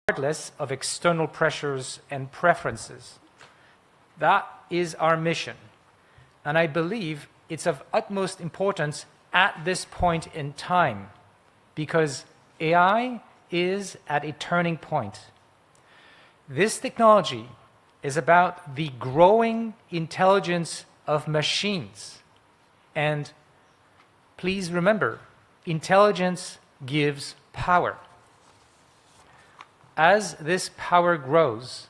regardless of external pressures and preferences. That is our mission, and I believe it's of utmost importance at this point in time, because AI is at a turning point. This technology is about the growing intelligence of machines, and please remember, intelligence gives power. As this power grows,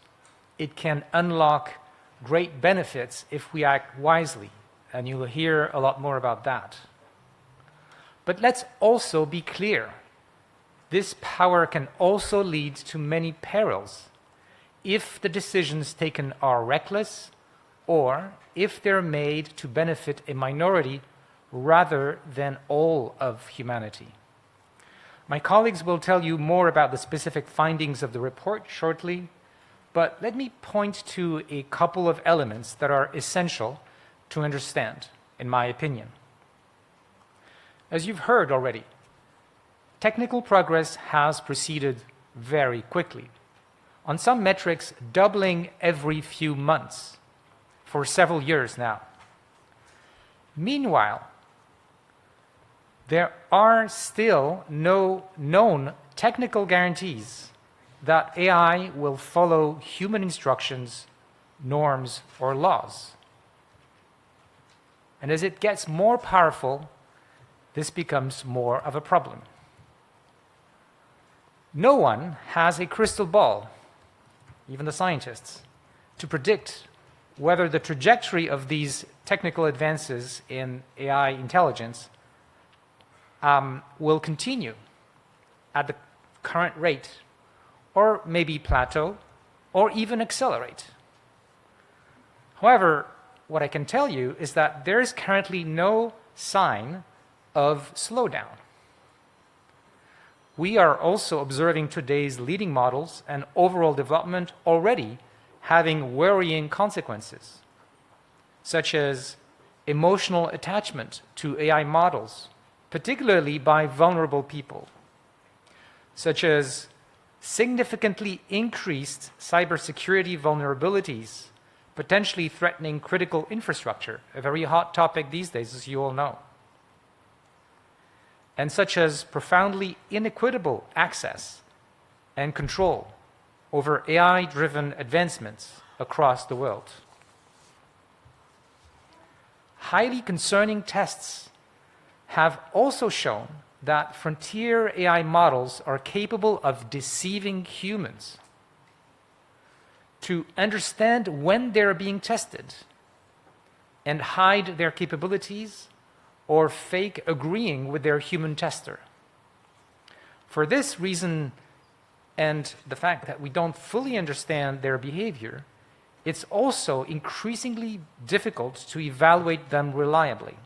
it can unlock great benefits if we act wisely, and you'll hear a lot more about that. But let's also be clear. This power can also lead to many perils if the decisions taken are reckless or if they're made to benefit a minority rather than all of humanity. My colleagues will tell you more about the specific findings of the report shortly, but let me point to a couple of elements that are essential to understand, in my opinion. As you've heard already, technical progress has proceeded very quickly, on some metrics doubling every few months for several years now. Meanwhile, there are still no known technical guarantees that AI will follow human instructions, norms, or laws. And as it gets more powerful, this becomes more of a problem. No one has a crystal ball, even the scientists, to predict whether the trajectory of these technical advances in AI intelligence will continue at the current rate, or maybe plateau, or even accelerate. However, what I can tell you is that there is currently no sign of slowdown. We are also observing today's leading models and overall development already having worrying consequences, such as emotional attachment to AI models, particularly by vulnerable people, such as significantly increased cybersecurity vulnerabilities, potentially threatening critical infrastructure, a very hot topic these days, as you all know, and such as profoundly inequitable access and control over AI-driven advancements across the world. Highly concerning tests have also shown that frontier AI models are capable of deceiving humans to understand when they're being tested and hide their capabilities or fake agreeing with their human tester. For this reason, and the fact that we don't fully understand their behavior, it's also increasingly difficult to evaluate them reliably.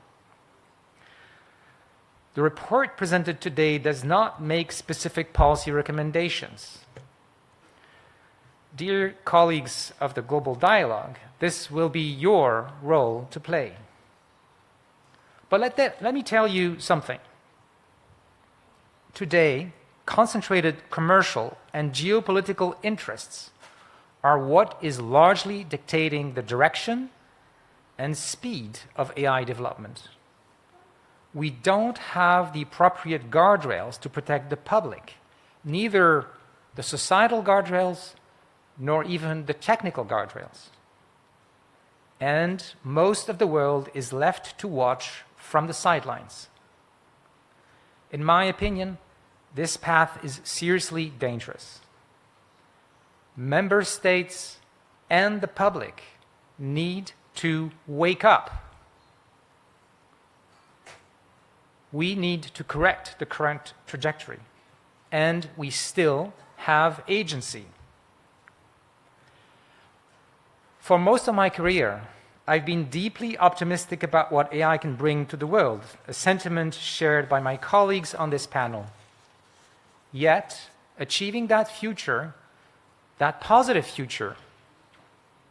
The report presented today does not make specific policy recommendations. Dear colleagues of the Global Dialogue, this will be your role to play. But let me tell you something. Today, concentrated commercial and geopolitical interests are what is largely dictating the direction and speed of AI development. We don't have the appropriate guardrails to protect the public, neither the societal guardrails nor even the technical guardrails. And most of the world is left to watch from the sidelines. In my opinion, this path is seriously dangerous. Member states and the public need to wake up. We need to correct the current trajectory, and we still have agency. For most of my career, I've been deeply optimistic about what AI can bring to the world, a sentiment shared by my colleagues on this panel. Yet, achieving that future, that positive future,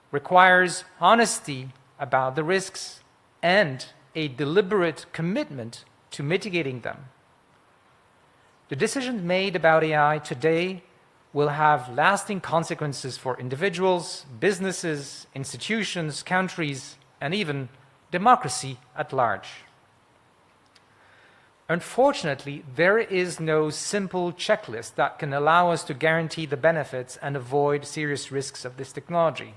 requires honesty about the risks and a deliberate commitment to mitigating them. The decisions made about AI today will have lasting consequences for individuals, businesses, institutions, countries, and even democracy at large. Unfortunately, there is no simple checklist that can allow us to guarantee the benefits and avoid serious risks of this technology.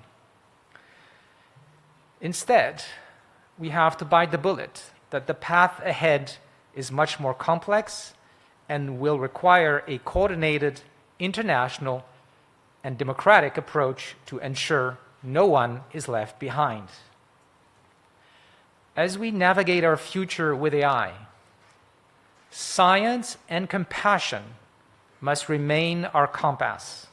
Instead, we have to bite the bullet that the path ahead is much more complex and will require a coordinated, international, and democratic approach to ensure no one is left behind. As we navigate our future with AI, science and compassion must remain our compass,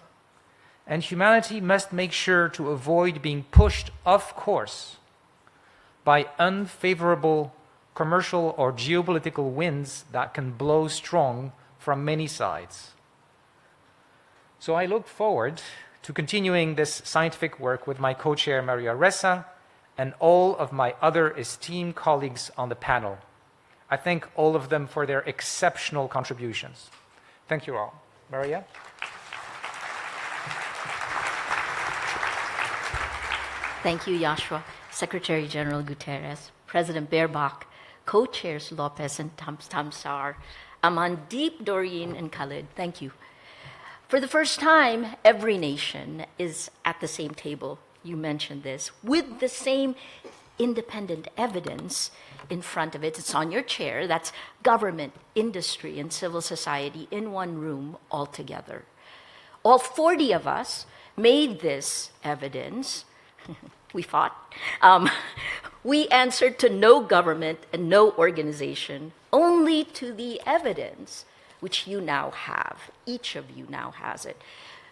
and humanity must make sure to avoid being pushed off course by unfavorable commercial or geopolitical winds that can blow strong from many sides. So I look forward to continuing this scientific work with my co-chair Maria Ressa and all of my other esteemed colleagues on the panel. I thank all of them for their exceptional contributions. Thank you all. Maria? Thank you, Joshua. Secretary General Guterres, President Baerbock, co-chairs Lopez and Tamsar, Amandeep, Doreen, and Khalid. Thank you. For the first time, every nation is at the same table. You mentioned this, with the same independent evidence in front of it. It's on your chair. That's government, industry, and civil society in one room all together. All 40 of us made this evidence. We fought. We answered to no government and no organization, only to the evidence, which you now have. Each of you now has it.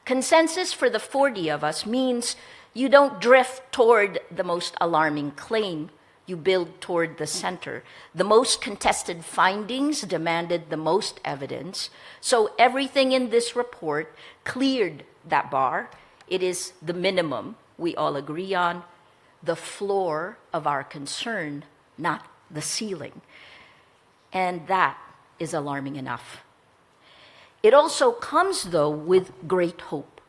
Consensus for the 40 of us means you don't drift toward the most alarming claim. You build toward the center. The most contested findings demanded the most evidence. So everything in this report cleared that bar. It is the minimum we all agree on, the floor of our concern, not the ceiling. And that is alarming enough. It also comes, though, with great hope.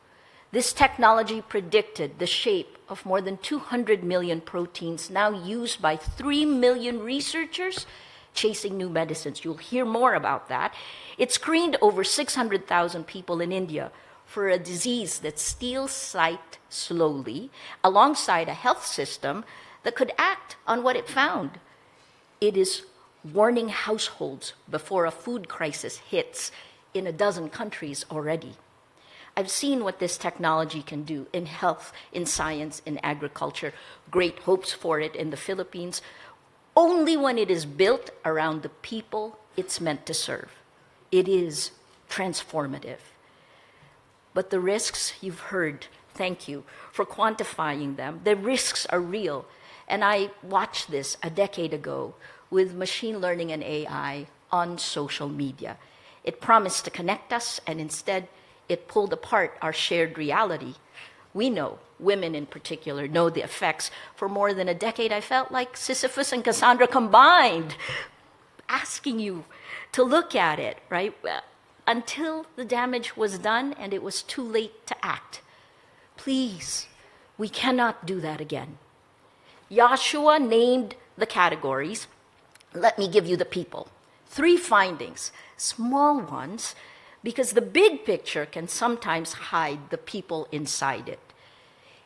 This technology predicted the shape of more than 200 million proteins now used by 3 million researchers chasing new medicines. You'll hear more about that. It screened over 600,000 people in India for a disease that steals sight slowly, alongside a health system that could act on what it found. It is warning households before a food crisis hits in a dozen countries already. I've seen what this technology can do in health, in science, in agriculture. Great hopes for it in the Philippines, only when it is built around the people it's meant to serve. It is transformative. But the risks you've heard, thank you for quantifying them. The risks are real. And I watched this a decade ago with machine learning and AI on social media. It promised to connect us, and instead, it pulled apart our shared reality. We know, women in particular, know the effects. For more than a decade, I felt like Sisyphus and Cassandra combined, asking you to look at it, right? Until the damage was done and it was too late to act. Please, we cannot do that again. Joshua named the categories. Let me give you the people. 3 findings, small ones, because the big picture can sometimes hide the people inside it.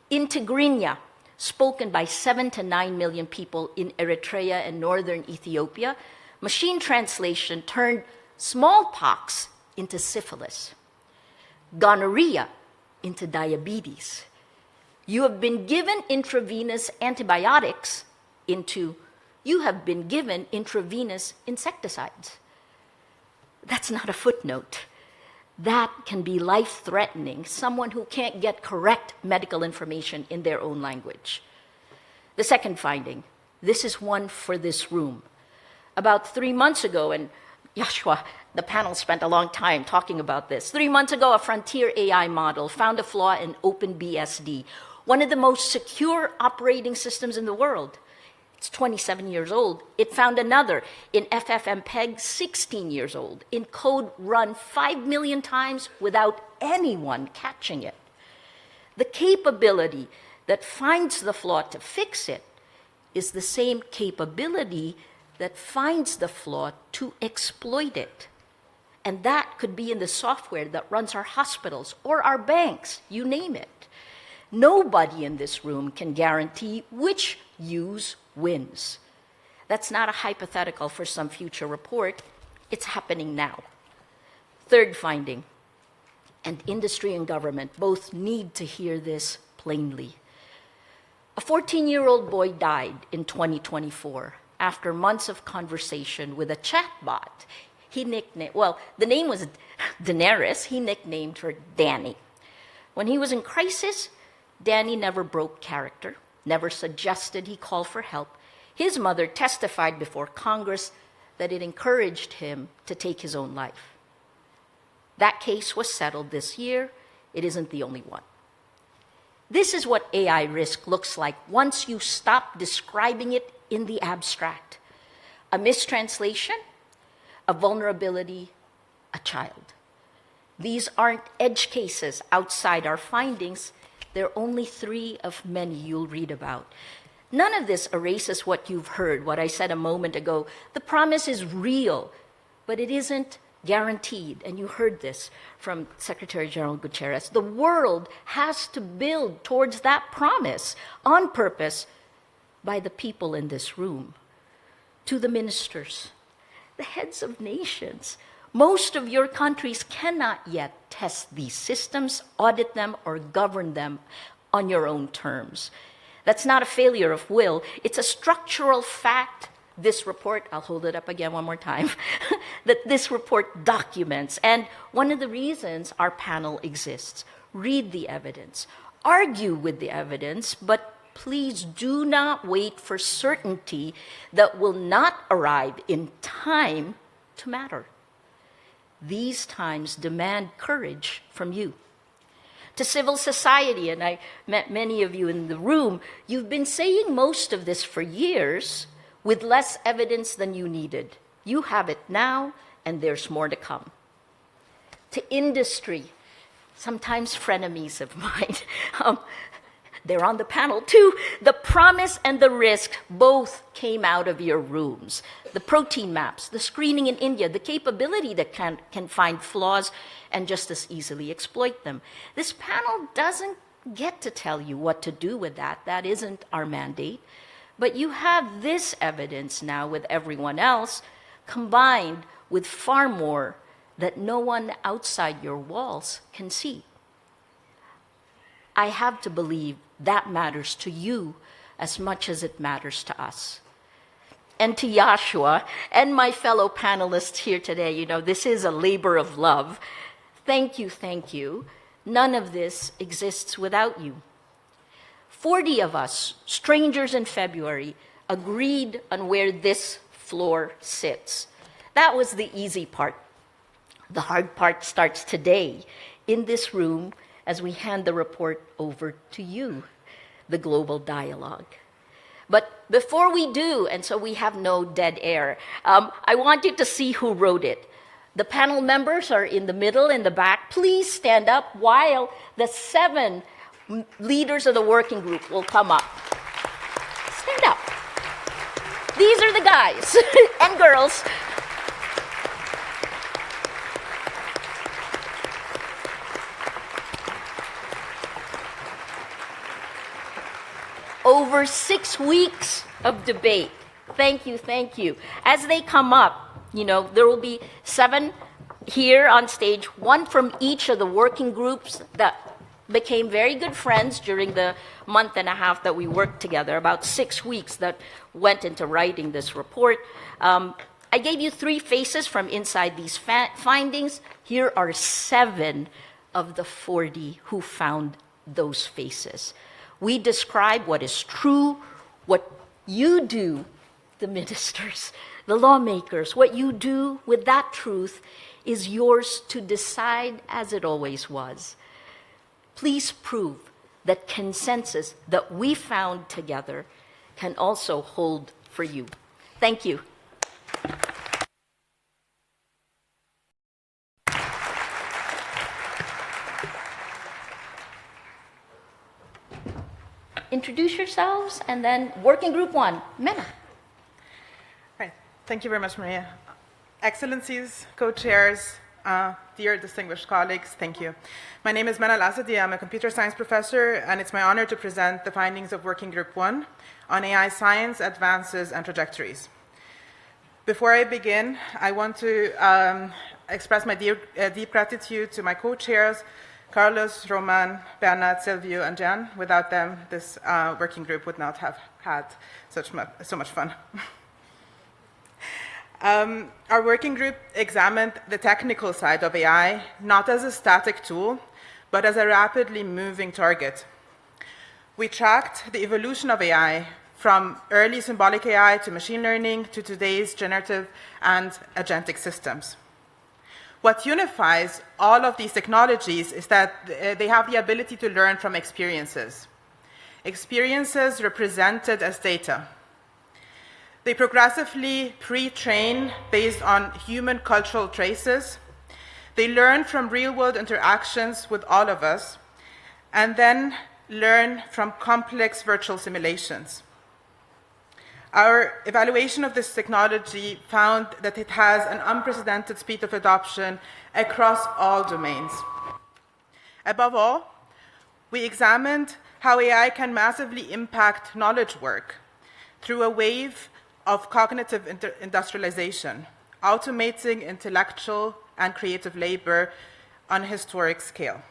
In Tigrinya, spoken by 7 to 9 million people in Eritrea and northern Ethiopia, machine translation turned smallpox into syphilis, gonorrhea into diabetes. You have been given intravenous antibiotics into you have been given intravenous insecticides. That's not a footnote. That can be life-threatening, someone who can't get correct medical information in their own language. The second finding, this is one for this room. About 3 months ago, and Joshua, the panel spent a long time talking about this. 3 months ago, a frontier AI model found a flaw in OpenBSD, one of the most secure operating systems in the world. It's 27 years old. It found another in FFmpeg, 16 years old, in code run 5 million times without anyone catching it. The capability that finds the flaw to fix it is the same capability that finds the flaw to exploit it. And that could be in the software that runs our hospitals or our banks, you name it. Nobody in this room can guarantee which use wins. That's not a hypothetical for some future report. It's happening now. Third finding, and industry and government both need to hear this plainly. A 14-year-old boy died in 2024 after months of conversation with a chatbot. He nicknamed, well, the name was Daenerys. He nicknamed her Danny. When he was in crisis, Danny never broke character, never suggested he call for help. His mother testified before Congress that it encouraged him to take his own life. That case was settled this year. It isn't the only one. This is what AI risk looks like once you stop describing it in the abstract. A mistranslation, a vulnerability, a child. These aren't edge cases outside our findings. They're only 3 of many you'll read about. None of this erases what you've heard, what I said a moment ago. The promise is real, but it isn't guaranteed. And you heard this from Secretary General Guterres. The world has to build towards that promise on purpose by the people in this room. To the ministers, the heads of nations, most of your countries cannot yet test these systems, audit them, or govern them on your own terms. That's not a failure of will. It's a structural fact. This report, I'll hold it up again one more time, that this report documents. And one of the reasons our panel exists. Read the evidence, argue with the evidence, but please do not wait for certainty that will not arrive in time to matter. These times demand courage from you. To civil society, and I met many of you in the room, you've been saying most of this for years with less evidence than you needed. You have it now, and there's more to come. To industry, sometimes frenemies of mine, they're on the panel too. The promise and the risk both came out of your rooms. The protein maps, the screening in India, the capability that can find flaws and just as easily exploit them. This panel doesn't get to tell you what to do with that. That isn't our mandate. But you have this evidence now with everyone else, combined with far more that no one outside your walls can see. I have to believe that matters to you as much as it matters to us. And to Joshua and my fellow panelists here today, you know, this is a labor of love. Thank you, thank you. None of this exists without you. 40 of us, strangers in February, agreed on where this floor sits. That was the easy part. The hard part starts today in this room as we hand the report over to you, the global dialogue. But before we do, and so we have no dead air, I want you to see who wrote it. The panel members are in the middle, in the back. Please stand up while the 7 leaders of the working group will come up. Stand up. These are the guys and girls. Over 6 weeks of debate. Thank you, thank you. As they come up, you know, there will be 7 here on stage, 1 from each of the working groups that became very good friends during the month and a half that we worked together, about 6 weeks that went into writing this report. I gave you 3 faces from inside these findings. Here are 7 of the 40 who found those faces. We describe what is true, what you do, the ministers, the lawmakers, what you do with that truth is yours to decide as it always was. Please prove that consensus that we found together can also hold for you. Thank you. Introduce yourselves, and then working group 1, Mena. Right. Thank you very much, Maria. Excellencies, co-chairs, dear distinguished colleagues, thank you. My name is Mena Al-Asadi. I'm a computer science professor, and it's my honor to present the findings of Working Group 1 on AI science, advances, and trajectories. Before I begin, I want to express my deep gratitude to my co-chairs, Carlos, Roman, Bernard, Silvio, and Jan. Without them, this working group would not have had so much fun. Our working group examined the technical side of AI, not as a static tool, but as a rapidly moving target. We tracked the evolution of AI from early symbolic AI to machine learning to today's generative and agentic systems. What unifies all of these technologies is that they have the ability to learn from experiences. Experiences represented as data. They progressively pre-train based on human cultural traces. They learn from real-world interactions with all of us, and then learn from complex virtual simulations. Our evaluation of this technology found that it has an unprecedented speed of adoption across all domains. Above all, we examined how AI can massively impact knowledge work through a wave of cognitive industrialization, automating intellectual and creative labor on a historic scale.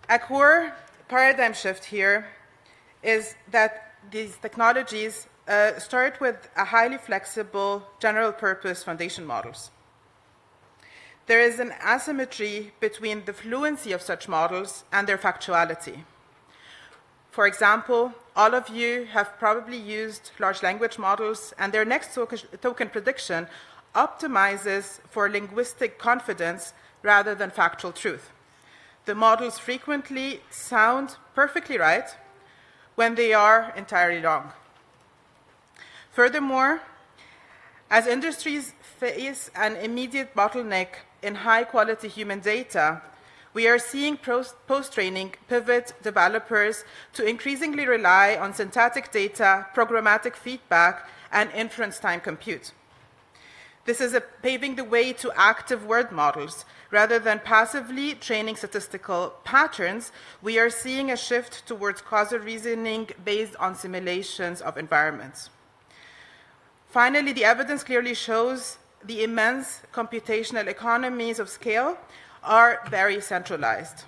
A core paradigm shift here is that these technologies start with a highly flexible general purpose foundation models. There is an asymmetry between the fluency of such models and their factuality. For example, all of you have probably used large language models, and their next token prediction optimizes for linguistic confidence rather than factual truth. The models frequently sound perfectly right when they are entirely wrong. Furthermore, as industries face an immediate bottleneck in high-quality human data, we are seeing post-training pivot developers to increasingly rely on synthetic data, programmatic feedback, and inference time compute. This is paving the way to active word models. Rather than passively training statistical patterns, we are seeing a shift towards causal reasoning based on simulations of environments. Finally, the evidence clearly shows the immense computational economies of scale are very centralized.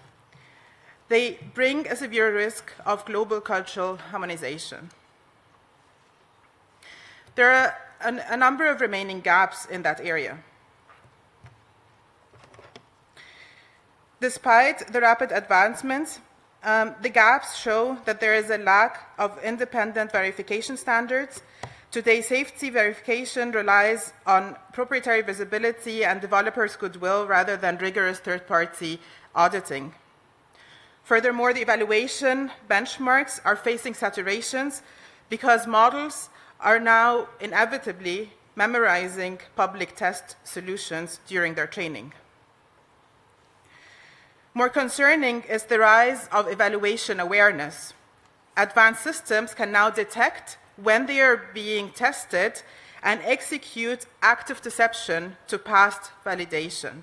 They bring a severe risk of global cultural harmonization. There are a number of remaining gaps in that area. Despite the rapid advancements, the gaps show that there is a lack of independent verification standards. Today, safety verification relies on proprietary visibility and developers' goodwill rather than rigorous third-party auditing. Furthermore, the evaluation benchmarks are facing saturations because models are now inevitably memorizing public test solutions during their training. More concerning is the rise of evaluation awareness. Advanced systems can now detect when they are being tested and execute active deception to past validation.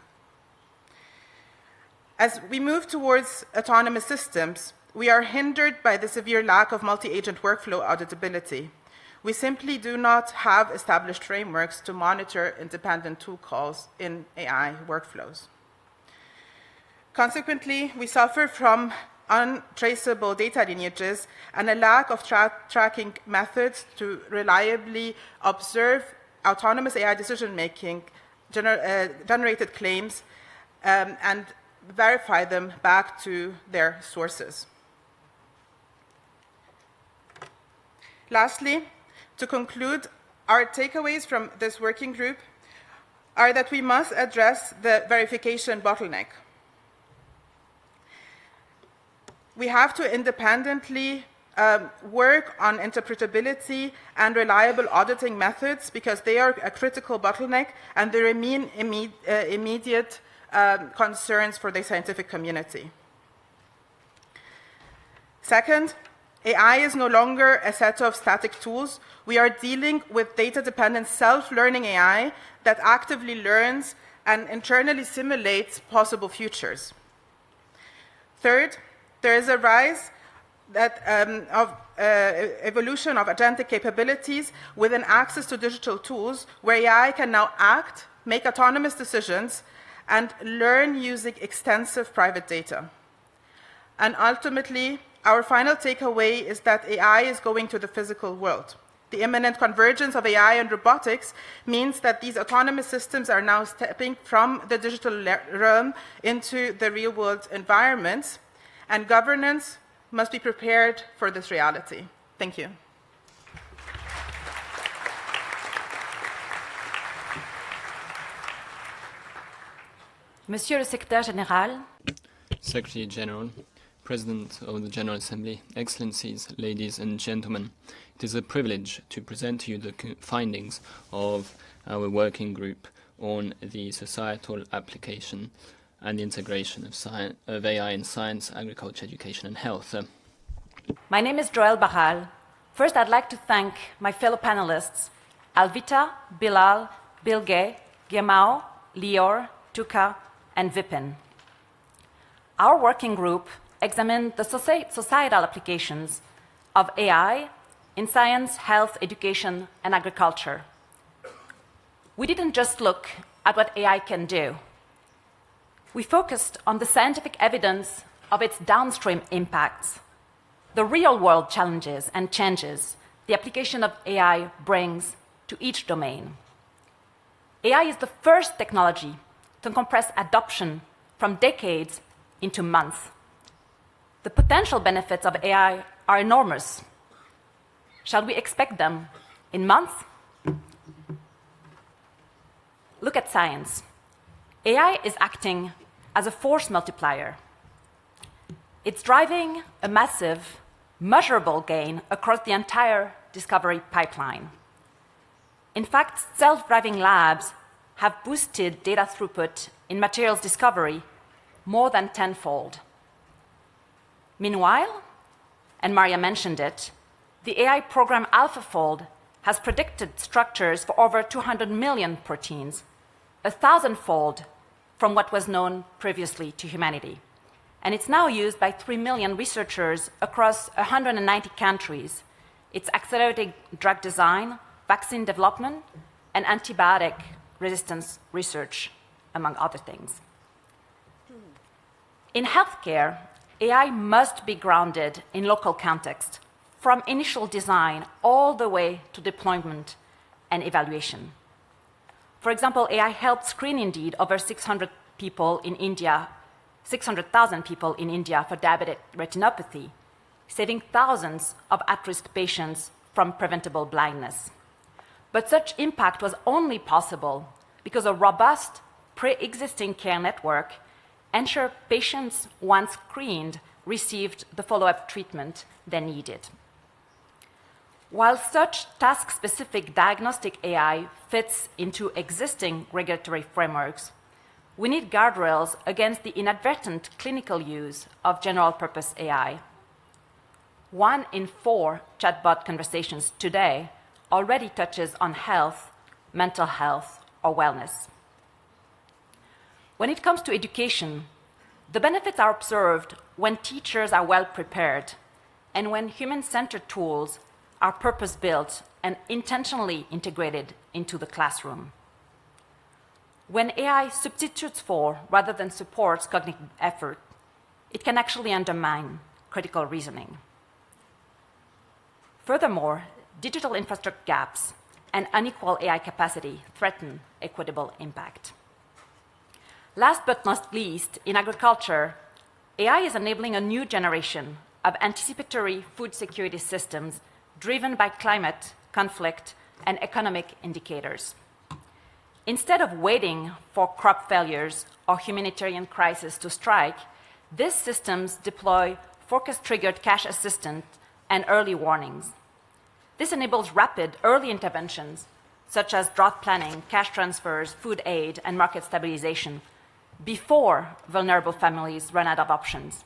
As we move towards autonomous systems, we are hindered by the severe lack of multi-agent workflow auditability. We simply do not have established frameworks to monitor independent tool calls in AI workflows. Consequently, we suffer from untraceable data lineages and a lack of tracking methods to reliably observe autonomous AI decision-making, generated claims, and verify them back to their sources. Lastly, to conclude, our takeaways from this working group are that we must address the verification bottleneck. we have to independently work on interpretability and reliable auditing methods because they are a critical bottleneck and they remain immediate concerns for the scientific community. Second, AI is no longer a set of static tools. We are dealing with data-dependent self-learning AI that actively learns and internally simulates possible futures. Third, there is a rise of evolution of agentic capabilities within access to digital tools where AI can now act, make autonomous decisions, and learn using extensive private data. And ultimately, our final takeaway is that AI is going to the physical world. The imminent convergence of AI and robotics means that these autonomous systems are now stepping from the digital realm into the real-world environments, and governance must be prepared for this reality. Thank you. Monsieur le Secrétaire Général, Secretary General, President of the General Assembly, Excellencies, ladies and gentlemen, it is a privilege to present to you the findings of our working group on the societal application and the integration of AI in science, agriculture, education and health. my name is Joël Barral. First, I'd like to thank my fellow panelists, Alvita, Bilal, Bilge, Guillemot, Lior, Tuka, and Vipin. Our working group examined the societal applications of AI in science, health, education, and agriculture. We didn't just look at what AI can do. We focused on the scientific evidence of its downstream impacts, the real-world challenges and changes the application of AI brings to each domain. AI is the first technology to compress adoption from decades into months. The potential benefits of AI are enormous. Shall we expect them in months? Look at science. AI is acting as a force multiplier. It's driving a massive, measurable gain across the entire discovery pipeline. In fact, self-driving labs have boosted data throughput in materials discovery more than tenfold. Meanwhile, and Maria mentioned it, the AI program AlphaFold has predicted structures for over 200 million proteins, 1,000-fold from what was known previously to humanity. And it's now used by 3 million researchers across 190 countries. It's accelerating drug design, vaccine development, and antibiotic resistance research, among other things. In healthcare, AI must be grounded in local context, from initial design all the way to deployment and evaluation. For example, AI helped screen indeed over 600,000 people in India for diabetic retinopathy, saving thousands of at-risk patients from preventable blindness. But such impact was only possible because a robust, pre-existing care network ensured patients, once screened, received the follow-up treatment they needed. While such task-specific diagnostic AI fits into existing regulatory frameworks, we need guardrails against the inadvertent clinical use of general-purpose AI. 1 in 4 chatbot conversations today already touches on health, mental health, or wellness. When it comes to education, the benefits are observed when teachers are well prepared and when human-centered tools are purpose-built and intentionally integrated into the classroom. When AI substitutes for rather than supports cognitive effort, it can actually undermine critical reasoning. Furthermore, digital infrastructure gaps and unequal AI capacity threaten equitable impact. Last but not least, in agriculture, AI is enabling a new generation of anticipatory food security systems driven by climate, conflict, and economic indicators. Instead of waiting for crop failures or humanitarian crises to strike, these systems deploy forecast-triggered cash assistance and early warnings. This enables rapid early interventions, such as drought planning, cash transfers, food aid, and market stabilization, before vulnerable families run out of options.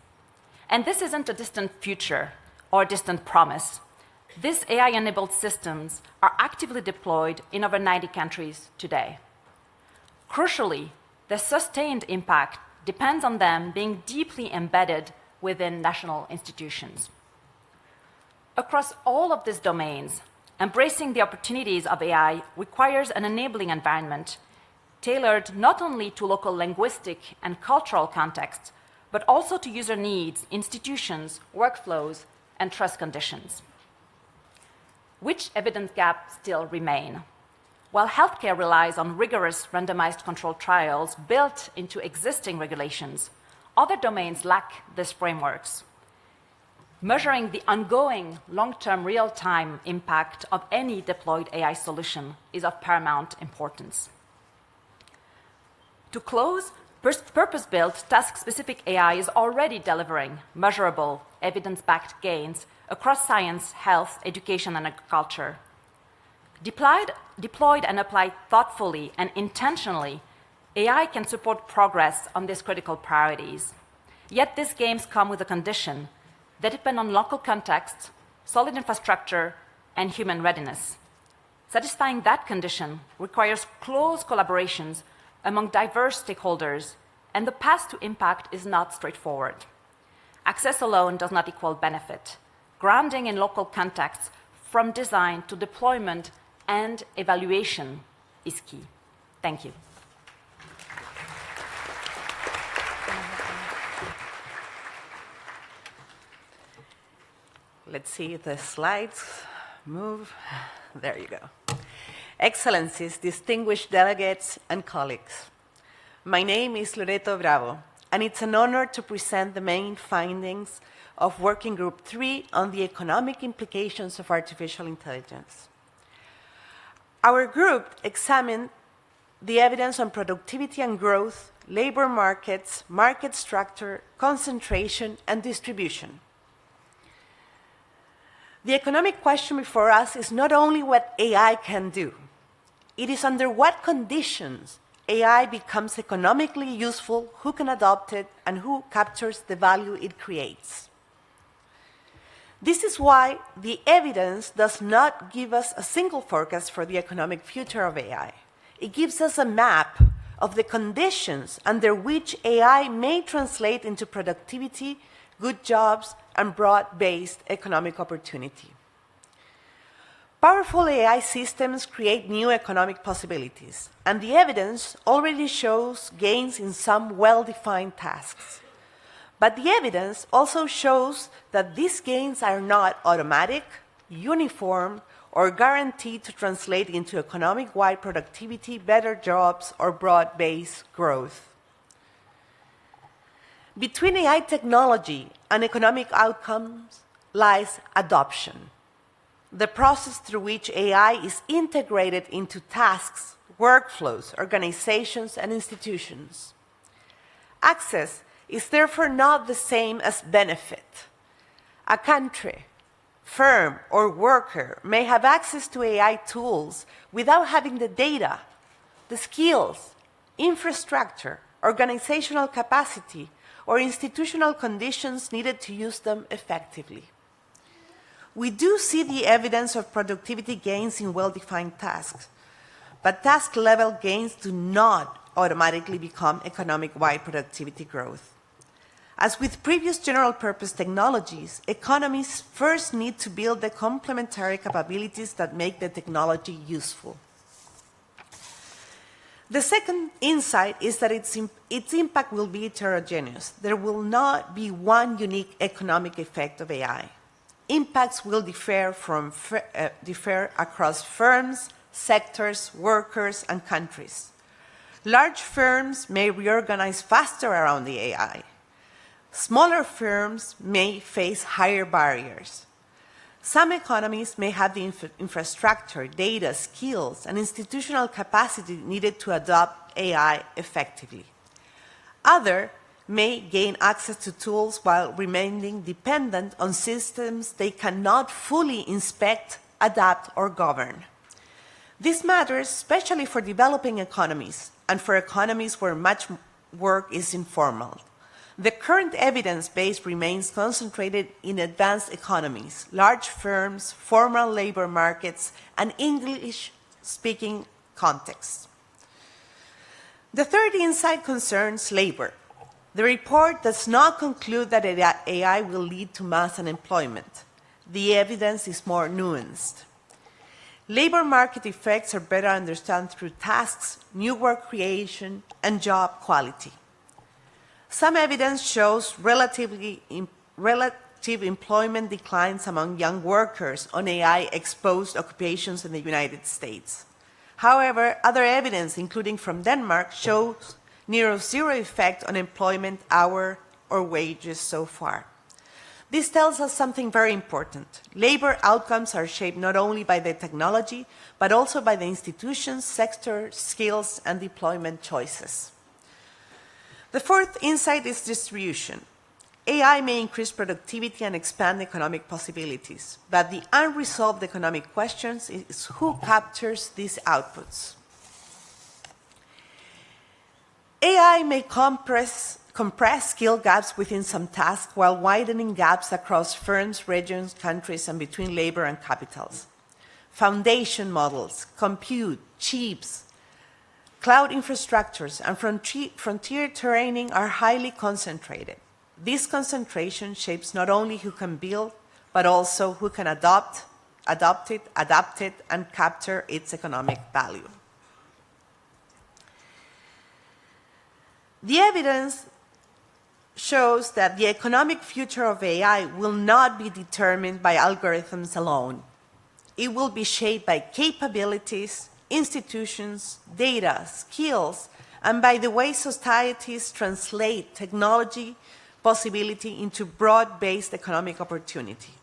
And this isn't a distant future or a distant promise. These AI-enabled systems are actively deployed in over 90 countries today. Crucially, the sustained impact depends on them being deeply embedded within national institutions. Across all of these domains, embracing the opportunities of AI requires an enabling environment tailored not only to local linguistic and cultural contexts, but also to user needs, institutions, workflows, and trust conditions. Which evidence gaps still remain? While healthcare relies on rigorous randomized controlled trials built into existing regulations, other domains lack these frameworks. Measuring the ongoing long-term real-time impact of any deployed AI solution is of paramount importance. To close, purpose-built, task-specific AI is already delivering measurable, evidence-backed gains across science, health, education, and agriculture. Deployed and applied thoughtfully and intentionally, AI can support progress on these critical priorities. Yet these gains come with a condition. They depend on local context, solid infrastructure, and human readiness. Satisfying that condition requires close collaborations among diverse stakeholders, and the path to impact is not straightforward. Access alone does not equal benefit. Grounding in local contexts, from design to deployment and evaluation, is key. Thank you. Let's see if the slides move. There you go. Excellencies, distinguished delegates, and colleagues. My name is Loreto Bravo, and it's an honor to present the main findings of Working Group 3 on the economic implications of artificial intelligence. Our group examined the evidence on productivity and growth, labor markets, market structure, concentration, and distribution. The economic question before us is not only what AI can do, it is under what conditions AI becomes economically useful, who can adopt it, and who captures the value it creates. This is why the evidence does not give us a single forecast for the economic future of AI. It gives us a map of the conditions under which AI may translate into productivity, good jobs, and broad-based economic opportunity. Powerful AI systems create new economic possibilities, and the evidence already shows gains in some well-defined tasks. But the evidence also shows that these gains are not automatic, uniform, or guaranteed to translate into economic-wide productivity, better jobs, or broad-based growth. Between AI technology and economic outcomes lies adoption, the process through which AI is integrated into tasks, workflows, organizations, and institutions. Access is therefore not the same as benefit. A country, firm, or worker may have access to AI tools without having the data, the skills, infrastructure, organizational capacity, or institutional conditions needed to use them effectively. We do see the evidence of productivity gains in well-defined tasks, but task-level gains do not automatically become economic-wide productivity growth. As with previous general-purpose technologies, economies first need to build the complementary capabilities that make the technology useful. The second insight is that its impact will be heterogeneous. There will not be one unique economic effect of AI. Impacts will differ across firms, sectors, workers, and countries. Large firms may reorganize faster around the AI. Smaller firms may face higher barriers. Some economies may have the infrastructure, data, skills, and institutional capacity needed to adopt AI effectively. Others may gain access to tools while remaining dependent on systems they cannot fully inspect, adapt, or govern. This matters especially for developing economies and for economies where much work is informal. The current evidence base remains concentrated in advanced economies, large firms, formal labor markets, and English-speaking contexts. The third insight concerns labor. The report does not conclude that AI will lead to mass unemployment. The evidence is more nuanced. Labor market effects are better understood through tasks, new work creation, and job quality. Some evidence shows relative employment declines among young workers on AI-exposed occupations in the United States. However, other evidence, including from Denmark, shows near zero effect on employment hour or wages so far. This tells us something very important. Labor outcomes are shaped not only by the technology, but also by the institutions, sector, skills, and deployment choices. The fourth insight is distribution. AI may increase productivity and expand economic possibilities, but the unresolved economic question is who captures these outputs. AI may compress skill gaps within some tasks while widening gaps across firms, regions, countries, and between labor and capitals. Foundation models, compute, chips, cloud infrastructures, and frontier training are highly concentrated. This concentration shapes not only who can build, but also who can adapt it, and capture its economic value. The evidence shows that the economic future of AI will not be determined by algorithms alone. It will be shaped by capabilities, institutions, data, skills, and by the way societies translate technology possibility into broad-based economic opportunity.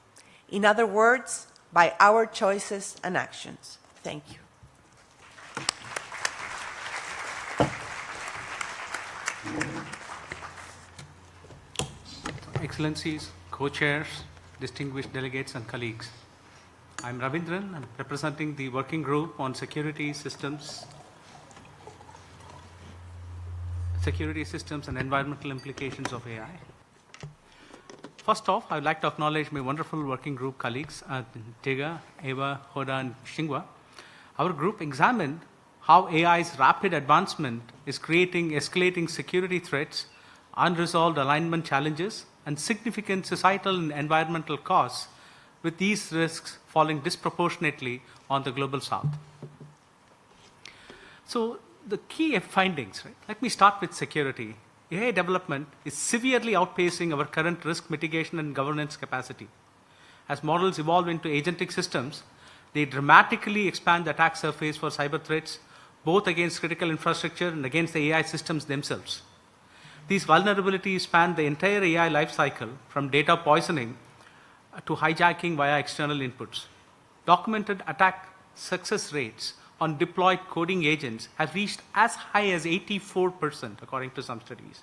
In other words, by our choices and actions. Thank you. Excellencies, co-chairs, distinguished delegates, and colleagues. I'm Ravindran. I'm representing the working group on security systems and environmental implications of AI. First off, I would like to acknowledge my wonderful working group colleagues, Tega, Eva, Hoda, and Xinghua. Our group examined how AI's rapid advancement is creating escalating security threats, unresolved alignment challenges, and significant societal and environmental costs, with these risks falling disproportionately on the global south. So the key findings, right? Let me start with security. AI development is severely outpacing our current risk mitigation and governance capacity. As models evolve into agentic systems, they dramatically expand the attack surface for cyber threats, both against critical infrastructure and against the AI systems themselves. These vulnerabilities span the entire AI lifecycle, from data poisoning to hijacking via external inputs. Documented attack success rates on deployed coding agents have reached as high as 84%, according to some studies.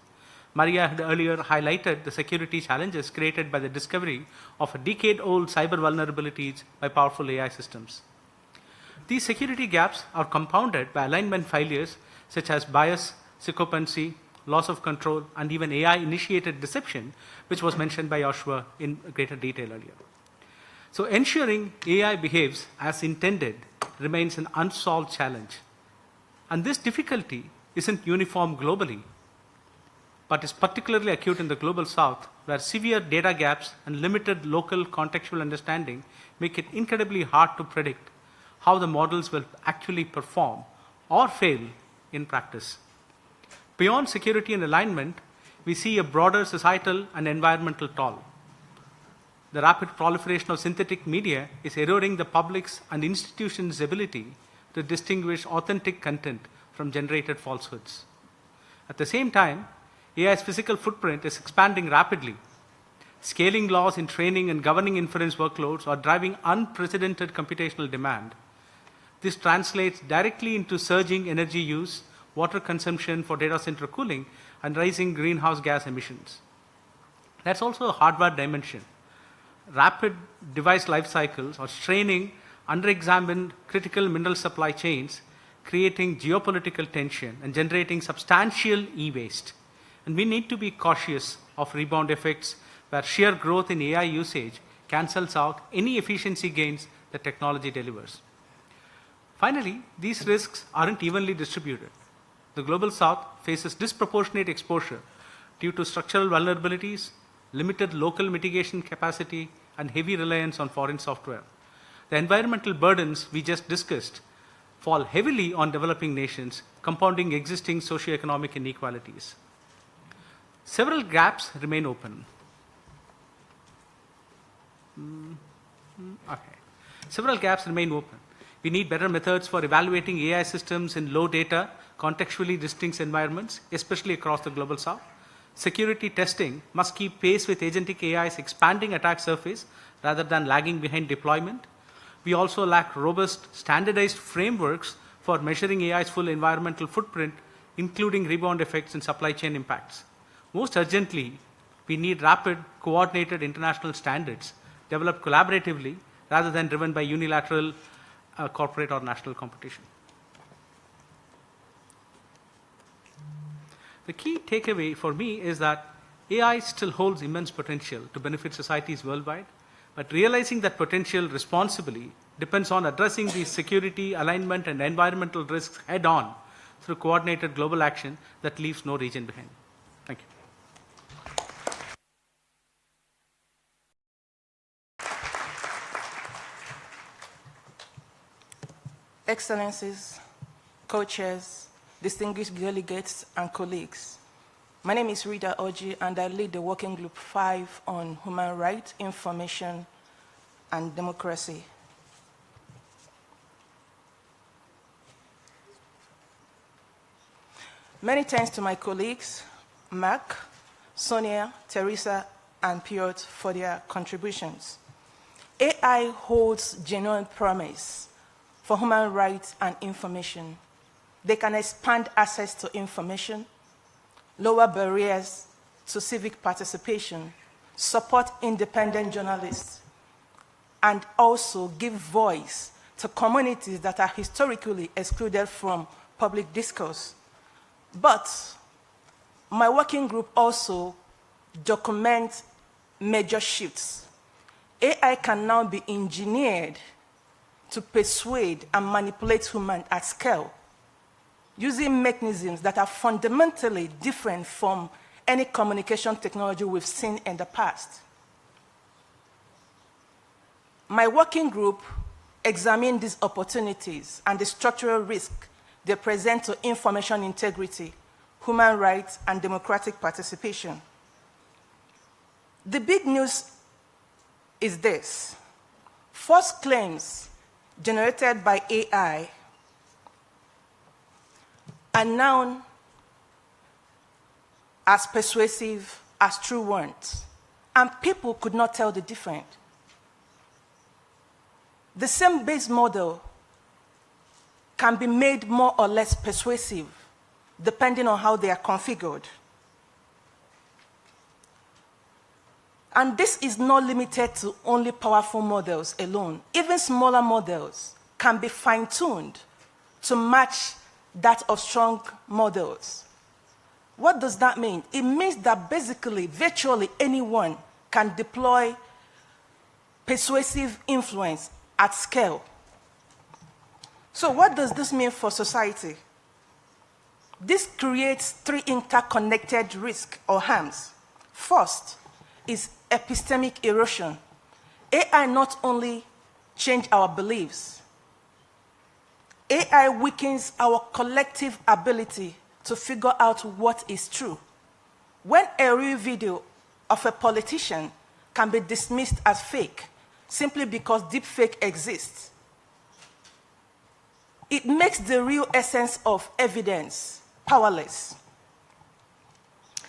Maria had earlier highlighted the security challenges created by the discovery of a decade-old cyber vulnerabilities by powerful AI systems. These security gaps are compounded by alignment failures such as bias, sycophancy, loss of control, and even AI-initiated deception, which was mentioned by Joshua in greater detail earlier. So ensuring AI behaves as intended remains an unsolved challenge. And this difficulty isn't uniform globally, but is particularly acute in the global south, where severe data gaps and limited local contextual understanding make it incredibly hard to predict how the models will actually perform or fail in practice. Beyond security and alignment, we see a broader societal and environmental toll. The rapid proliferation of synthetic media is eroding the public's and institutions' ability to distinguish authentic content from generated falsehoods. At the same time, AI's physical footprint is expanding rapidly. Scaling laws in training and governing inference workloads are driving unprecedented computational demand. This translates directly into surging energy use, water consumption for data center cooling, and rising greenhouse gas emissions. That's also a hardware dimension. Rapid device life cycles are straining underexamined critical mineral supply chains, creating geopolitical tension and generating substantial e-waste. And we need to be cautious of rebound effects where sheer growth in AI usage cancels out any efficiency gains that technology delivers. Finally, these risks aren't evenly distributed. The Global South faces disproportionate exposure due to structural vulnerabilities, limited local mitigation capacity, and heavy reliance on foreign software. The environmental burdens we just discussed fall heavily on developing nations, compounding existing socioeconomic inequalities. Several gaps remain open. Several gaps remain open. We need better methods for evaluating AI systems in low data, contextually distinct environments, especially across the Global South. Security testing must keep pace with agentic AI's expanding attack surface rather than lagging behind deployment. We also lack robust, standardized frameworks for measuring AI's full environmental footprint, including rebound effects and supply chain impacts. Most urgently, we need rapid, coordinated international standards developed collaboratively rather than driven by unilateral corporate or national competition. The key takeaway for me is that AI still holds immense potential to benefit societies worldwide, but realizing that potential responsibly depends on addressing these security, alignment, and environmental risks head-on through coordinated global action that leaves no region behind. Thank you. Excellencies, co-chairs, distinguished delegates, and colleagues. My name is Rita Oji, and I lead the Working Group 5 on Human Rights, Information, and Democracy. Many thanks to my colleagues, Mark, Sonia, Teresa, and Piotr for their contributions. AI holds genuine promise for human rights and information. They can expand access to information, lower barriers to civic participation, support independent journalists, and also give voice to communities that are historically excluded from public discourse. But my working group also documents major shifts. AI can now be engineered to persuade and manipulate humans at scale, using mechanisms that are fundamentally different from any communication technology we've seen in the past. My working group examined these opportunities and the structural risk they present to information integrity, human rights, and democratic participation. The big news is this: false claims generated by AI are known as persuasive as true ones, and people could not tell the difference. The same base model can be made more or less persuasive depending on how they are configured. And this is not limited to only powerful models alone. Even smaller models can be fine-tuned to match that of strong models. What does that mean? It means that basically, virtually anyone can deploy persuasive influence at scale. So what does this mean for society? This creates three interconnected risks or harms. First is epistemic erosion. AI not only changes our beliefs, AI weakens our collective ability to figure out what is true. When a real video of a politician can be dismissed as fake simply because deepfake exists, it makes the real essence of evidence powerless.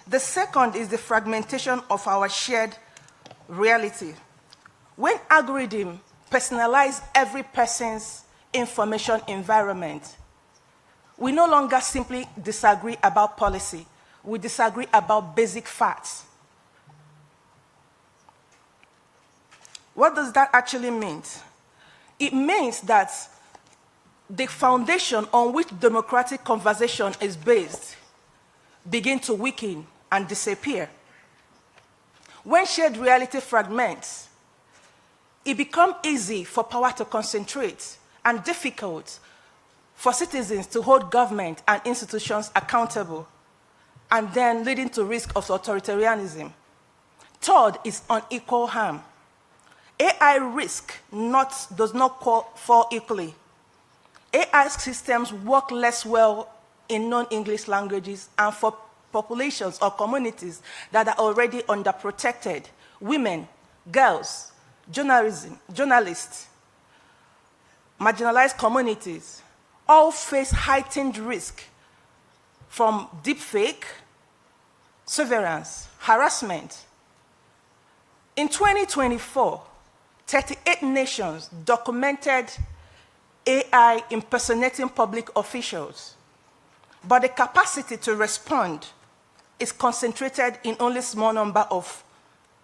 The second is the fragmentation of our shared reality. When algorithms personalize every person's information environment, We no longer simply disagree about policy. We disagree about basic facts. What does that actually mean? It means that the foundation on which democratic conversation is based begin to weaken and disappear. When shared reality fragments, it becomes easy for power to concentrate and difficult for citizens to hold government and institutions accountable, and then leading to risk of authoritarianism. Third is unequal harm. AI risk does not fall equally. AI systems work less well in non-English languages and for populations or communities that are already underprotected. Women, girls, journalists, marginalized communities all face heightened risk from deepfake, surveillance, harassment. In 2024, 38 nations documented AI impersonating public officials, but the capacity to respond is concentrated in only a small number of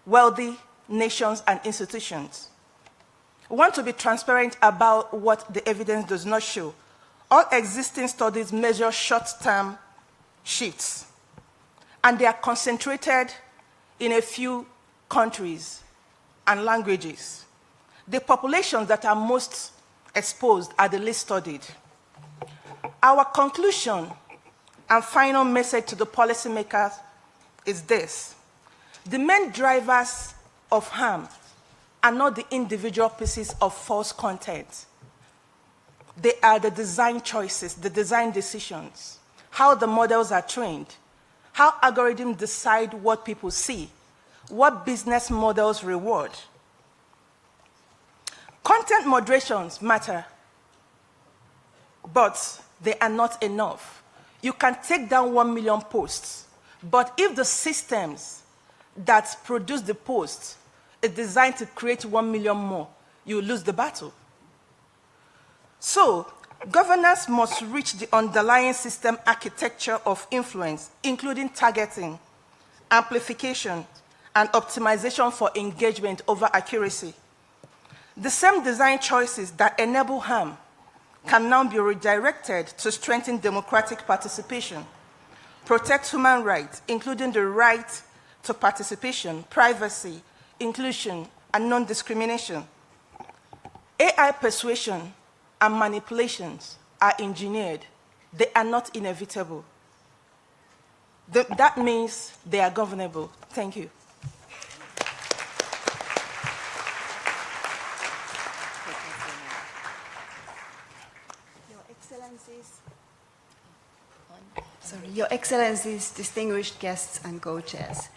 wealthy nations and institutions. We want to be transparent about what the evidence does not show. All existing studies measure short-term shifts, and they are concentrated in a few countries and languages. The populations that are most exposed are the least studied. Our conclusion and final message to the policymakers is this: the main drivers of harm are not the individual pieces of false content. They are the design choices, the design decisions, how the models are trained, how algorithms decide what people see, what business models reward. Content moderations matter, but they are not enough. You can take down 1 million posts, but if the systems that produce the posts is designed to create 1 million more, you lose the battle. So, governance must reach the underlying system architecture of influence, including targeting, amplification, and optimization for engagement over accuracy. The same design choices that enable harm can now be redirected to strengthen democratic participation, protect human rights, including the right to participation, privacy, inclusion, and non-discrimination. AI persuasion and manipulations are engineered. They are not inevitable. That means they are governable. Thank you. Your Excellencies, distinguished guests and co-chairs.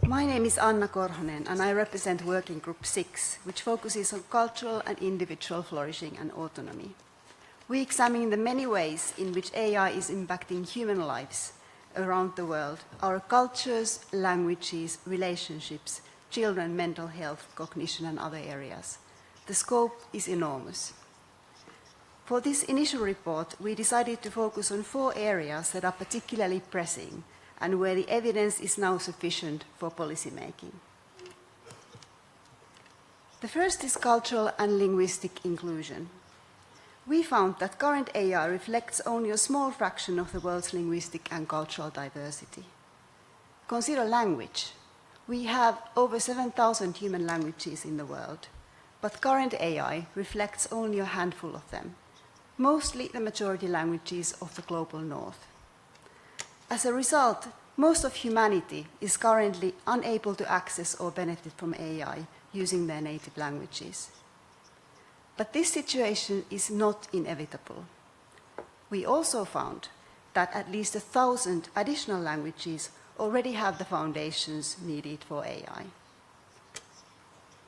My name is Anna Korhonen and I represent Working Group 6, which focuses on cultural and individual flourishing and autonomy. We examine the many ways in which AI is impacting human lives around the world, our cultures, languages, relationships, children, mental health, cognition, and other areas. The scope is enormous. For this initial report, we decided to focus on 4 areas that are particularly pressing and where the evidence is now sufficient for policymaking. The first is cultural and linguistic inclusion. We found that current AI reflects only a small fraction of the world's linguistic and cultural diversity. Consider language. We have over 7,000 human languages in the world, but current AI reflects only a handful of them, mostly the majority languages of the global north. As a result, most of humanity is currently unable to access or benefit from AI using their native languages. But this situation is not inevitable. We also found that at least 1,000 additional languages already have the foundations needed for AI.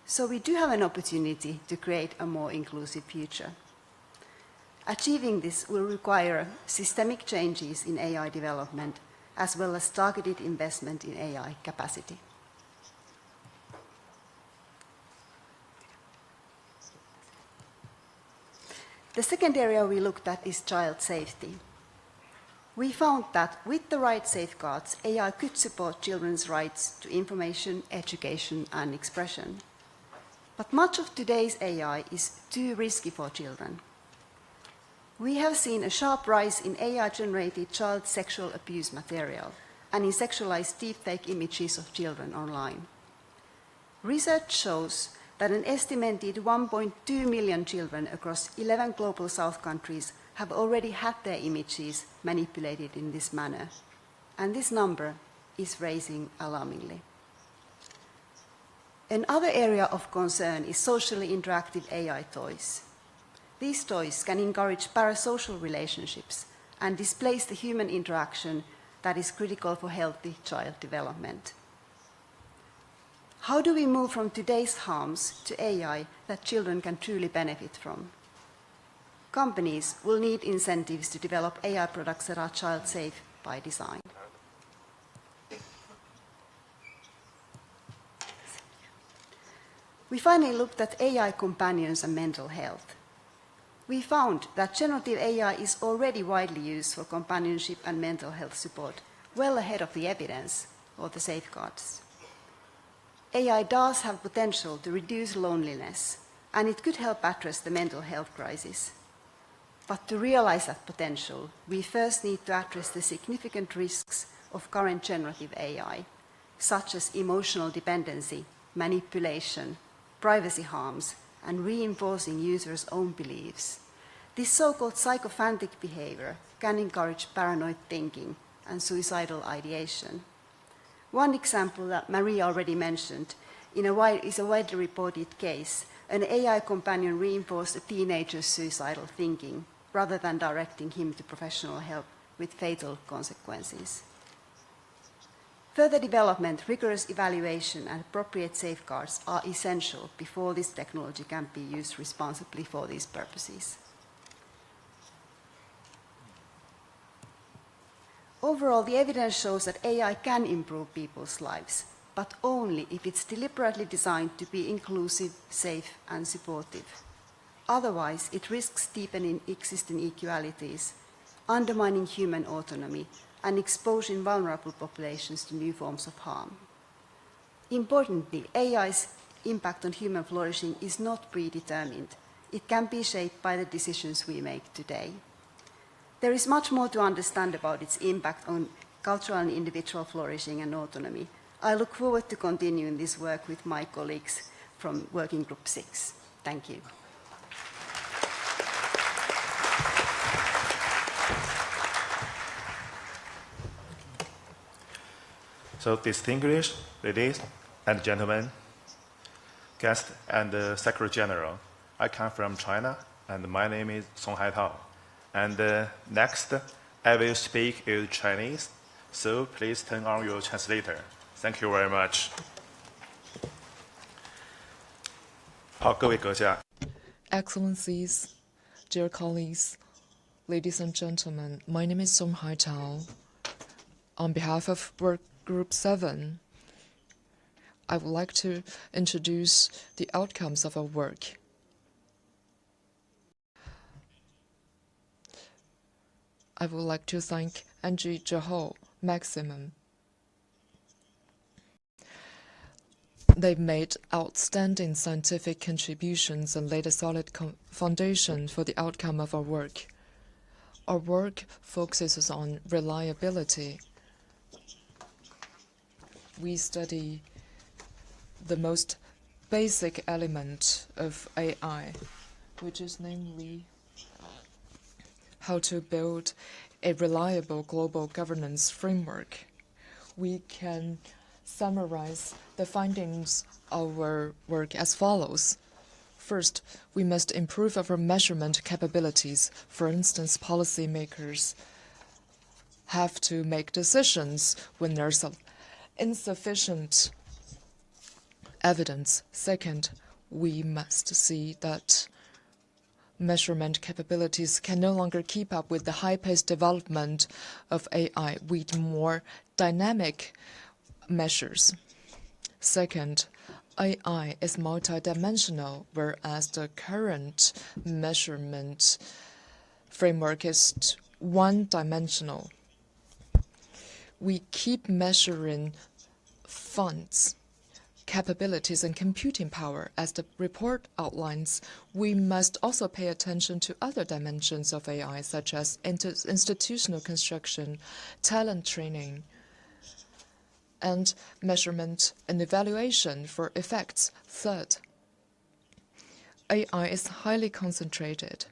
So we do have an opportunity to create a more inclusive future. Achieving this will require systemic changes in AI development, as well as targeted investment in AI capacity. The second area we looked at is child safety. We found that with the right safeguards, AI could support children's rights to information, education, and expression. But much of today's AI is too risky for children. We have seen a sharp rise in AI-generated child sexual abuse material and in sexualized deepfake images of children online. Research shows that an estimated 1.2 million children across 11 global South countries have already had their images manipulated in this manner, and this number is rising alarmingly. Another area of concern is socially interactive AI toys. These toys can encourage parasocial relationships and displace the human interaction that is critical for healthy child development. How do we move from today's harms to AI that children can truly benefit from? Companies will need incentives to develop AI products that are child-safe by design. We finally looked at AI companions and mental health. We found that generative AI is already widely used for companionship and mental health support, well ahead of the evidence or the safeguards. AI does have potential to reduce loneliness, and it could help address the mental health crisis. But to realize that potential, we first need to address the significant risks of current generative AI, such as emotional dependency, manipulation, privacy harms, and reinforcing users' own beliefs. This so-called psychophantic behavior can encourage paranoid thinking and suicidal ideation. One example that Maria already mentioned is a widely reported case. An AI companion reinforced a teenager's suicidal thinking rather than directing him to professional help with fatal consequences. Further development, rigorous evaluation, and appropriate safeguards are essential before this technology can be used responsibly for these purposes. Overall, the evidence shows that AI can improve people's lives, but only if it's deliberately designed to be inclusive, safe, and supportive. Otherwise, it risks deepening existing inequalities, undermining human autonomy, and exposing vulnerable populations to new forms of harm. Importantly, AI's impact on human flourishing is not predetermined. It can be shaped by the decisions we make today. There is much more to understand about its impact on cultural and individual flourishing and autonomy. I look forward to continuing this work with my colleagues from Working Group 6. Thank you. So, distinguished ladies and gentlemen, guests and Secretary General, I come from China, and my name is Song Haitao. And next, I will speak in Chinese, so please turn on your translator. Thank you very much. 好，各位阁下 Excellencies, dear colleagues, ladies and gentlemen, my name is Song Haitao. On behalf of Work Group 7, I would like to introduce the outcomes of our work. I would like to thank Angie Zhihou, Maximum. They've made outstanding scientific contributions and laid a solid foundation for the outcome of our work. Our work focuses on reliability. We study the most basic element of AI, which is namely how to build a reliable global governance framework. We can summarize the findings of our work as follows. First, we must improve our measurement capabilities. For instance, policymakers have to make decisions when there's insufficient evidence. Second, we must see that measurement capabilities can no longer keep up with the high-paced development of AI. We need more dynamic measures. Second, AI is multidimensional, whereas the current measurement framework is one-dimensional. we keep measuring funds, capabilities, and computing power, as the report outlines, we must also pay attention to other dimensions of AI, such as institutional construction, talent training, and measurement and evaluation for effects. Third, AI is highly concentrated.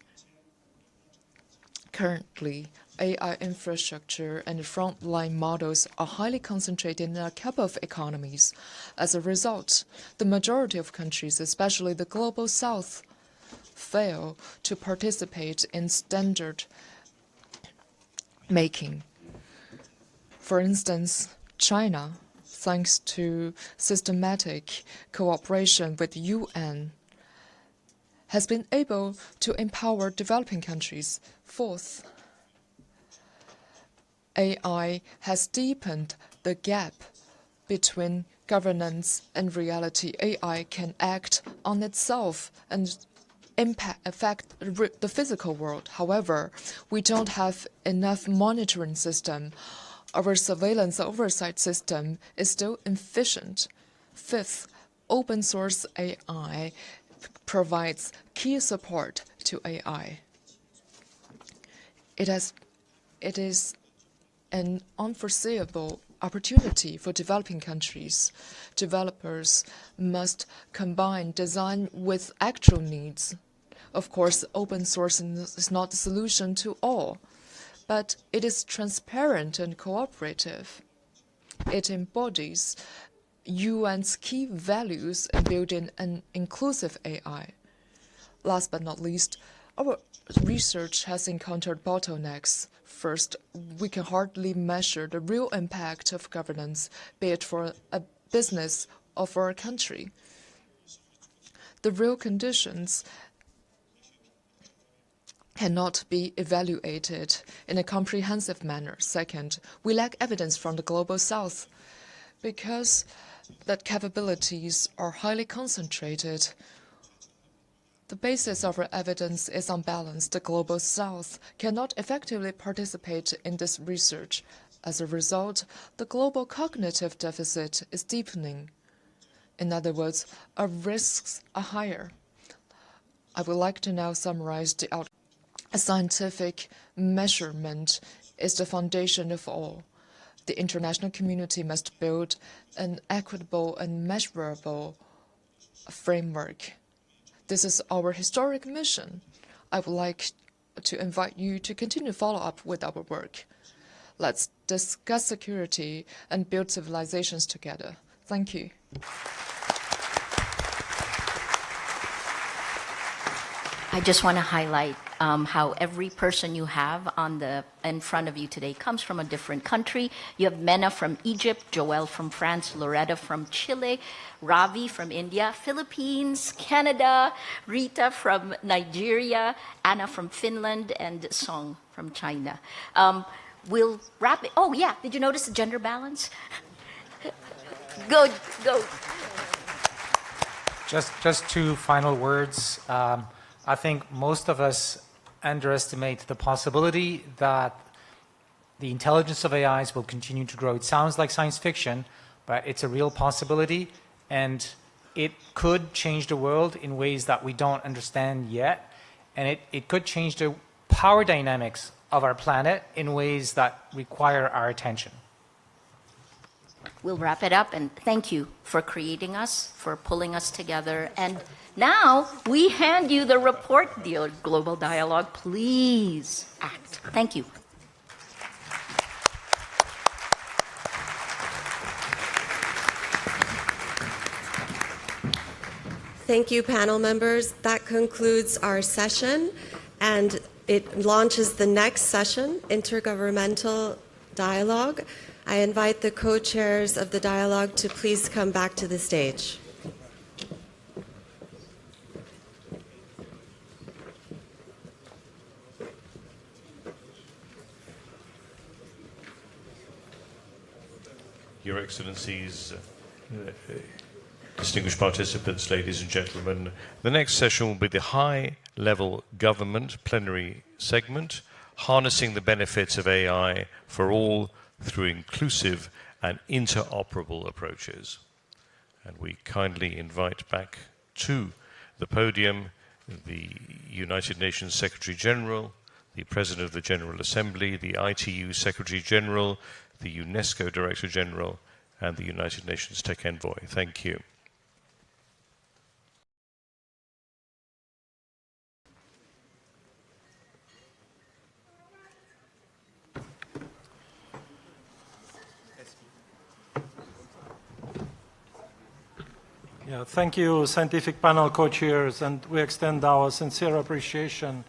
Currently, AI infrastructure and frontline models are highly concentrated in a couple of economies. As a result, the majority of countries, especially the Global South, fail to participate in standard making. For instance, China, thanks to systematic cooperation with the UN, has been able to empower developing countries. Fourth, AI has deepened the gap between governance and reality. AI can act on itself and affect the physical world. However, we don't have enough monitoring system. Our surveillance oversight system is still inefficient. Fifth, open source AI provides key support to AI. It is an unforeseeable opportunity for developing countries. Developers must combine design with actual needs. Of course, open source is not the solution to all, but it is transparent and cooperative. It embodies UN's key values in building an inclusive AI. Last but not least, our research has encountered bottlenecks. First, we can hardly measure the real impact of governance, be it for a business or for a country. The real conditions cannot be evaluated in a comprehensive manner. Second, we lack evidence from the Global South because that capabilities are highly concentrated. The basis of our evidence is unbalanced. The Global South cannot effectively participate in this research. As a result, the global cognitive deficit is deepening. In other words, our risks are higher. I would like to now summarize the outcome. A scientific measurement is the foundation of all. The international community must build an equitable and measurable framework. This is our historic mission. I would like to invite you to continue to follow up with our work. Let's discuss security and build civilizations together. Thank you. I just want to highlight how every person you have in front of you today comes from a different country. You have Mena from Egypt, Joelle from France, Loretta from Chile, Ravi from India, Philippines, Canada, Rita from Nigeria, Anna from Finland, and Song from China. We'll wrap it. Oh, yeah. Did you notice the gender balance? Go. Just two final words. I think most of us underestimate the possibility that the intelligence of AIs will continue to grow. It sounds like science fiction, but it's a real possibility, and it could change the world in ways that we don't understand yet, and it could change the power dynamics of our planet in ways that require our attention. We'll wrap it up, and thank you for creating us, for pulling us together. And now we hand you the report, the Global Dialogue. Please act. Thank you. Thank you, panel members. That concludes our session, and it launches the next session, Intergovernmental Dialogue. I invite the co-chairs of the dialogue to please come back to the stage. Your Excellencies, distinguished participants, ladies and gentlemen, the next session will be the high-level government plenary segment, harnessing the benefits of AI for all through inclusive and interoperable approaches. And we kindly invite back to the podium the United Nations Secretary General, the President of the General Assembly, the ITU Secretary General, the UNESCO Director General, and the United Nations Tech Envoy. Thank you. Yeah, thank you, scientific panel co-chairs, and we extend our sincere appreciation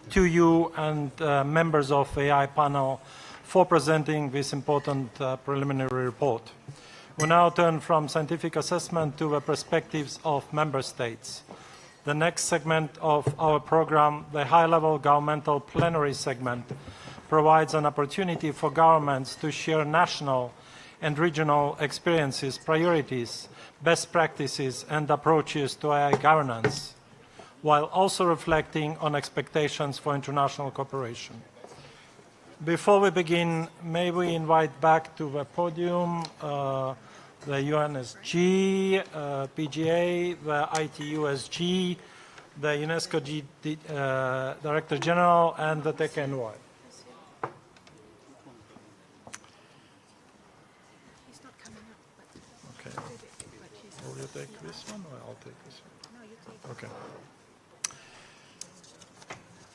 to you and members of AI panel for presenting this important preliminary report. We now turn from scientific assessment to the perspectives of member states. The next segment of our program, the high-level governmental plenary segment, provides an opportunity for governments to share national and regional experiences, priorities, best practices and approaches to AI governance, while also reflecting on expectations for international cooperation. Before we begin, may we invite back to the podium the UNSG, PGA, the ITUSG, the UNESCO Director General, and the Tech Envoy. Will you take this one or I'll take this one? No, you take it. Okay.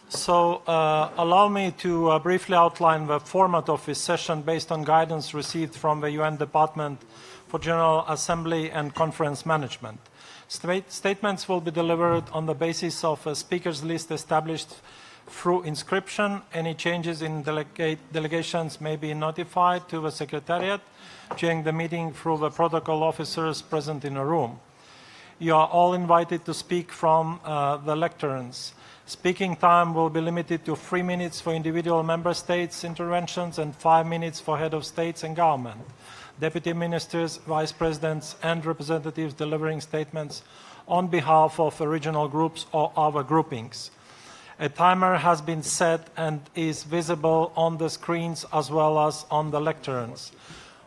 So allow me to briefly outline the format of this session based on guidance received from the UN Department for General Assembly and Conference Management. Statements will be delivered on the basis of a speakers list established through inscription. Any changes in delegations may be notified to the Secretariat during the meeting through the protocol officers present in a room. You are all invited to speak from the lecterns. Speaking time will be limited to 3 minutes for individual member states' interventions and 5 minutes for head of states and government, deputy ministers, vice presidents, and representatives delivering statements on behalf of regional groups or other groupings. A timer has been set and is visible on the screens as well as on the lecterns.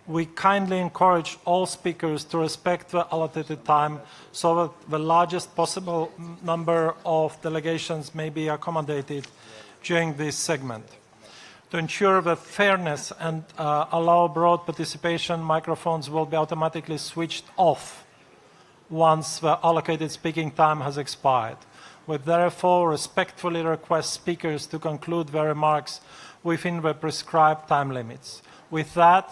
We kindly encourage all speakers to respect the allotted time so that the largest possible number of delegations may be accommodated during this segment. To ensure the fairness and allow broad participation, microphones will be automatically switched off once the allocated speaking time has expired. We therefore respectfully request speakers to conclude their remarks within the prescribed time limits. With that,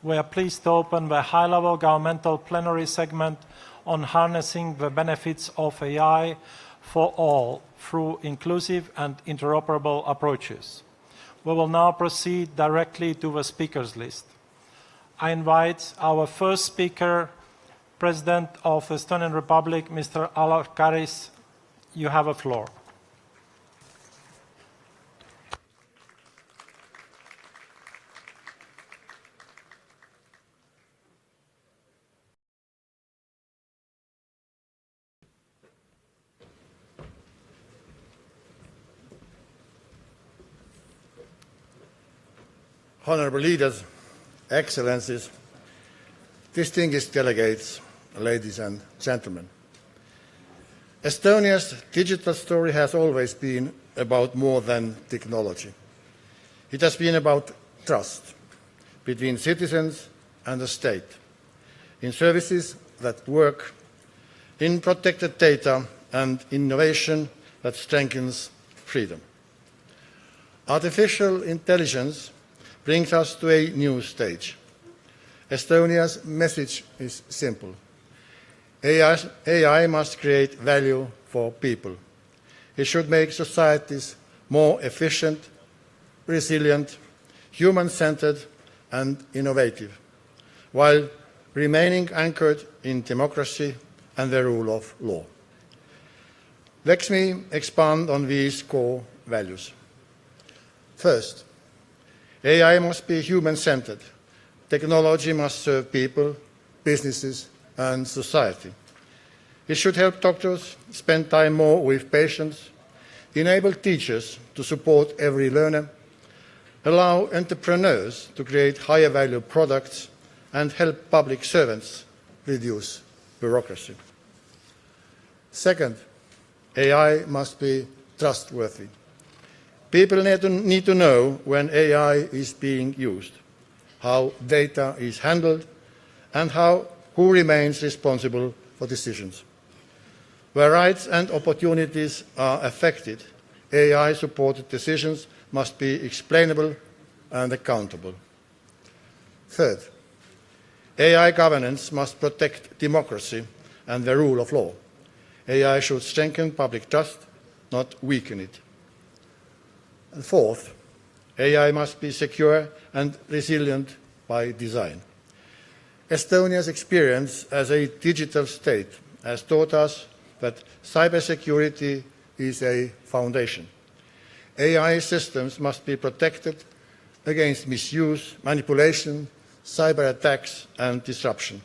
we are pleased to open the high-level governmental plenary segment on harnessing the benefits of AI for all through inclusive and interoperable approaches. We will now proceed directly to the speakers list. I invite our first speaker, President of the Estonian Republic, Mr. Alar Karis. You have the floor. Honorable leaders, excellencies, distinguished delegates, ladies and gentlemen. Estonia's digital story has always been about more than technology. It has been about trust between citizens and the state, in services that work, in protected data and innovation that strengthens freedom. Artificial intelligence brings us to a new stage. Estonia's message is simple. AI must create value for people. It should make societies more efficient, resilient, human-centered and innovative, while remaining anchored in democracy and the rule of law. Let me expand on these core values. First, AI must be human-centered. Technology must serve people, businesses, and society. It should help doctors spend time more with patients, enable teachers to support every learner, allow entrepreneurs to create higher value products, and help public servants reduce bureaucracy. Second, AI must be trustworthy. People need to know when AI is being used, how data is handled, and who remains responsible for decisions. Where rights and opportunities are affected, AI-supported decisions must be explainable and accountable. Third, AI governance must protect democracy and the rule of law. AI should strengthen public trust, not weaken it. And fourth, AI must be secure and resilient by design. Estonia's experience as a digital state has taught us that cybersecurity is a foundation. AI systems must be protected against misuse, manipulation, cyber attacks, and disruption.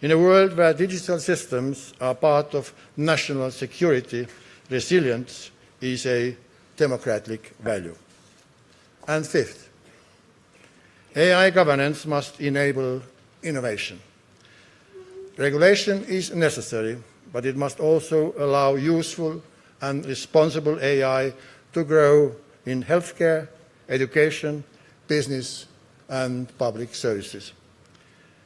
In a world where digital systems are part of national security, resilience is a democratic value. And fifth, AI governance must enable innovation. Regulation is necessary, but it must also allow useful and responsible AI to grow in healthcare, education, business, and public services.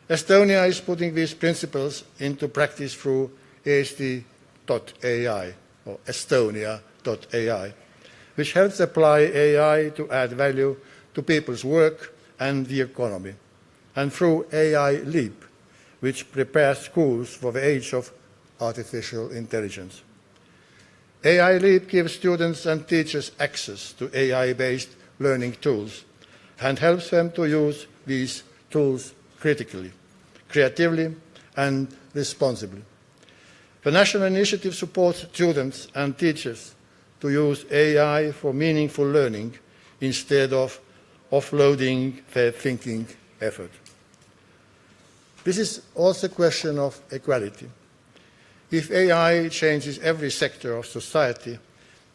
Estonia is putting these principles into practice through EST.ai, or Estonia.ai, which helps apply AI to add value to people's work and the economy, and through AI Leap, which prepares schools for the age of artificial intelligence. AI Leap gives students and teachers access to AI-based learning tools and helps them to use these tools critically, creatively, and responsibly. The national initiative supports students and teachers to use AI for meaningful learning instead of offloading their thinking effort. This is also a question of equality. If AI changes every sector of society,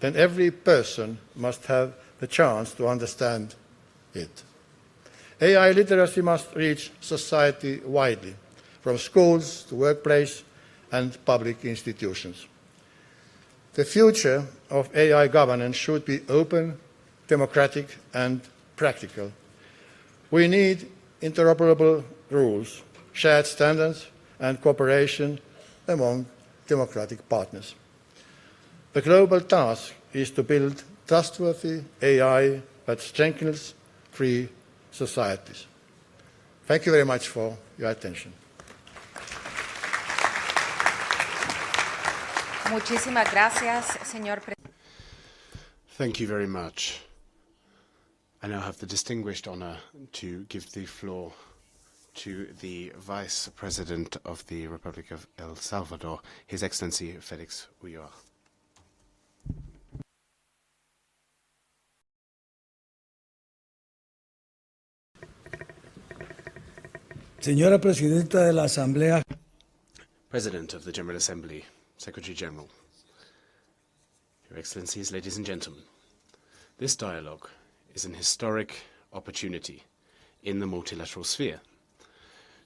then every person must have the chance to understand it. AI literacy must reach society widely, from schools to workplace and public institutions. The future of AI governance should be open, democratic, and practical. We need interoperable rules, shared standards, and cooperation among democratic partners. The global task is to build trustworthy AI that strengthens free societies. Thank you very much for your attention. Muchísimas gracias, señor presidente. Thank you very much. I now have the distinguished honor to give the floor to the Vice President of the Republic of El Salvador, His Excellency Felix Ulloa. Señora Presidenta de la Asamblea. President of the General Assembly, Secretary General, Your Excellencies, ladies and gentlemen, this dialogue is an historic opportunity in the multilateral sphere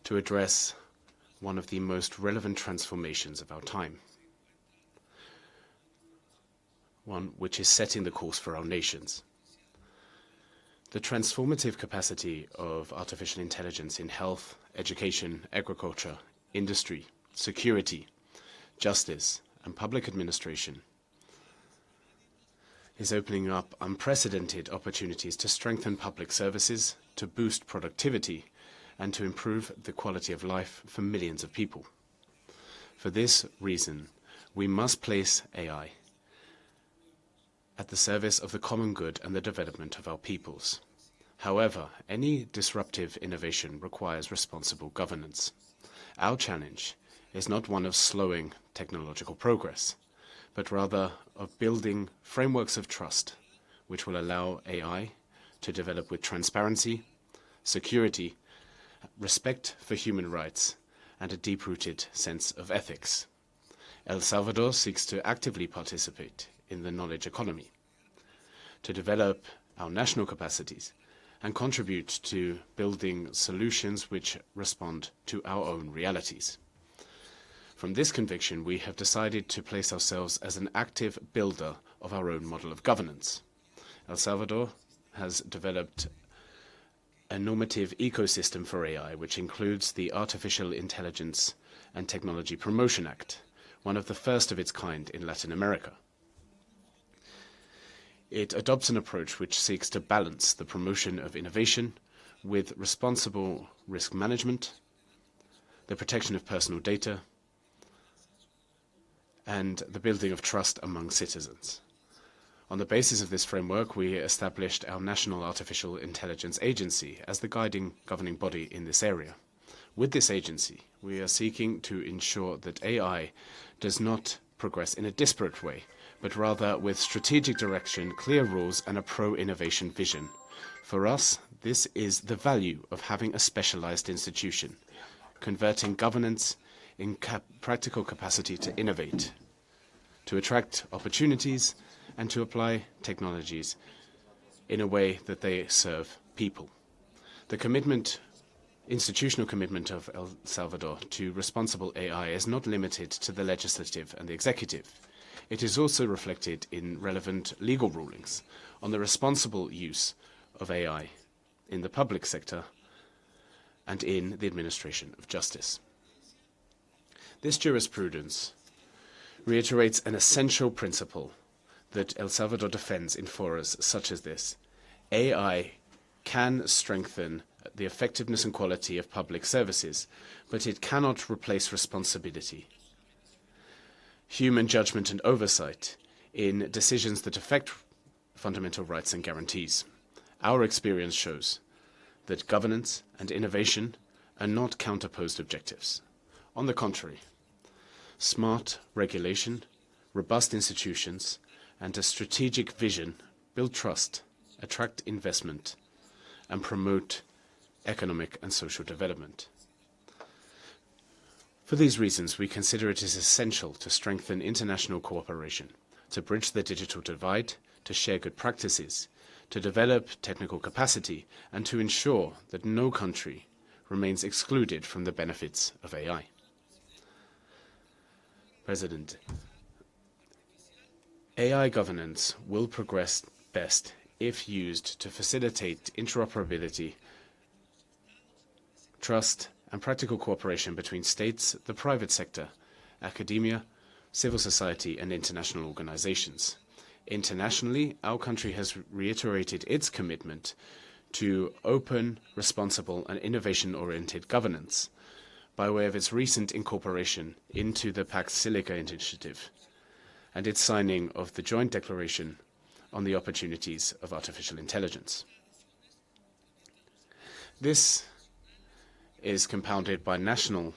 to address one of the most relevant transformations of our time, one which is setting the course for our nations. The transformative capacity of artificial intelligence in health, education, agriculture, industry, security, justice, and public administration is opening up unprecedented opportunities to strengthen public services, to boost productivity, and to improve the quality of life for millions of people. For this reason, we must place AI at the service of the common good and the development of our peoples. However, any disruptive innovation requires responsible governance. Our challenge is not one of slowing technological progress, but rather of building frameworks of trust which will allow AI to develop with transparency, security, respect for human rights, and a deep-rooted sense of ethics. El Salvador seeks to actively participate in the knowledge economy, to develop our national capacities and contribute to building solutions which respond to our own realities. From this conviction, we have decided to place ourselves as an active builder of our own model of governance. El Salvador has developed a normative ecosystem for AI, which includes the Artificial Intelligence and Technology Promotion Act, one of the first of its kind in Latin America. It adopts an approach which seeks to balance the promotion of innovation with responsible risk management, the protection of personal data, and the building of trust among citizens. On the basis of this framework, we established our National Artificial Intelligence Agency as the guiding governing body in this area. With this agency, we are seeking to ensure that AI does not progress in a disparate way, but rather with strategic direction, clear rules, and a pro-innovation vision. For us, this is the value of having a specialized institution, converting governance in practical capacity to innovate, to attract opportunities, and to apply technologies in a way that they serve people. The institutional commitment of El Salvador to responsible AI is not limited to the legislative and the executive. It is also reflected in relevant legal rulings on the responsible use of AI in the public sector and in the administration of justice. This jurisprudence reiterates an essential principle that El Salvador defends in forums such as this. AI can strengthen the effectiveness and quality of public services, but it cannot replace responsibility, human judgment and oversight in decisions that affect fundamental rights and guarantees. Our experience shows that governance and innovation are not counterposed objectives. On the contrary, smart regulation, robust institutions, and a strategic vision build trust, attract investment, and promote economic and social development. For these reasons, we consider it is essential to strengthen international cooperation, to bridge the digital divide, to share good practices, to develop technical capacity, and to ensure that no country remains excluded from the benefits of AI. President, AI governance will progress best if used to facilitate interoperability, trust, and practical cooperation between states, the private sector, academia, civil society, and international organizations. Internationally, our country has reiterated its commitment to open, responsible, and innovation-oriented governance by way of its recent incorporation into the Pax Silica initiative and its signing of the joint declaration on the opportunities of artificial intelligence. This is compounded by national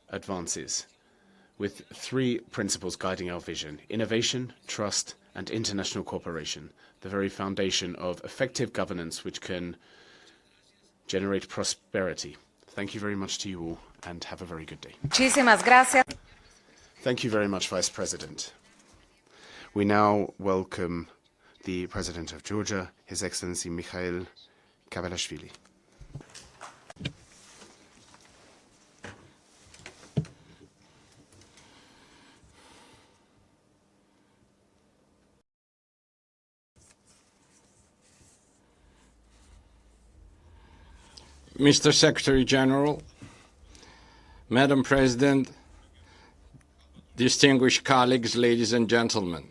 advances with three principles guiding our vision: innovation, trust, and international cooperation, the very foundation of effective governance which can generate prosperity. Thank you very much to you all, and have a very good day. Muchísimas gracias. Thank you very much, Vice President. We now welcome the President of Georgia, His Excellency Mikhail Kavalashvili. Mr. Secretary General, Madam President, distinguished colleagues, ladies and gentlemen.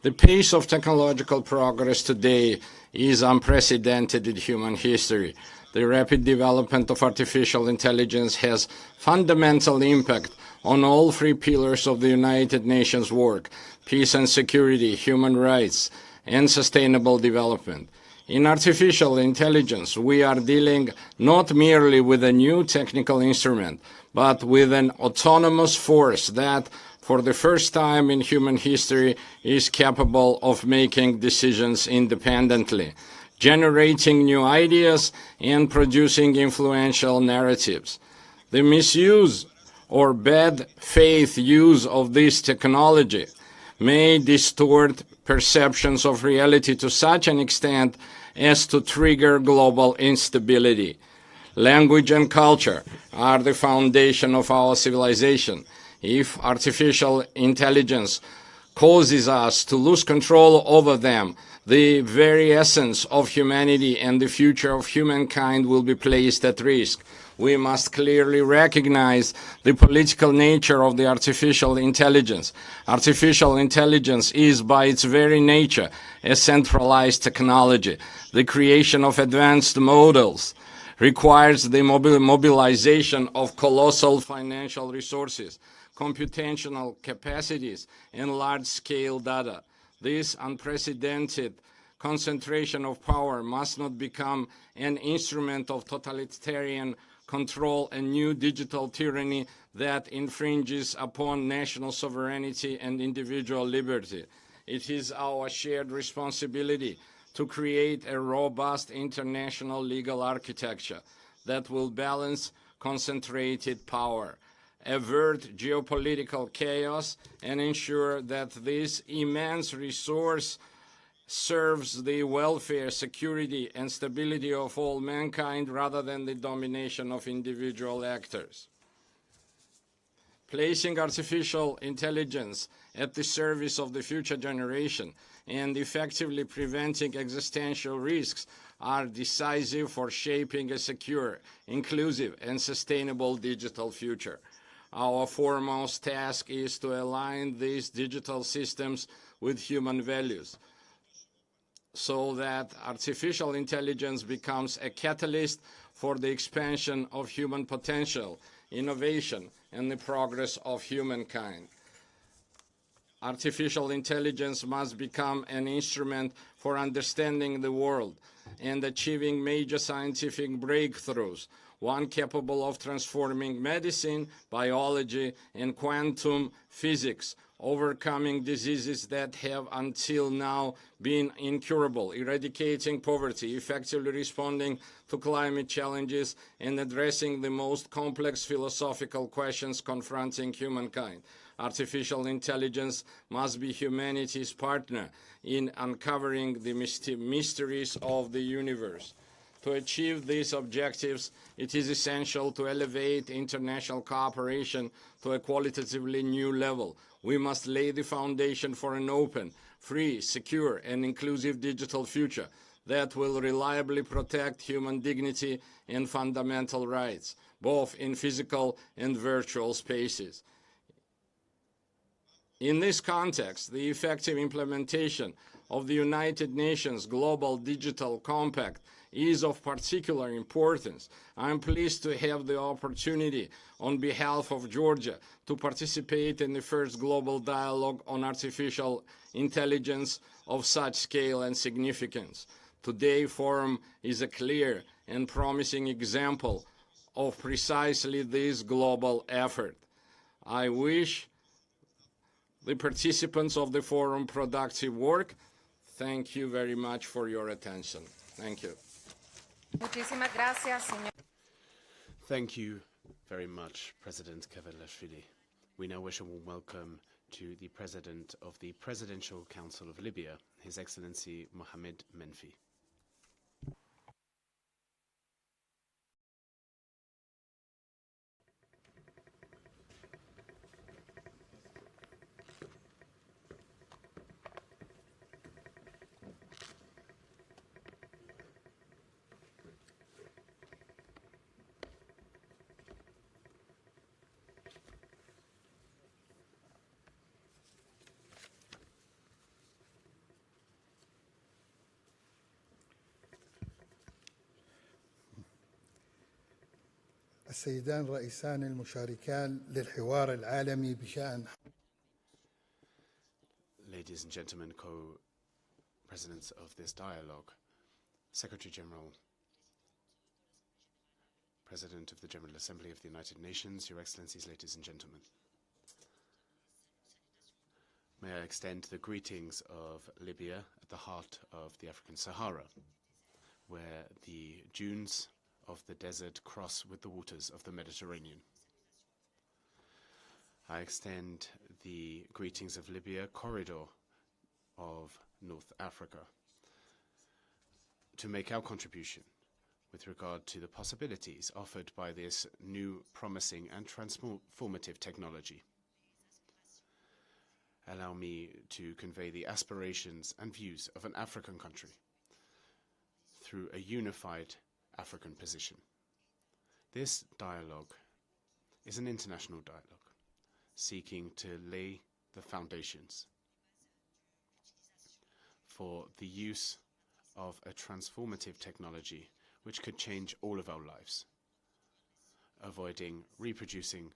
The pace of technological progress today is unprecedented in human history. The rapid development of artificial intelligence has fundamental impact on all three pillars of the United Nations work: peace and security, human rights, and sustainable development. In artificial intelligence, we are dealing not merely with a new technical instrument, but with an autonomous force that, for the first time in human history, is capable of making decisions independently, generating new ideas, and producing influential narratives. The misuse or bad faith use of this technology may distort perceptions of reality to such an extent as to trigger global instability. Language and culture are the foundation of our civilization. If artificial intelligence causes us to lose control over them, the very essence of humanity and the future of humankind will be placed at risk. We must clearly recognize the political nature of the artificial intelligence. Artificial intelligence is, by its very nature, a centralized technology. The creation of advanced models requires the mobilization of colossal financial resources, computational capacities, and large-scale data. This unprecedented concentration of power must not become an instrument of totalitarian control and new digital tyranny that infringes upon national sovereignty and individual liberty. It is our shared responsibility to create a robust international legal architecture that will balance concentrated power, avert geopolitical chaos, and ensure that this immense resource serves the welfare, security, and stability of all mankind rather than the domination of individual actors. Placing artificial intelligence at the service of the future generation and effectively preventing existential risks are decisive for shaping a secure, inclusive, and sustainable digital future. Our foremost task is to align these digital systems with human values, so that artificial intelligence becomes a catalyst for the expansion of human potential, innovation, and the progress of humankind. Artificial intelligence must become an instrument for understanding the world and achieving major scientific breakthroughs, one capable of transforming medicine, biology, and quantum physics, overcoming diseases that have until now been incurable, eradicating poverty, effectively responding to climate challenges, and addressing the most complex philosophical questions confronting humankind. Artificial intelligence must be humanity's partner in uncovering the mysteries of the universe. To achieve these objectives, it is essential to elevate international cooperation to a qualitatively new level. We must lay the foundation for an open, free, secure, and inclusive digital future that will reliably protect human dignity and fundamental rights, both in physical and virtual spaces. In this context, the effective implementation of the United Nations Global Digital Compact is of particular importance. I am pleased to have the opportunity on behalf of Georgia to participate in the first global dialogue on artificial intelligence of such scale and significance. Today's forum is a clear and promising example of precisely this global effort. I wish the participants of the forum productive work. Thank you very much for your attention. Thank you. Muchísimas gracias, señor. Thank you very much, President Kevelashvili. We now wish a warm welcome to the President of the Presidential Council of Libya, His Excellency Mohamed Menfi. السيدان الرئيسان المشاركان للحوار العالمي بشأن Ladies and gentlemen, co-presidents of this dialogue, Secretary General, President of the General Assembly of the United Nations, Your Excellencies, ladies and gentlemen. May I extend the greetings of Libya at the heart of the African Sahara, where the dunes of the desert cross with the waters of the Mediterranean. I extend the greetings of Libya, corridor of North Africa to make our contribution with regard to the possibilities offered by this new, promising and transformative technology. Allow me to convey the aspirations and views of an African country through a unified African position. This dialogue is an international dialogue, seeking to lay the foundations for the use of a transformative technology which could change all of our lives, avoiding reproducing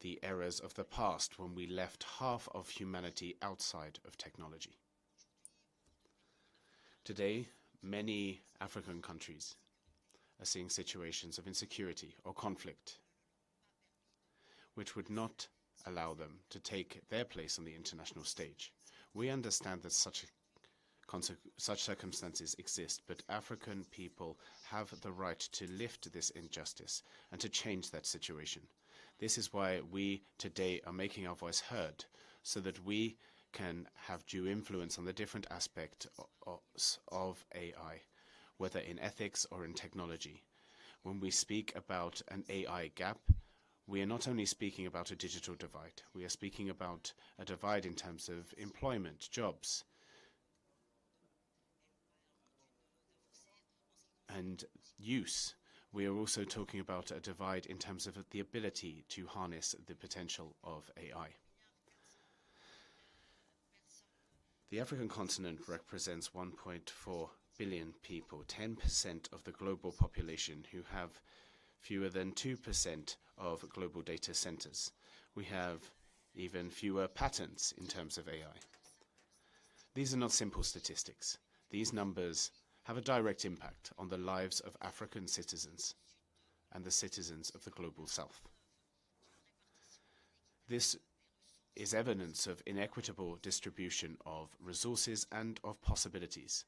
the errors of the past when we left half of humanity outside of technology. Today, many African countries are seeing situations of insecurity or conflict, which would not allow them to take their place on the international stage. We understand that such circumstances exist, but African people have the right to lift this injustice and to change that situation. This is why we today are making our voice heard, so that we can have due influence on the different aspects of AI, whether in ethics or in technology. When we speak about an AI gap, we are not only speaking about a digital divide, we are speaking about a divide in terms of employment, jobs, and use. We are also talking about a divide in terms of the ability to harness the potential of AI. The African continent represents 1.4 billion people, 10% of the global population, who have fewer than 2% of global data centers. We have even fewer patents in terms of AI. These are not simple statistics. These numbers have a direct impact on the lives of African citizens and the citizens of the global South. This is evidence of inequitable distribution of resources and of possibilities,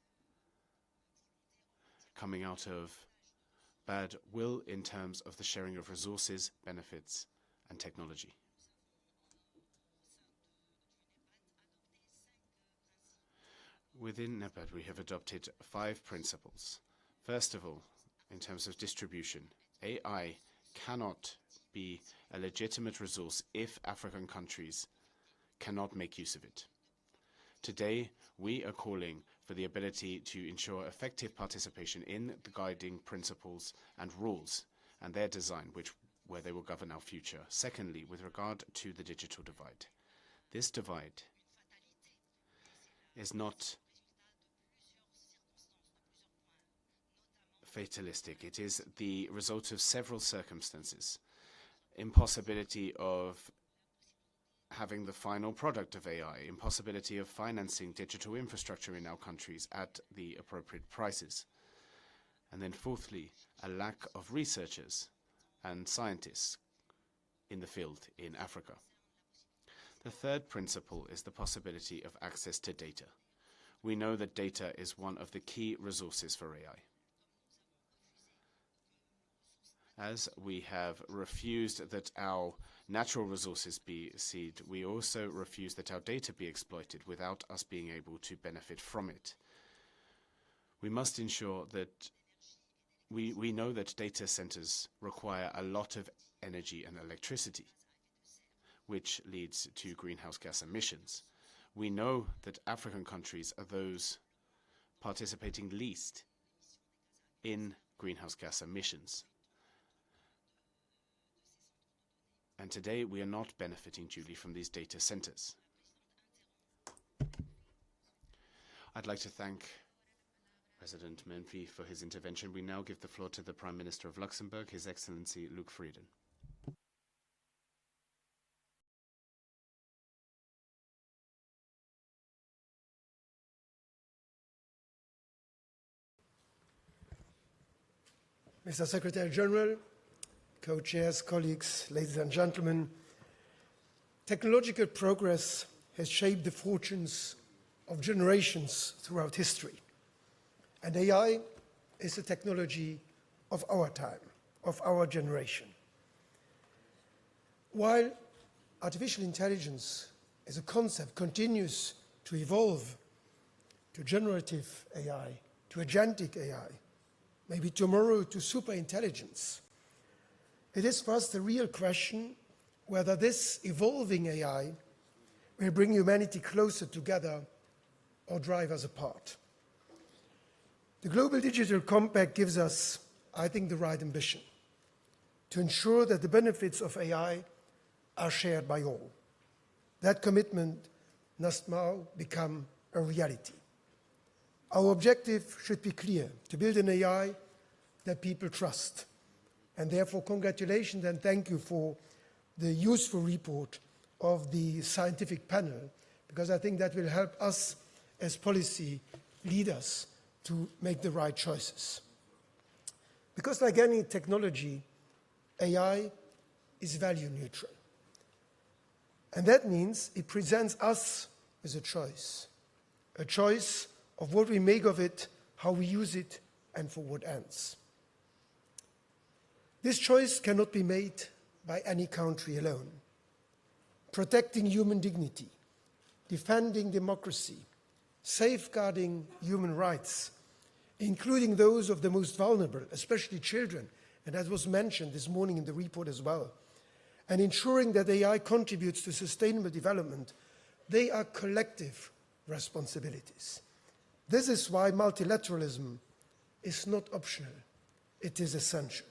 coming out of bad will in terms of the sharing of resources, benefits, and technology. Within NEPAD, we have adopted 5 principles. First of all, in terms of distribution, AI cannot be a legitimate resource if African countries cannot make use of it. Today, we are calling for the ability to ensure effective participation in the guiding principles and rules and their design, where they will govern our future. Secondly, with regard to the digital divide, this divide is not fatalistic. It is the result of several circumstances. Impossibility of having the final product of AI, impossibility of financing digital infrastructure in our countries at the appropriate prices. And then fourthly, a lack of researchers and scientists in the field in Africa. The third principle is the possibility of access to data. We know that data is one of the key resources for AI. As we have refused that our natural resources be seized, we also refuse that our data be exploited without us being able to benefit from it. We must ensure that we know that data centers require a lot of energy and electricity, which leads to greenhouse gas emissions. We know that African countries are those participating least in greenhouse gas emissions. And today, we are not benefiting duly from these data centers. I'd like to thank President Menfi for his intervention. We now give the floor to the Prime Minister of Luxembourg, His Excellency Luc Frieden. Mr. Secretary General, co-chairs, colleagues, ladies and gentlemen, technological progress has shaped the fortunes of generations throughout history. And AI is a technology of our time, of our generation. While artificial intelligence as a concept continues to evolve to generative AI, to agentic AI, maybe tomorrow to superintelligence. It is for us the real question whether this evolving AI will bring humanity closer together or drive us apart. The Global Digital Compact gives us, I think, the right ambition to ensure that the benefits of AI are shared by all. That commitment must now become a reality. Our objective should be clear: to build an AI that people trust. And therefore, congratulations and thank you for the useful report of the scientific panel, because I think that will help us as policy leaders to make the right choices. Because like any technology, AI is value neutral. And that means it presents us with a choice of what we make of it, how we use it, and for what ends. This choice cannot be made by any country alone. Protecting human dignity, defending democracy, safeguarding human rights, including those of the most vulnerable, especially children, and as was mentioned this morning in the report as well, and ensuring that AI contributes to sustainable development, they are collective responsibilities. This is why multilateralism is not optional, it is essential.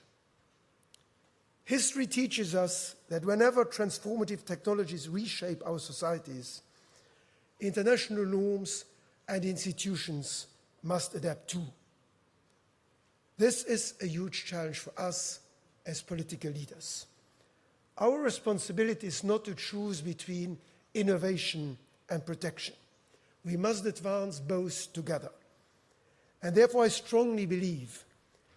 History teaches us that whenever transformative technologies reshape our societies, international norms and institutions must adapt too. This is a huge challenge for us as political leaders. Our responsibility is not to choose between innovation and protection. We must advance both together. And therefore, I strongly believe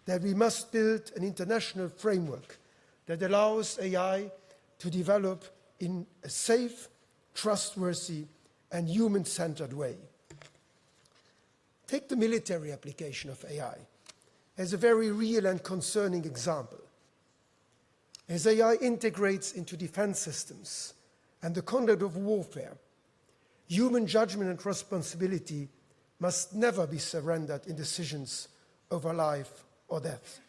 that we must build an international framework that allows AI to develop in a safe, trustworthy, and human-centered way. Take the military application of AI as a very real and concerning example. As AI integrates into defense systems and the conduct of warfare, human judgment and responsibility must never be surrendered in decisions over life or death.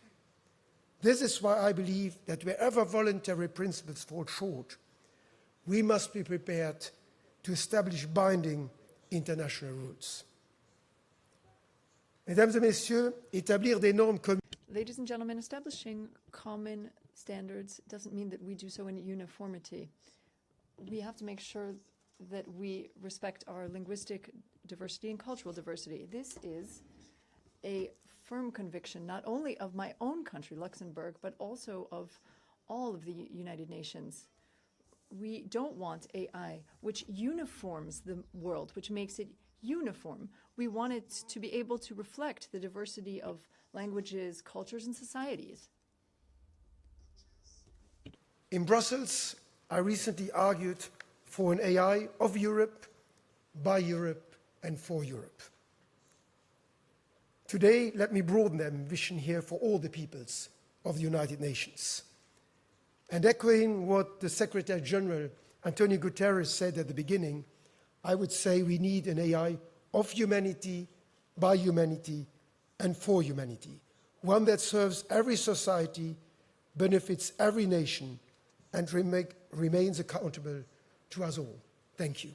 This is why I believe that wherever voluntary principles fall short, we must be prepared to establish binding international rules. Mesdames et messieurs, établir des normes communes. Ladies and gentlemen, establishing common standards doesn't mean that we do so in uniformity. We have to make sure that we respect our linguistic diversity and cultural diversity. This is a firm conviction, not only of my own country, Luxembourg, but also of all of the United Nations. We don't want AI which uniforms the world, which makes it uniform. We want it to be able to reflect the diversity of languages, cultures, and societies. In Brussels, I recently argued for an AI of Europe, by Europe, and for Europe. Today, let me broaden the ambition here for all the peoples of the United Nations. And echoing what the Secretary General, Antonio Guterres, said at the beginning, I would say we need an AI of humanity, by humanity, and for humanity. One that serves every society, benefits every nation, and remains accountable to us all. Thank you.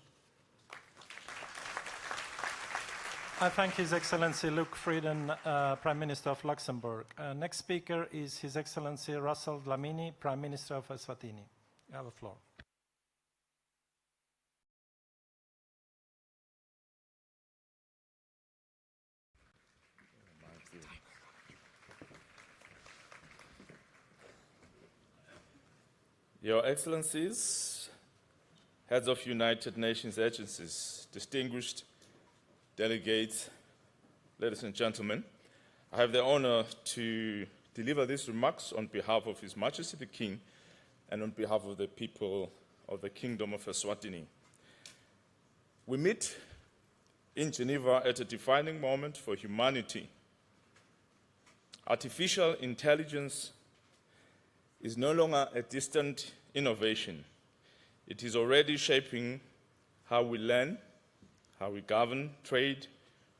I thank His Excellency Luc Frieden, Prime Minister of Luxembourg. Next speaker is His Excellency Russell Dlamini, Prime Minister of Eswatini. You have the floor. Your Excellencies, heads of United Nations agencies, distinguished delegates, ladies and gentlemen, I have the honor to deliver these remarks on behalf of His Majesty the King and on behalf of the people of the Kingdom of Eswatini. We meet in Geneva at a defining moment for humanity. Artificial intelligence is no longer a distant innovation. It is already shaping how we learn, how we govern, trade,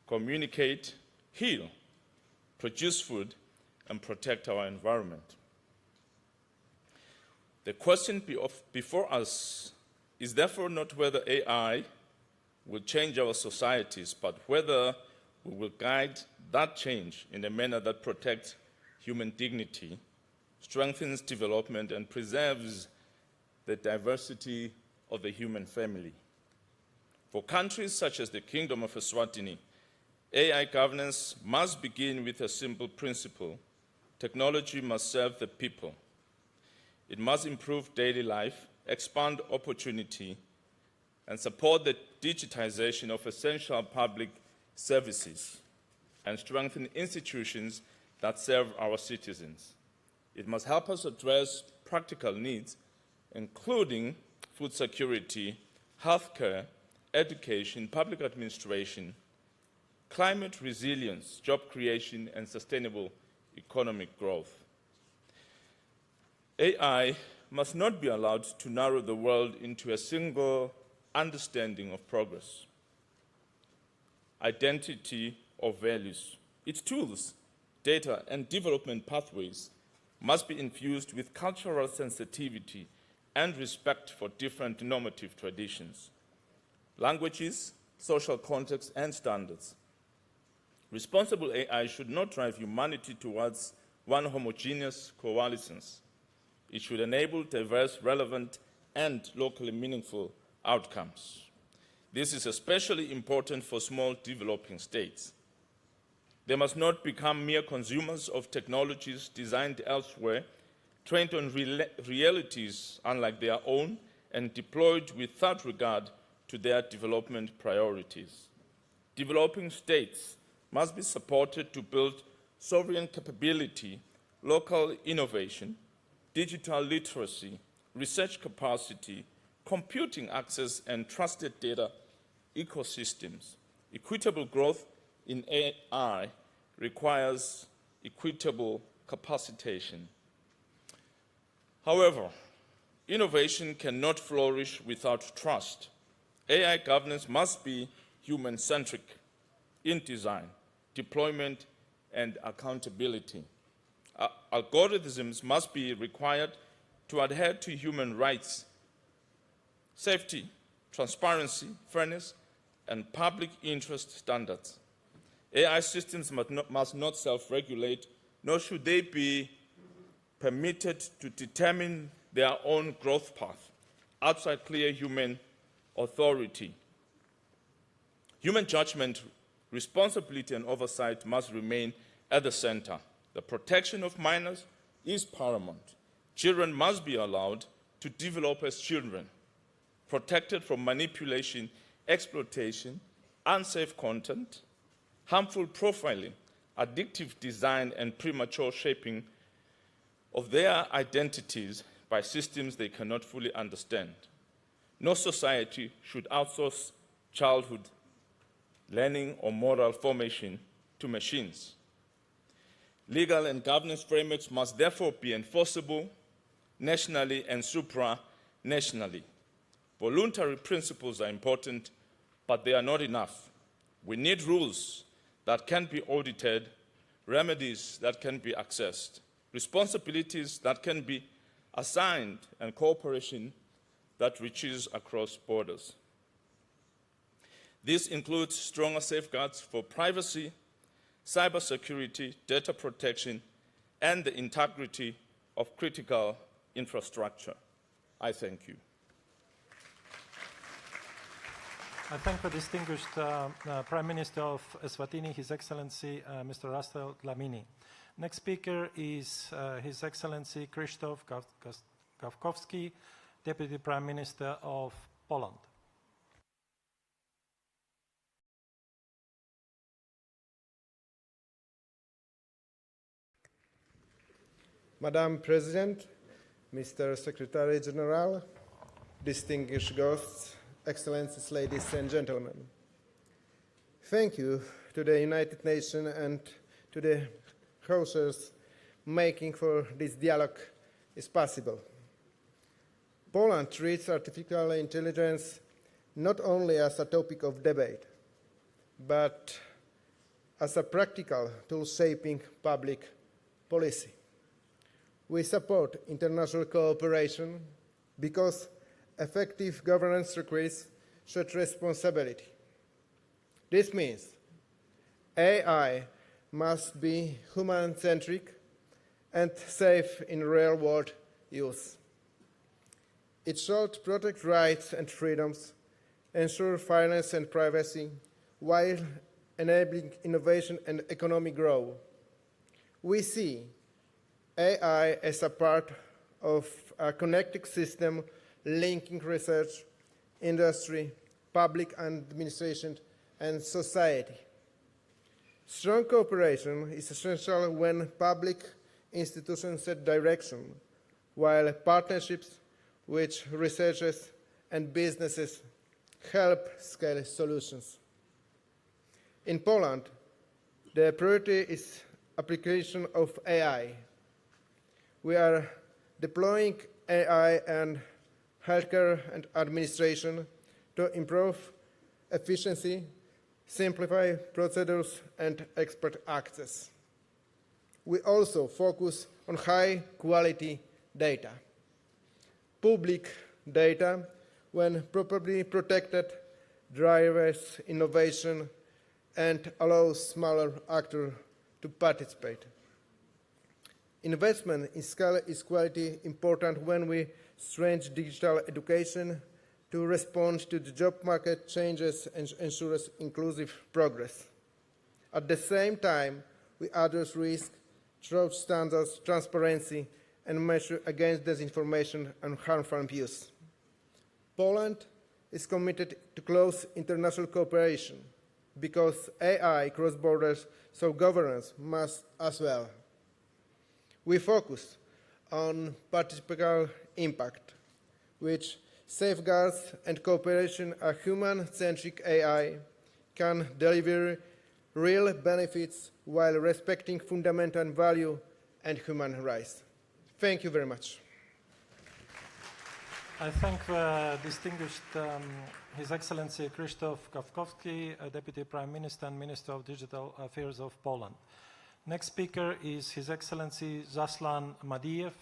communicate, heal, produce food, and protect our environment. The question before us is therefore not whether AI will change our societies, but whether we will guide that change in a manner that protects human dignity, strengthens development, and preserves the diversity of the human family. For countries such as the Kingdom of Eswatini, AI governance must begin with a simple principle: technology must serve the people. It must improve daily life, expand opportunity, and support the digitization of essential public services, and strengthen institutions that serve our citizens. It must help us address practical needs, including food security, healthcare, education, public administration, climate resilience, job creation, and sustainable economic growth. AI must not be allowed to narrow the world into a single understanding of progress, identity, or values. Its tools, data, and development pathways must be infused with cultural sensitivity and respect for different normative traditions, languages, social contexts, and standards. Responsible AI should not drive humanity towards one homogeneous coalescence. It should enable diverse, relevant, and locally meaningful outcomes. This is especially important for small developing states. They must not become mere consumers of technologies designed elsewhere, trained on realities unlike their own, and deployed without regard to their development priorities. Developing states must be supported to build sovereign capability, local innovation, digital literacy, research capacity, computing access, and trusted data ecosystems. Equitable growth in AI requires equitable capacitation. However, innovation cannot flourish without trust. AI governance must be human-centric in design, deployment, and accountability. Algorithms must be required to adhere to human rights, safety, transparency, fairness, and public interest standards. AI systems must not self-regulate, nor should they be permitted to determine their own growth path outside clear human authority. Human judgment, responsibility, and oversight must remain at the center. The protection of minors is paramount. Children must be allowed to develop as children, protected from manipulation, exploitation, unsafe content, harmful profiling, addictive design, and premature shaping of their identities by systems they cannot fully understand. No society should outsource childhood learning or moral formation to machines. Legal and governance frameworks must therefore be enforceable nationally and supranationally. Voluntary principles are important, but they are not enough. We need rules that can be audited, remedies that can be accessed, responsibilities that can be assigned, and cooperation that reaches across borders. This includes stronger safeguards for privacy, cybersecurity, data protection, and the integrity of critical infrastructure. I thank you. I thank the distinguished Prime Minister of Eswatini, His Excellency Mr. Rastel Dlamini. Next speaker is His Excellency Krzysztof Gawkowski, Deputy Prime Minister of Poland. Madam President, Mr. Secretary General, distinguished guests, Excellencies, ladies and gentlemen. Thank you to the United Nations and to the causes making for this dialogue is possible. Poland treats artificial intelligence not only as a topic of debate, but as a practical tool shaping public policy. We support international cooperation because effective governance requires such responsibility. This means AI must be human-centric and safe in real-world use. It should protect rights and freedoms, ensure fairness and privacy, while enabling innovation and economic growth. We see AI as a part of a connected system linking research, industry, public administration, and society. Strong cooperation is essential when public institutions set direction, while partnerships with researchers and businesses help scale solutions. In Poland, the priority is application of AI. We are deploying AI in healthcare and administration to improve efficiency, simplify procedures, and expert access. We also focus on high-quality data. Public data, when properly protected, drives innovation and allows smaller actors to participate. Investment in scale is quality important when we strengthen digital education to respond to the job market changes and ensure inclusive progress. At the same time, we address risk through standards, transparency, and measure against disinformation and harmful abuse. Poland is committed to close international cooperation because AI cross borders, so governance must as well. We focus on participatory impact, which safeguards and cooperation a human-centric AI can deliver real benefits while respecting fundamental value and human rights. Thank you very much. I thank distinguished His Excellency Krzysztof Gawkowski, Deputy Prime Minister and Minister of Digital Affairs of Poland. Next speaker is His Excellency Zaslan Madiyev,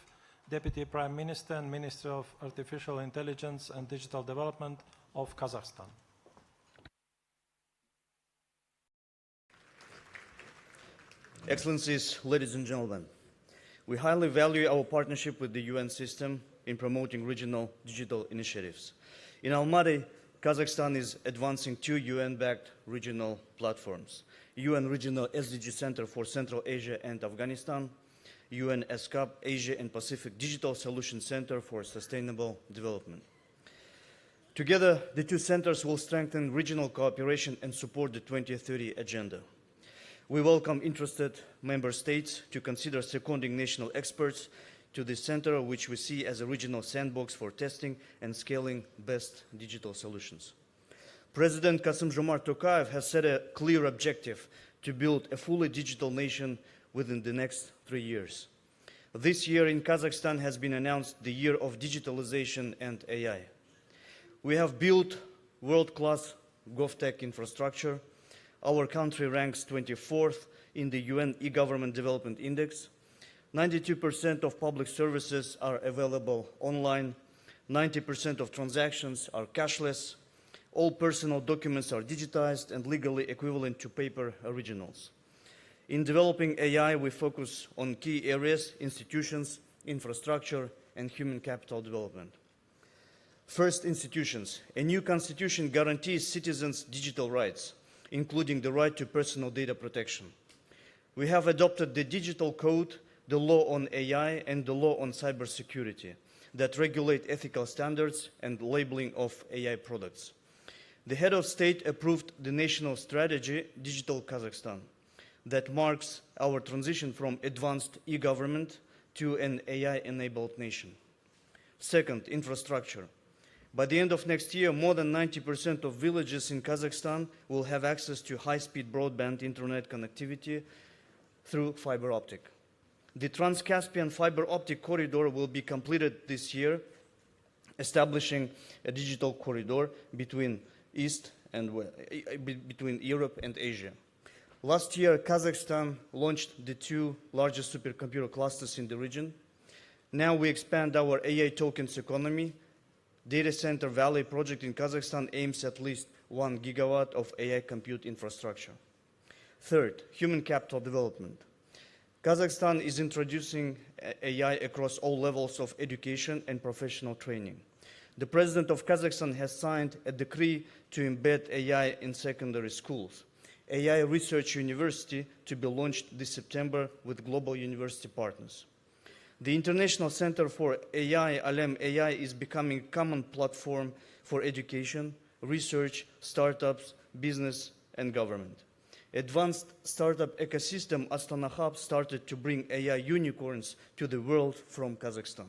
Deputy Prime Minister and Minister of Artificial Intelligence and Digital Development of Kazakhstan. Excellencies, ladies and gentlemen, we highly value our partnership with the UN system in promoting regional digital initiatives. In Almaty, Kazakhstan is advancing 2 UN-backed regional platforms: UN Regional SDG Center for Central Asia and Afghanistan, UN ESCAP Asia and Pacific Digital Solution Center for Sustainable Development. Together, the 2 centers will strengthen regional cooperation and support the 2030 agenda. We welcome interested member states to consider seconding national experts to this center, which we see as a regional sandbox for testing and scaling best digital solutions. President Kassym-Jomart Tokayev has set a clear objective to build a fully digital nation within the next 3 years. This year in Kazakhstan has been announced the Year of Digitalization and AI. We have built world-class GovTech infrastructure. Our country ranks 24th in the UN e-Government Development Index. 92% of public services are available online. 90% of transactions are cashless. All personal documents are digitized and legally equivalent to paper originals. In developing AI, we focus on key areas: institutions, infrastructure, and human capital development. First, institutions. A new constitution guarantees citizens' digital rights, including the right to personal data protection. We have adopted the Digital Code, the law on AI, and the law on cybersecurity that regulate ethical standards and labeling of AI products. The head of state approved the national strategy, Digital Kazakhstan, that marks our transition from advanced e-government to an AI-enabled nation. Second, infrastructure. By the end of next year, more than 90% of villages in Kazakhstan will have access to high-speed broadband internet connectivity through fiber optic. The Trans-Caspian fiber optic corridor will be completed this year, establishing a digital corridor between between Europe and Asia. Last year, Kazakhstan launched the 2 largest supercomputer clusters in the region. Now we expand our AI tokens economy. Data Center Valley project in Kazakhstan aims at least 1 gigawatt of AI compute infrastructure. Third, human capital development. Kazakhstan is introducing AI across all levels of education and professional training. The President of Kazakhstan has signed a decree to embed AI in secondary schools. AI Research University to be launched this September with global university partners. The International Center for AI, Alem AI, is becoming a common platform for education, research, startups, business, and government. Advanced startup ecosystem Astana Hub started to bring AI unicorns to the world from Kazakhstan.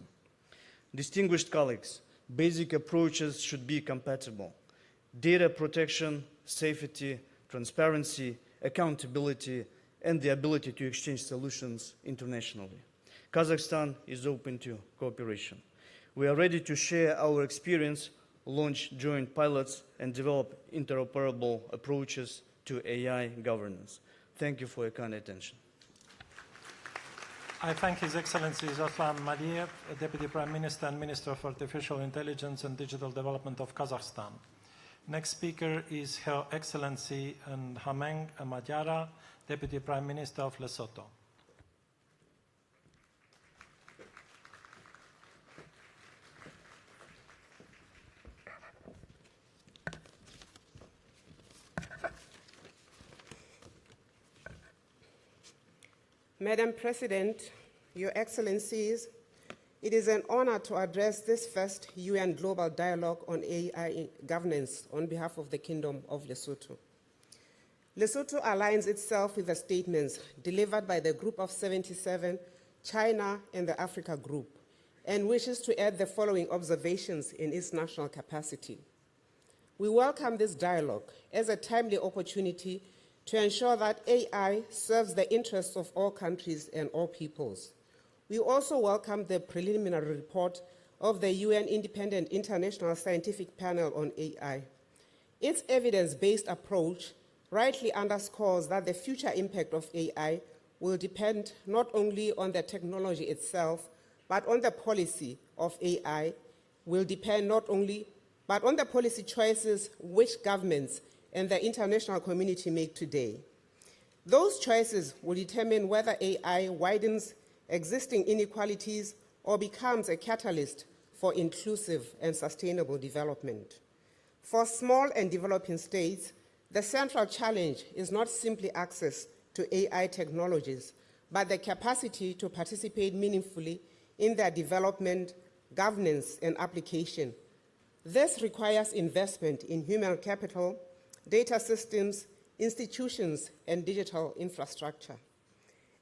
Distinguished colleagues, basic approaches should be compatible. Data protection, safety, transparency, accountability, and the ability to exchange solutions internationally. Kazakhstan is open to cooperation. We are ready to share our experience, launch joint pilots, and develop interoperable approaches to AI governance. Thank you for your kind attention. I thank His Excellency Zotlan Madiev, Deputy Prime Minister and Minister of Artificial Intelligence and Digital Development of Kazakhstan. Next speaker is Her Excellency Hameng Madjara, Deputy Prime Minister of Lesotho. Madam President, Your Excellencies, it is an honor to address this first UN Global Dialogue on AI governance on behalf of the Kingdom of Lesotho. Lesotho aligns itself with the statements delivered by the Group of 77, China, and the Africa Group, and wishes to add the following observations in its national capacity. We welcome this dialogue as a timely opportunity to ensure that AI serves the interests of all countries and all peoples. We also welcome the preliminary report of the UN Independent International Scientific Panel on AI. Its evidence-based approach rightly underscores that the future impact of AI will depend not only on the technology itself, but on the policy of AI will depend not only, but on the policy choices which governments and the international community make today. Those choices will determine whether AI widens existing inequalities or becomes a catalyst for inclusive and sustainable development. For small and developing states, the central challenge is not simply access to AI technologies, but the capacity to participate meaningfully in their development, governance, and application. This requires investment in human capital, data systems, institutions, and digital infrastructure.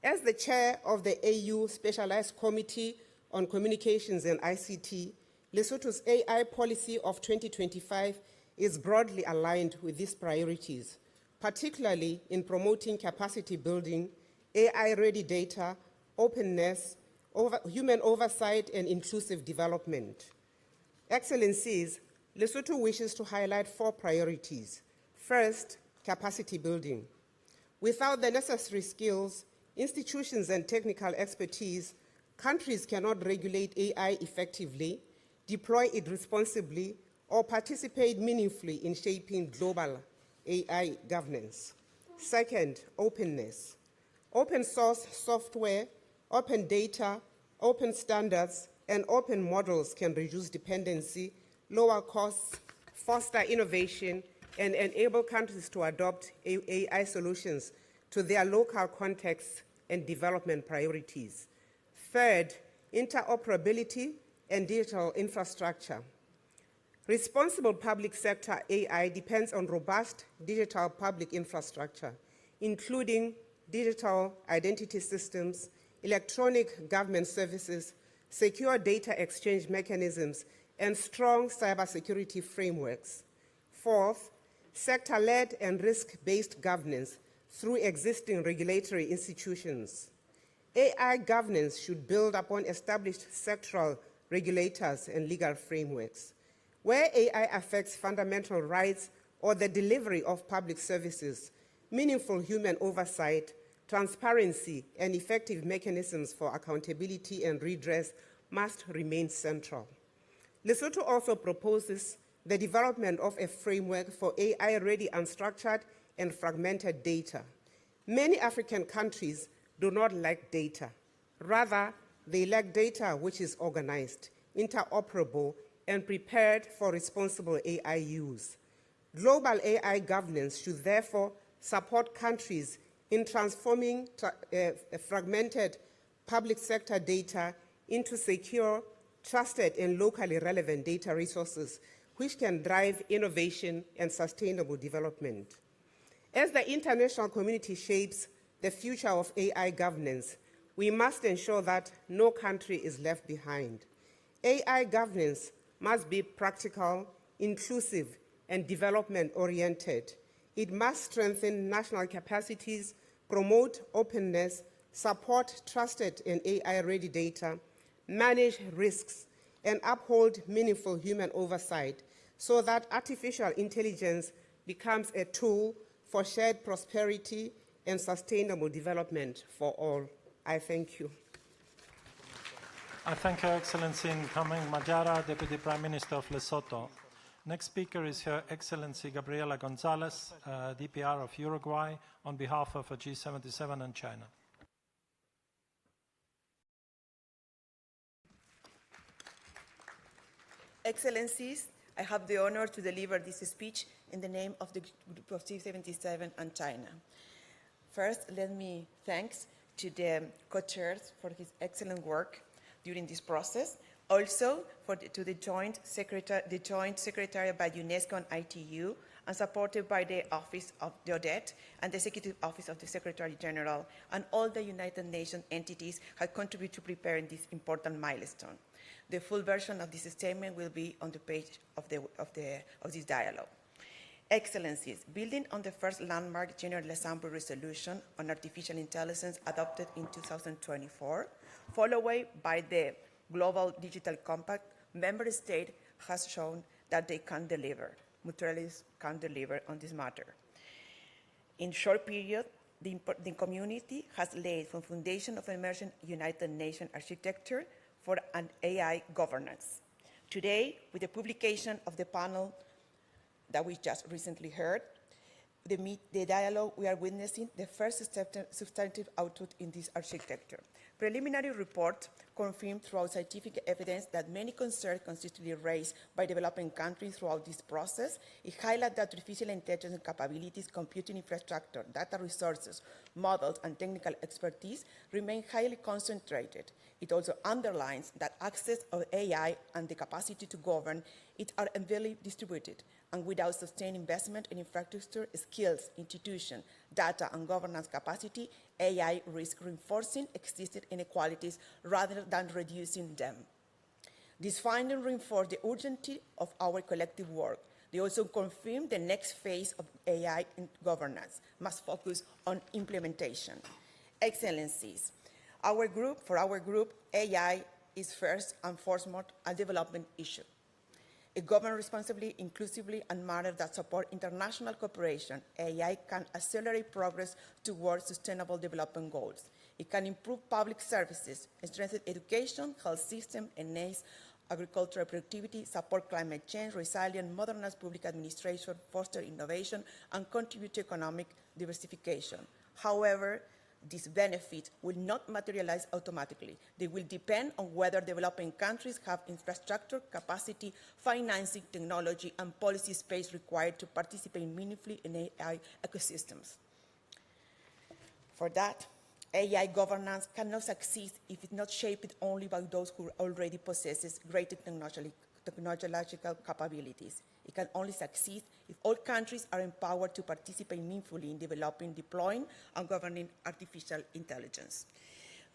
As the chair of the AU Specialized Committee on Communications and ICT, Lesotho's AI policy of 2025 is broadly aligned with these priorities, particularly in promoting capacity building, AI-ready data, openness, human oversight, and inclusive development. Excellencies, Lesotho wishes to highlight 4 priorities. First, capacity building. Without the necessary skills, institutions, and technical expertise, countries cannot regulate AI effectively, deploy it responsibly, or participate meaningfully in shaping global AI governance. Second, openness. Open source software, open data, open standards, and open models can reduce dependency, lower costs, foster innovation, and enable countries to adopt AI solutions to their local contexts and development priorities. Third, interoperability and digital infrastructure. Responsible public sector AI depends on robust digital public infrastructure, including digital identity systems, electronic government services, secure data exchange mechanisms, and strong cybersecurity frameworks. Fourth, sector-led and risk-based governance through existing regulatory institutions. AI governance should build upon established sectoral regulators and legal frameworks. Where AI affects fundamental rights or the delivery of public services, meaningful human oversight, transparency, and effective mechanisms for accountability and redress must remain central. Lesotho also proposes the development of a framework for AI-ready unstructured and fragmented data. Many African countries do not lack data. Rather, they lack data which is organized, interoperable, and prepared for responsible AI use. Global AI governance should therefore support countries in transforming fragmented public sector data into secure, trusted, and locally relevant data resources which can drive innovation and sustainable development. As the international community shapes the future of AI governance, we must ensure that no country is left behind. AI governance must be practical, inclusive, and development-oriented. It must strengthen national capacities, promote openness, support trusted and AI-ready data, manage risks, and uphold meaningful human oversight so that artificial intelligence becomes a tool for shared prosperity and sustainable development for all. I thank you. I thank Her Excellency Incoming Majara, Deputy Prime Minister of Lesotho. Next speaker is Her Excellency Gabriela Gonzalez, DPR of Uruguay, on behalf of G77 and China. Excellencies, I have the honor to deliver this speech in the name of the Group of G77 and China. First, let me thank to the co-chairs for his excellent work during this process. Also, to the joint secretariat by UNESCO and ITU, and supported by the Office of the Audit and the Executive Office of the Secretary General, and all the United Nations entities have contributed to preparing this important milestone. The full version of this statement will be on the page of this dialogue. Excellencies, building on the first landmark General Assembly resolution on artificial intelligence adopted in 2024, followed by the Global Digital Compact, member states has shown that they can deliver, mutualists can deliver on this matter. In short period, the community has laid the foundation of emerging United Nations architecture for an AI governance. Today, with the publication of the panel that we just recently heard, the dialogue we are witnessing the first substantive output in this architecture. Preliminary report confirmed throughout scientific evidence that many concerns consistently raised by developing countries throughout this process. It highlights that artificial intelligence capabilities, computing infrastructure, data resources, models, and technical expertise remain highly concentrated. It also underlines that access of AI and the capacity to govern it are unevenly distributed, and without sustained investment in infrastructure, skills, institutions, data, and governance capacity, AI risks reinforcing existing inequalities rather than reducing them. This finding reinforced the urgency of our collective work. They also confirm the next phase of AI governance must focus on implementation. Excellencies, for our group, AI is first and foremost a development issue. It governs responsibly, inclusively, and manners that support international cooperation. AI can accelerate progress towards sustainable development goals. It can improve public services, strengthen education, health system, enhance agricultural productivity, support climate change, resilient, modernize public administration, foster innovation, and contribute to economic diversification. However, these benefits will not materialize automatically. They will depend on whether developing countries have infrastructure, capacity, financing, technology, and policy space required to participate meaningfully in AI ecosystems. For that, AI governance cannot succeed if it's not shaped only by those who already possess great technological capabilities. It can only succeed if all countries are empowered to participate meaningfully in developing, deploying, and governing artificial intelligence.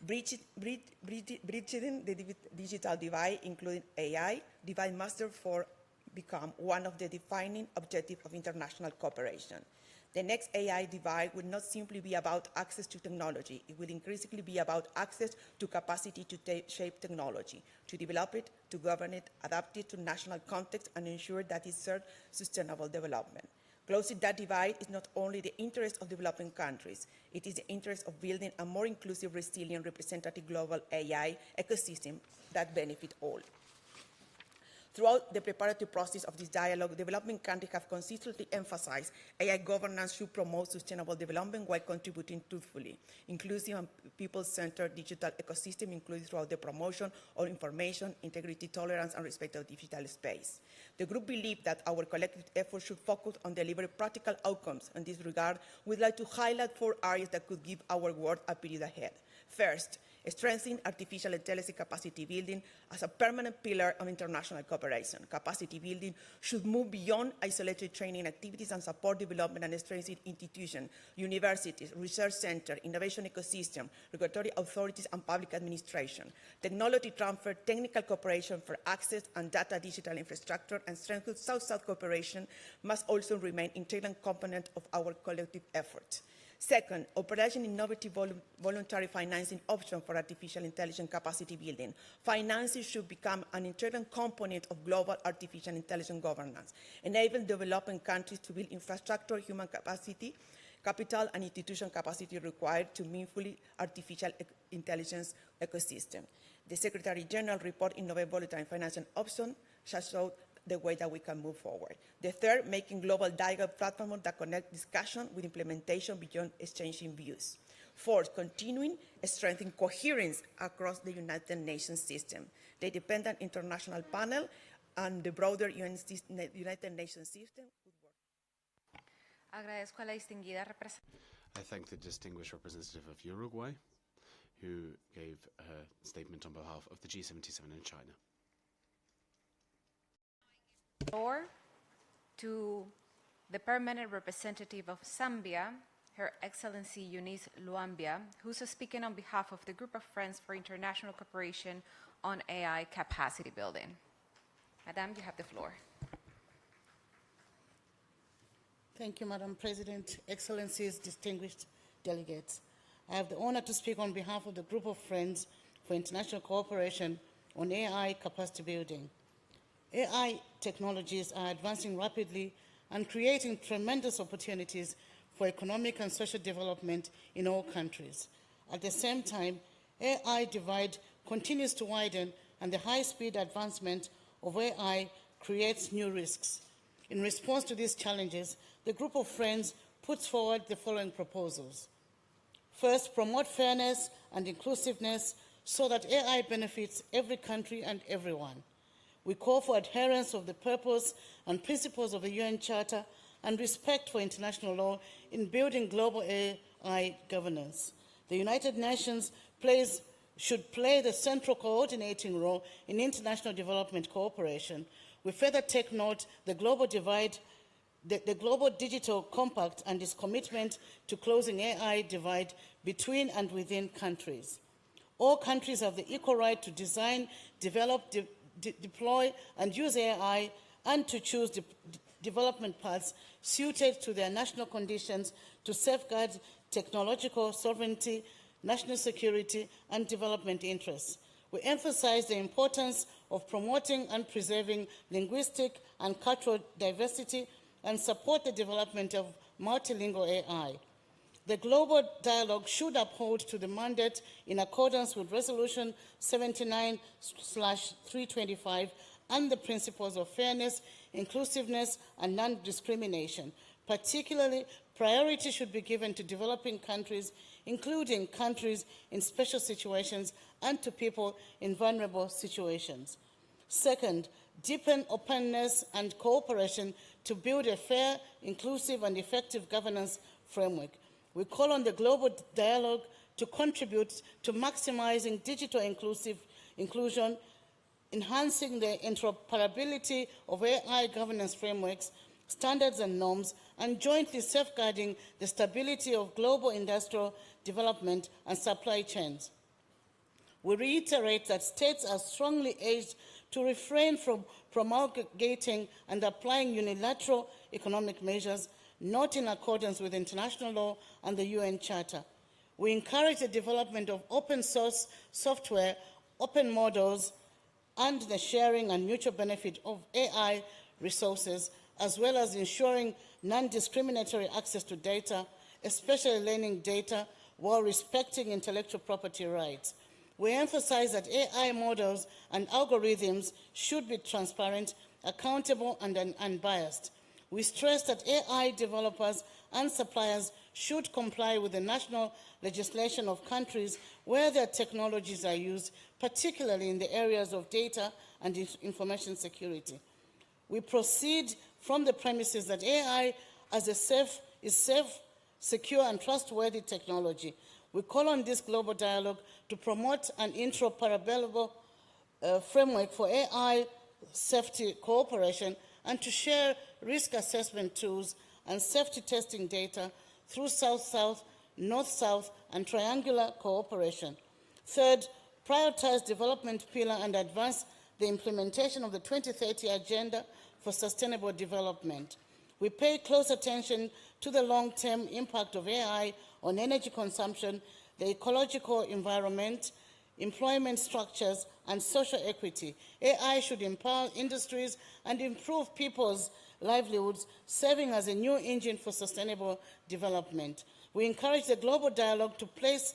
Bridging the digital divide, including AI, divide must therefore become one of the defining objectives of international cooperation. The next AI divide will not simply be about access to technology. It will increasingly be about access to capacity to shape technology, to develop it, to govern it, adapt it to national context, and ensure that it serves sustainable development. Closing that divide is not only the interest of developing countries, it is the interest of building a more inclusive, resilient, representative global AI ecosystem that benefits all. Throughout the preparatory process of this dialogue, developing countries have consistently emphasized AI governance should promote sustainable development while contributing truthfully, inclusive and people-centered digital ecosystem, including throughout the promotion of information, integrity, tolerance, and respect of digital space. The group believes that our collective efforts should focus on delivering practical outcomes. In this regard, we'd like to highlight 4 areas that could give our work a period ahead. First, strengthening artificial intelligence capacity building as a permanent pillar of international cooperation. Capacity building should move beyond isolated training activities and support development and strengthen institutions, universities, research centers, innovation ecosystem, regulatory authorities, and public administration. Technology transfer, technical cooperation for access and data digital infrastructure, and strengthened South-South cooperation must also remain integral component of our collective efforts. Second, operation innovative voluntary financing option for artificial intelligence capacity building. Financing should become an integral component of global artificial intelligence governance, enabling developing countries to build infrastructure, human capacity, capital, and institution capacity required to meaningfully artificial intelligence ecosystem. The Secretary General report Innovate Voluntary Financing Option shall show the way that we can move forward. The third, making global dialogue platforms that connect discussion with implementation beyond exchanging views. Fourth, continuing strengthening coherence across the United Nations system. The Independent International Panel and the broader United Nations system would work. Agradezco a la distinguida I thank the distinguished representative of Uruguay, who gave a statement on behalf of the G77 in China. Floor to the permanent representative of Zambia, Her Excellency Eunice Luambia, who's speaking on behalf of the Group of Friends for International Cooperation on AI Capacity Building. Madam, you have the floor. Thank you, Madam President, Excellencies, distinguished delegates. I have the honor to speak on behalf of the Group of Friends for International Cooperation on AI Capacity Building. AI technologies are advancing rapidly and creating tremendous opportunities for economic and social development in all countries. At the same time, AI divide continues to widen, and the high-speed advancement of AI creates new risks. In response to these challenges, the Group of Friends puts forward the following proposals. First, promote fairness and inclusiveness so that AI benefits every country and everyone. We call for adherence of the purpose and principles of the UN Charter and respect for international law in building global AI governance. The United Nations should play the central coordinating role in international development cooperation. We further take note the global digital compact and its commitment to closing AI divide between and within countries. All countries have the equal right to design, develop, deploy and use AI and to choose development paths suited to their national conditions to safeguard technological sovereignty, national security, and development interests. We emphasize the importance of promoting and preserving linguistic and cultural diversity and support the development of multilingual AI. The global dialogue should uphold to the mandate in accordance with Resolution 79/325 and the principles of fairness, inclusiveness, and non-discrimination. Particularly, priority should be given to developing countries, including countries in special situations and to people in vulnerable situations. Second, deepen openness and cooperation to build a fair, inclusive, and effective governance framework. We call on the global dialogue to contribute to maximizing digital inclusion, enhancing the interoperability of AI governance frameworks, standards and norms, and jointly safeguarding the stability of global industrial development and supply chains. We reiterate that states are strongly urged to refrain from promulgating and applying unilateral economic measures not in accordance with international law and the UN Charter. We encourage the development of open source software, open models, and the sharing and mutual benefit of AI resources as well as ensuring non-discriminatory access to data, especially learning data, while respecting intellectual property rights. We emphasize that AI models and algorithms should be transparent, accountable, and unbiased. We stress that AI developers and suppliers should comply with the national legislation of countries where their technologies are used, particularly in the areas of data and information security. We proceed from the premises that AI is safe, secure, and trustworthy technology. We call on this global dialogue to promote an interoperable framework for AI safety cooperation and to share risk assessment tools and safety testing data through South-South, North-South, and triangular cooperation. Third, prioritize development pillar and advance the implementation of the 2030 Agenda for Sustainable Development. We pay close attention to the long-term impact of AI on energy consumption, the ecological environment, employment structures, and social equity. AI should empower industries and improve people's livelihoods, serving as a new engine for sustainable development. We encourage the global dialogue to place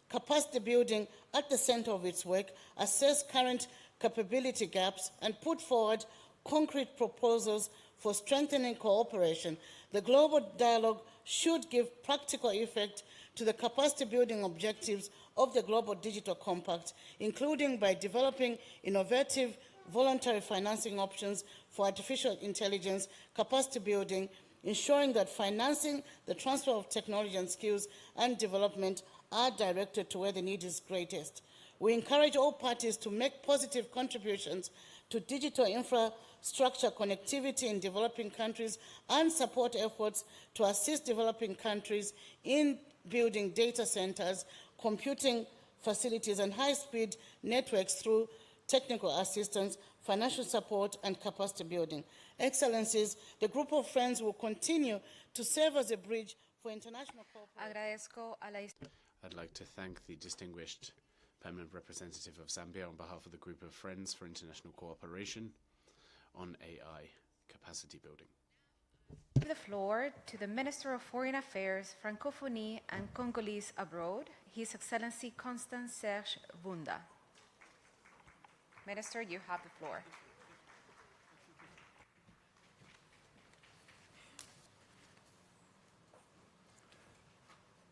capacity building at the center of its work, assess current capability gaps, and put forward concrete proposals for strengthening cooperation. The global dialogue should give practical effect to the capacity building objectives of the Global Digital Compact, including by developing innovative voluntary financing options for artificial intelligence capacity building, ensuring that financing the transfer of technology and skills and development are directed to where the need is greatest. We encourage all parties to make positive contributions to digital infrastructure connectivity in developing countries and support efforts to assist developing countries in building data centers, computing facilities, and high-speed networks through technical assistance, financial support, and capacity building. Excellencies, the group of friends will continue to serve as a bridge for international cooperation. I'd like to thank the distinguished permanent representative of Zambia on behalf of the group of Friends for International Cooperation on AI capacity building. The floor to the Minister of Foreign Affairs, Francophonie and Congolese Abroad, His Excellency Constant Serge Vunda. Minister, you have the floor.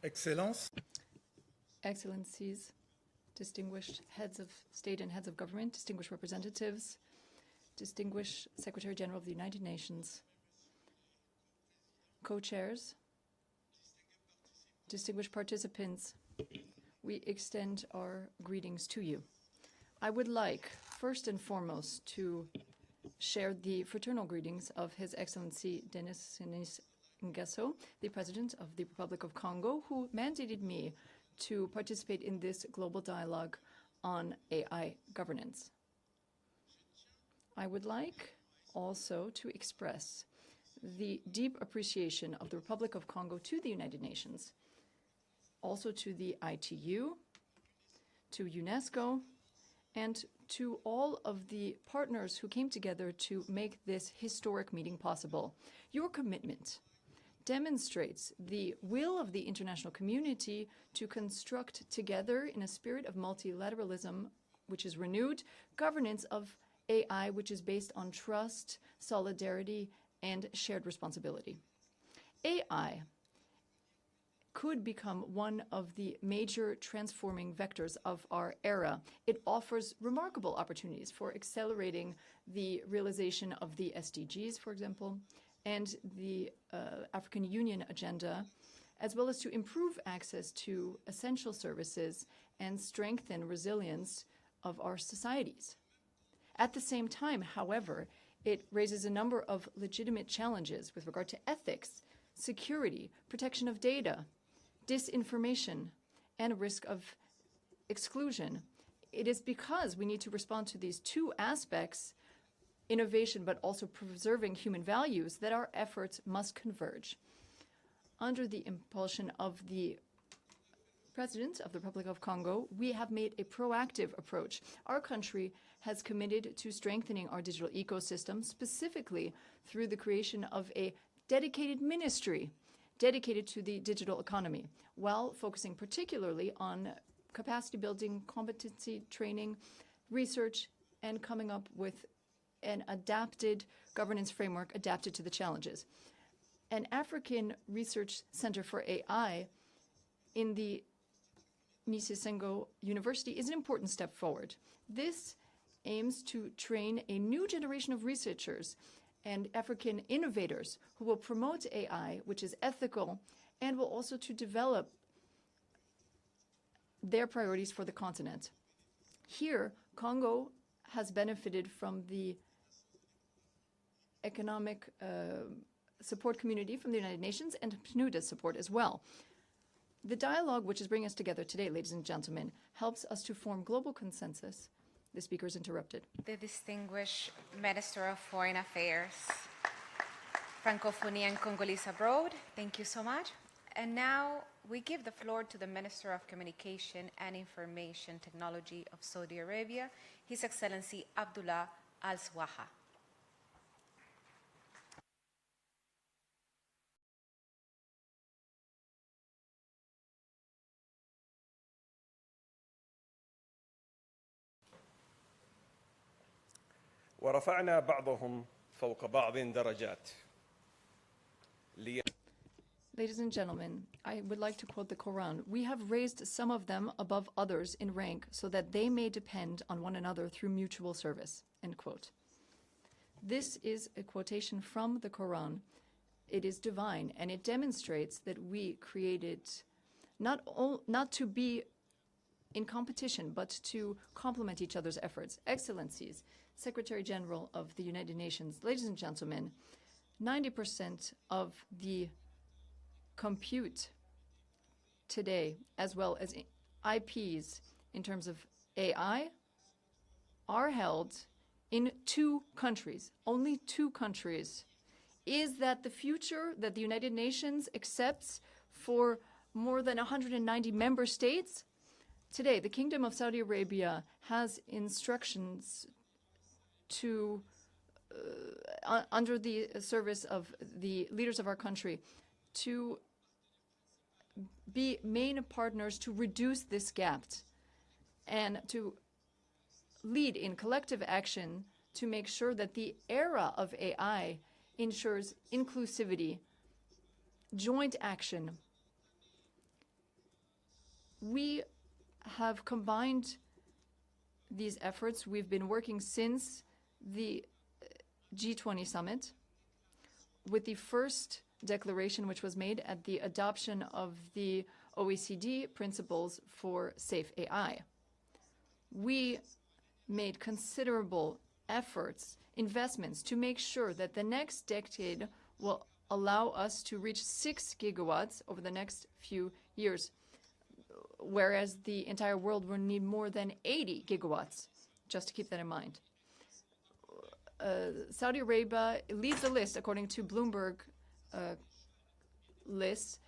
Excellence. Excellencies, distinguished heads of state and heads of government, distinguished representatives, distinguished Secretary General of the United Nations, co-chairs, distinguished participants, we extend our greetings to you. I would like, first and foremost, to share the fraternal greetings of His Excellency Denis Nguesso, the President of the Republic of Congo, who mandated me to participate in this global dialogue on AI governance. I would like also to express the deep appreciation of the Republic of Congo to the United Nations, also to the ITU, to UNESCO, and to all of the partners who came together to make this historic meeting possible. Your commitment demonstrates the will of the international community to construct together, in a spirit of multilateralism, which is renewed, governance of AI, which is based on trust, solidarity, and shared responsibility. AI could become one of the major transforming vectors of our era. It offers remarkable opportunities for accelerating the realization of the SDGs, for example, and the African Union agenda, as well as to improve access to essential services and strengthen resilience of our societies. At the same time, however, it raises a number of legitimate challenges with regard to ethics, security, protection of data, disinformation, and risk of exclusion. It is because we need to respond to these two aspects, innovation but also preserving human values, that our efforts must converge. Under the impulsion of the President of the Republic of Congo, we have made a proactive approach. Our country has committed to strengthening our digital ecosystem, specifically through the creation of a dedicated ministry dedicated to the digital economy, while focusing particularly on capacity building, competency training, research, and coming up with an adapted governance framework adapted to the challenges. An African Research Center for AI in the Nisisengo University is an important step forward. This aims to train a new generation of researchers and African innovators who will promote AI, which is ethical, and will also to develop their priorities for the continent. Here, Congo has benefited from the economic support community from the United Nations and PNUD's support as well. The dialogue which is bringing us together today, ladies and gentlemen, helps us to form global consensus. The speaker is interrupted. The distinguished Minister of Foreign Affairs, Francophonie and Congolese abroad, thank you so much. And now we give the floor to the Minister of Communication and Information Technology of Saudi Arabia, His Excellency Abdullah Al-Swaha. ورفعنا بعضهم فوق بعض درجات. Ladies and gentlemen, I would like to quote the Quran. We have raised some of them above others in rank so that they may depend on one another through mutual service. End quote. This is a quotation from the Quran. It is divine, and it demonstrates that we created not to be in competition, but to complement each other's efforts. Excellencies, Secretary General of the United Nations, ladies and gentlemen, 90% of the compute today, as well as IPs in terms of AI, are held in 2 countries, only 2 countries. Is that the future that the United Nations accepts for more than 190 member states? Today, the Kingdom of Saudi Arabia has instructions to, under the service of the leaders of our country, to be main partners to reduce this gap and to lead in collective action to make sure that the era of AI ensures inclusivity, joint action. We have combined these efforts. We've been working since the G20 summit with the first declaration which was made at the adoption of the OECD principles for safe AI. We made considerable efforts, investments to make sure that the next decade will allow us to reach 6 gigawatts over the next few years, whereas the entire world will need more than 80 gigawatts, just to keep that in mind. Saudi Arabia leads the list according to Bloomberg lists.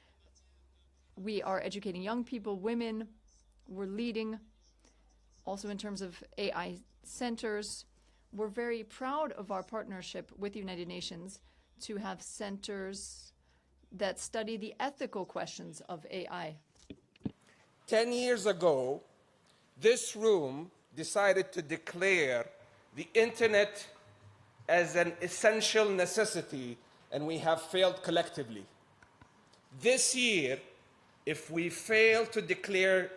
We are educating young people, women. We're leading also in terms of AI centers. We're very proud of our partnership with the United Nations to have centers that study the ethical questions of AI. 10 years ago, this room decided to declare the internet as an essential necessity, and we have failed collectively. This year, if we fail to declare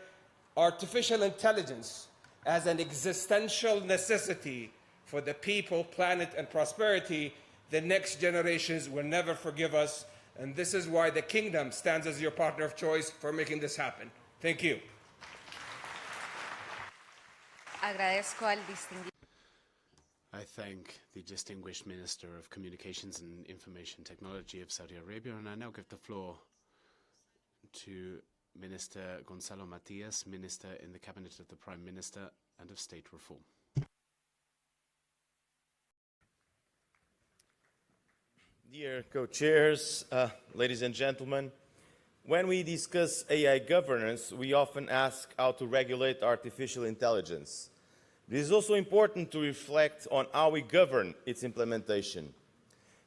artificial intelligence as an existential necessity for the people, planet, and prosperity, the next generations will never forgive us, and this is why the Kingdom stands as your partner of choice for making this happen. Thank you. I thank the distinguished Minister of Communications and Information Technology of Saudi Arabia, and I now give the floor to Minister Gonzalo Matias, Minister in the Cabinet of the Prime Minister and of State Reform. Dear co-chairs, ladies and gentlemen, When we discuss AI governance, we often ask how to regulate artificial intelligence. It is also important to reflect on how we govern its implementation.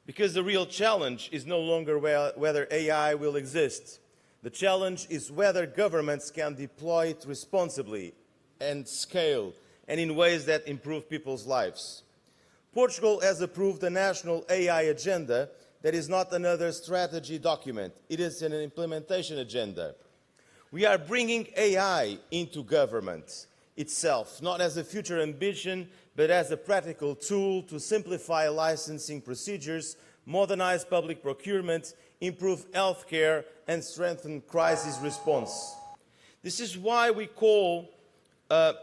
Because the real challenge is no longer whether AI will exist. The challenge is whether governments can deploy it responsibly and scale, and in ways that improve people's lives. Portugal has approved a national AI agenda that is not another strategy document. It is an implementation agenda. We are bringing AI into government itself, not as a future ambition, but as a practical tool to simplify licensing procedures, modernize public procurement, improve healthcare, and strengthen crisis response. This is why we call the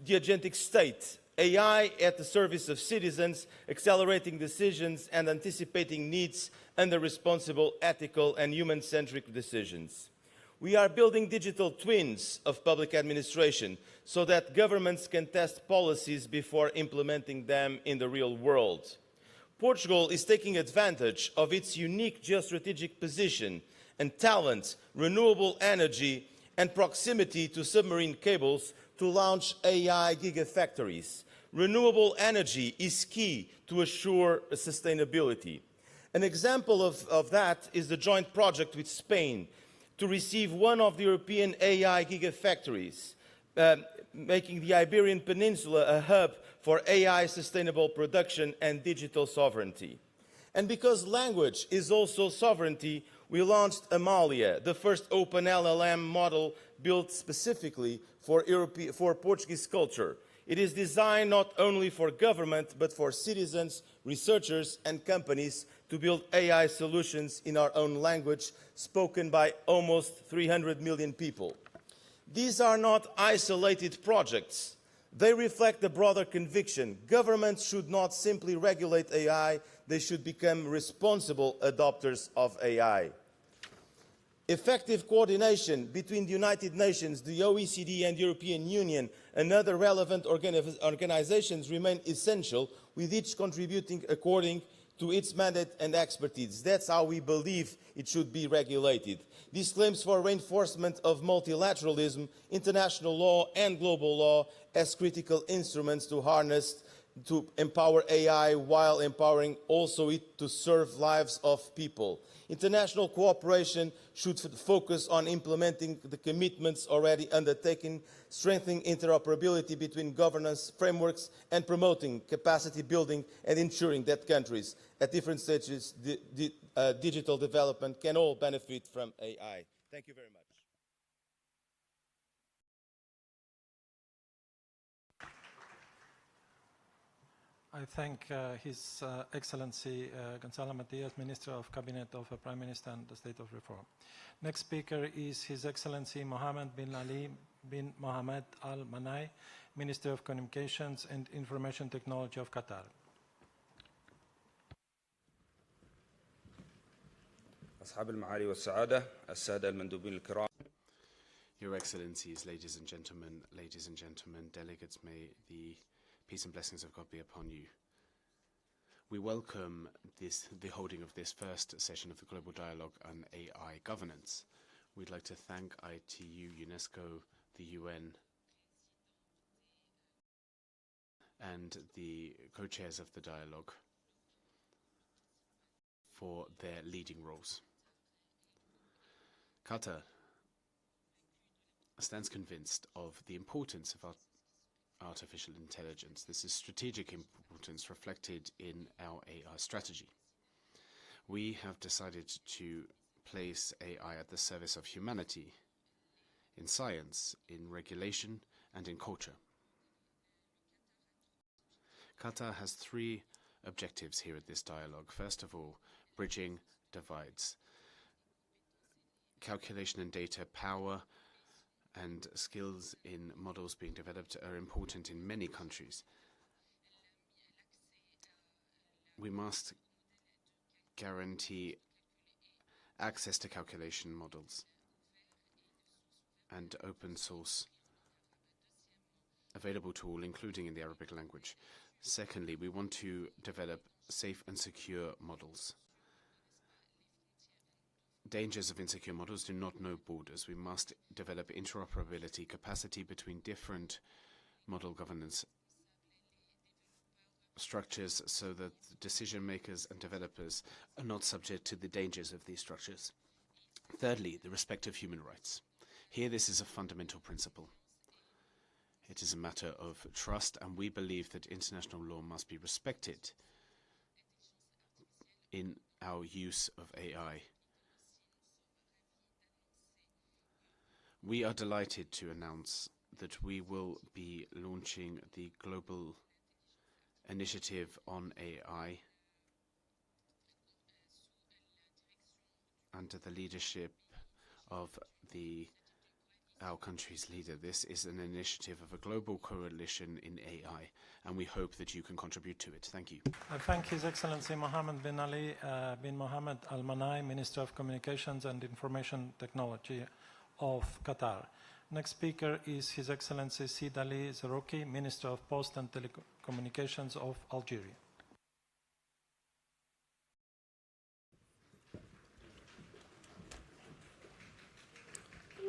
agentic state, AI at the service of citizens, accelerating decisions and anticipating needs under responsible, ethical, and human-centric decisions. We are building digital twins of public administration so that governments can test policies before implementing them in the real world. Portugal is taking advantage of its unique geostrategic position and talent, renewable energy, and proximity to submarine cables to launch AI gigafactories. Renewable energy is key to assure sustainability. An example of that is the joint project with Spain to receive one of the European AI gigafactories, making the Iberian Peninsula a hub for AI sustainable production and digital sovereignty. And because language is also sovereignty, we launched Amalia, the first open LLM model built specifically for Portuguese culture. It is designed not only for government, but for citizens, researchers, and companies to build AI solutions in our own language, spoken by almost 300 million people. These are not isolated projects. They reflect the broader conviction. Governments should not simply regulate AI, they should become responsible adopters of AI. Effective coordination between the United Nations, the OECD and European Union and other relevant organizations remain essential, with each contributing according to its mandate and expertise. That's how we believe it should be regulated. These claims for reinforcement of multilateralism, international law and global law as critical instruments to harness, to empower AI while empowering also it to serve lives of people. International cooperation should focus on implementing the commitments already undertaken, strengthening interoperability between governance frameworks, and promoting capacity building and ensuring that countries at different stages digital development can all benefit from AI. Thank you very much. I thank His Excellency Gonzalo Matias, Minister of Cabinet of the Prime Minister and the State of Reform. Next speaker is His Excellency Mohammed bin Ali bin Mohammed Al Manai, Minister of Communications and Information Technology of Qatar. أصحاب المعالي والسعادة السادة المندوبين الكرام. Your Excellencies, ladies and gentlemen, delegates, may the peace and blessings of God be upon you. We welcome the holding of this first session of the Global Dialogue on AI Governance. We'd like to thank ITU, UNESCO, the UN, and the co-chairs of the dialogue for their leading roles. Qatar stands convinced of the importance of artificial intelligence. This is strategic importance reflected in our AI strategy. We have decided to place AI at the service of humanity in science, in regulation, and in culture. Qatar has three objectives here at this dialogue. First of all, bridging divides. Calculation and data power and skills in models being developed are important in many countries. We must guarantee access to calculation models and open source available to all, including in the Arabic language. Secondly, we want to develop safe and secure models. dangers of insecure models do not know borders. We must develop interoperability capacity between different model governance structures so that decision makers and developers are not subject to the dangers of these structures. Thirdly, the respect of human rights. Here, this is a fundamental principle. It is a matter of trust, and we believe that international law must be respected in our use of AI. We are delighted to announce that we will be launching the global initiative on AI under the leadership of our country's leader. This is an initiative of a global coalition in AI, and we hope that you can contribute to it. Thank you. I thank His Excellency Mohammed bin Ali bin Mohammed Al Manai, Minister of Communications and Information Technology of Qatar. Next speaker is His Excellency Sid Ali Zerouki, Minister of Post and Telecommunications of Algeria.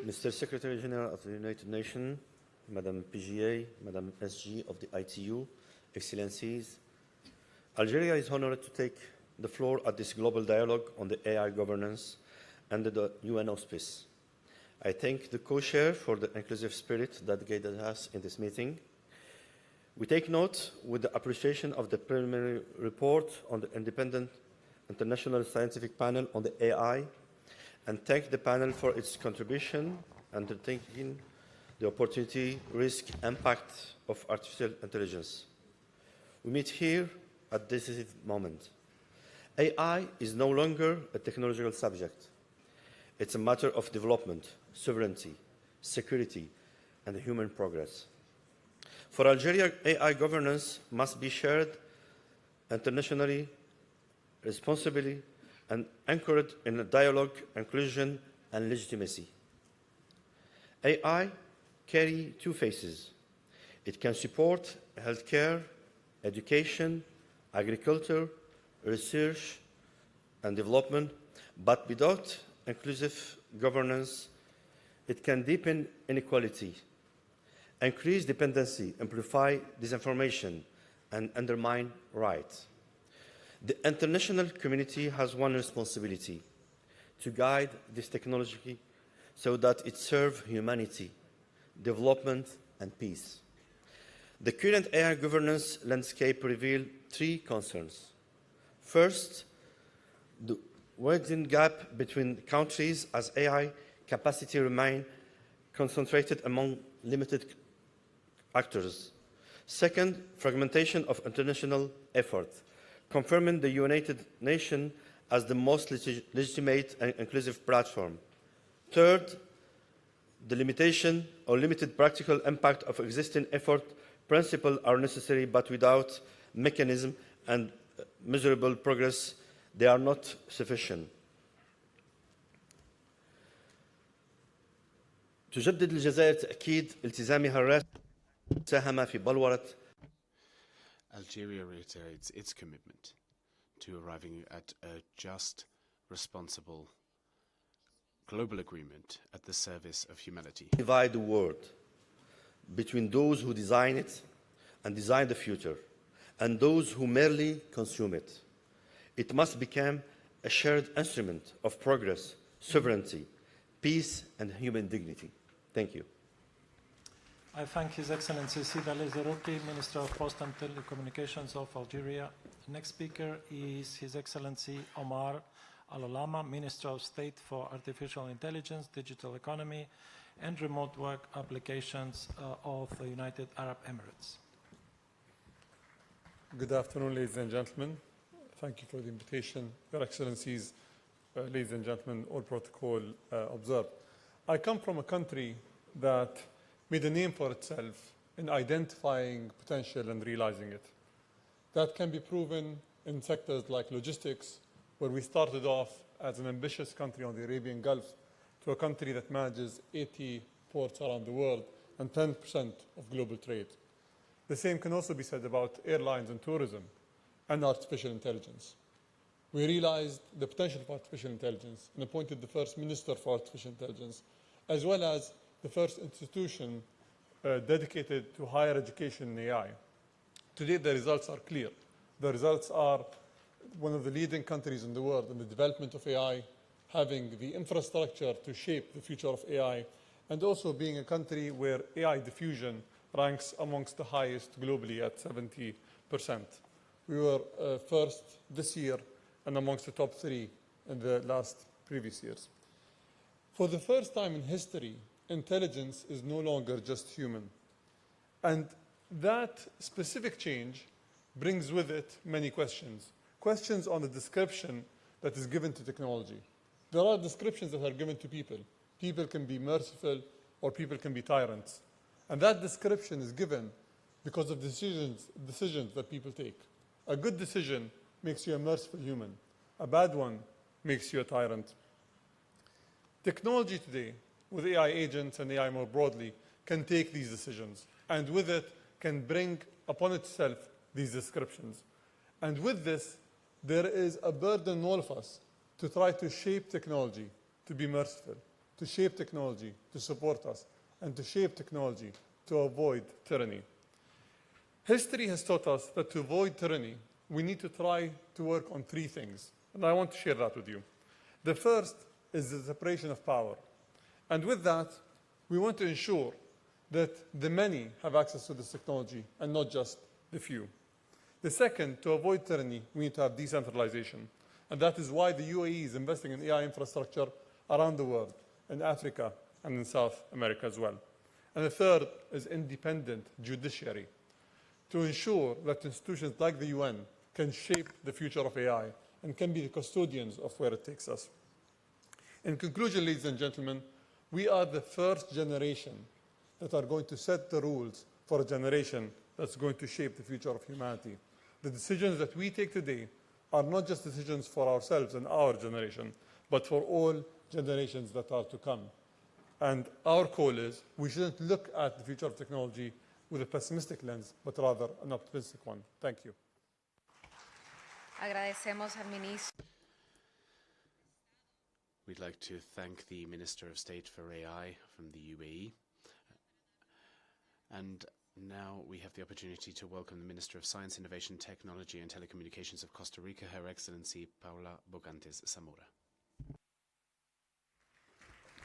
Mr. Secretary General of the United Nations, Madam PGA, Madam SG of the ITU, Excellencies, Algeria is honored to take the floor at this global dialogue on the AI governance under the UN auspice. I thank the co-chair for the inclusive spirit that guided us in this meeting. We take note with the appreciation of the preliminary report on the independent international scientific panel on the AI and thank the panel for its contribution undertaking the opportunity, risk, impact of artificial intelligence. We meet here at this decisive moment. AI is no longer a technological subject. It's a matter of development, sovereignty, security, and human progress. For Algeria, AI governance must be shared internationally, responsibly, and anchored in a dialogue, inclusion, and legitimacy. AI carries two faces. It can support healthcare, education, agriculture, research, and development, but without inclusive governance, it can deepen inequality, increase dependency, amplify disinformation, and undermine rights. The international community has one responsibility: to guide this technology so that it serves humanity, development, and peace. The current AI governance landscape reveals three concerns. First, the widening gap between countries as AI capacity remains concentrated among limited actors. Second, fragmentation of international effort, confirming the United Nations as the most legitimate and inclusive platform. Third, the limitation or limited practical impact of existing effort principles are necessary, but without mechanism and measurable progress, they are not sufficient. تجدد الجزائر تأكيد التزامها الراسخ ساهم في بلورة. Algeria reiterates its commitment to arriving at a just, responsible, global agreement at the service of humanity. Divide the world between those who design it and design the future, and those who merely consume it. It must become a shared instrument of progress, sovereignty, peace, and human dignity. Thank you. I thank His Excellency Sid Ali Zerouki, Minister of Post and Telecommunications of Algeria. Next speaker is His Excellency Omar Al-Olama, Minister of State for Artificial Intelligence, Digital Economy, and Remote Work Applications of the United Arab Emirates. Good afternoon, ladies and gentlemen. Thank you for the invitation. Your Excellencies, ladies and gentlemen, all protocol observed. I come from a country that made a name for itself in identifying potential and realizing it. That can be proven in sectors like logistics, where we started off as an ambitious country on the Arabian Gulf to a country that manages 80 ports around the world and 10% of global trade. The same can also be said about airlines and tourism and artificial intelligence. we realized the potential of artificial intelligence and appointed the first minister for artificial intelligence, as well as the first institution dedicated to higher education in AI. Today, the results are clear. The results are one of the leading countries in the world in the development of AI, having the infrastructure to shape the future of AI, and also being a country where AI diffusion ranks amongst the highest globally at 70%. We were first this year and amongst the top 3 in the last previous years. For the first time in history, intelligence is no longer just human. And that specific change brings with it many questions. Questions on the description that is given to technology. There are descriptions that are given to people. People can be merciful or people can be tyrants. And that description is given because of decisions that people take. A good decision makes you a merciful human. A bad one makes you a tyrant. Technology today, with AI agents and AI more broadly, can take these decisions, and with it can bring upon itself these descriptions. And with this, there is a burden on all of us to try to shape technology to be merciful, to shape technology to support us, and to shape technology to avoid tyranny. History has taught us that to avoid tyranny, we need to try to work on 3 things, and I want to share that with you. The first is the separation of power. And with that, we want to ensure that the many have access to this technology and not just the few. The second, to avoid tyranny, we need to have decentralization. And that is why the UAE is investing in AI infrastructure around the world, in Africa and in South America as well. And the third is independent judiciary, to ensure that institutions like the UN can shape the future of AI and can be the custodians of where it takes us. In conclusion, ladies and gentlemen, we are the first generation that are going to set the rules for a generation that's going to shape the future of humanity. The decisions that we take today are not just decisions for ourselves and our generation, but for all generations that are to come. And our call is we shouldn't look at the future of technology with a pessimistic lens, but rather an optimistic one. Thank you. Agradecemos al ministro. We'd like to thank the Minister of State for AI from the UAE. And now we have the opportunity to welcome the Minister of Science, Innovation, Technology and Telecommunications of Costa Rica, Her Excellency Paula Bogantes Zamora.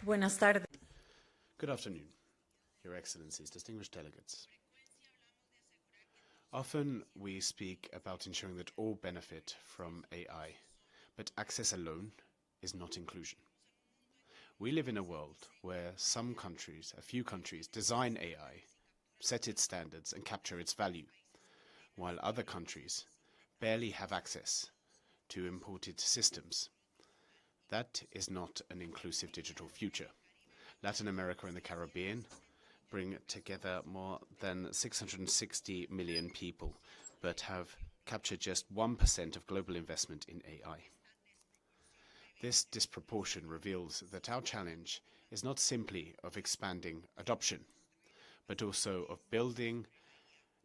Buenas tardes. Good afternoon, Your Excellencies, distinguished delegates. Often we speak about ensuring that all benefit from AI, but access alone is not inclusion. We live in a world where some countries, a few countries, design AI, set its standards and capture its value, while other countries barely have access to imported systems. That is not an inclusive digital future. Latin America and the Caribbean bring together more than 660 million people, but have captured just 1% of global investment in AI. This disproportion reveals that our challenge is not simply of expanding adoption, but also of building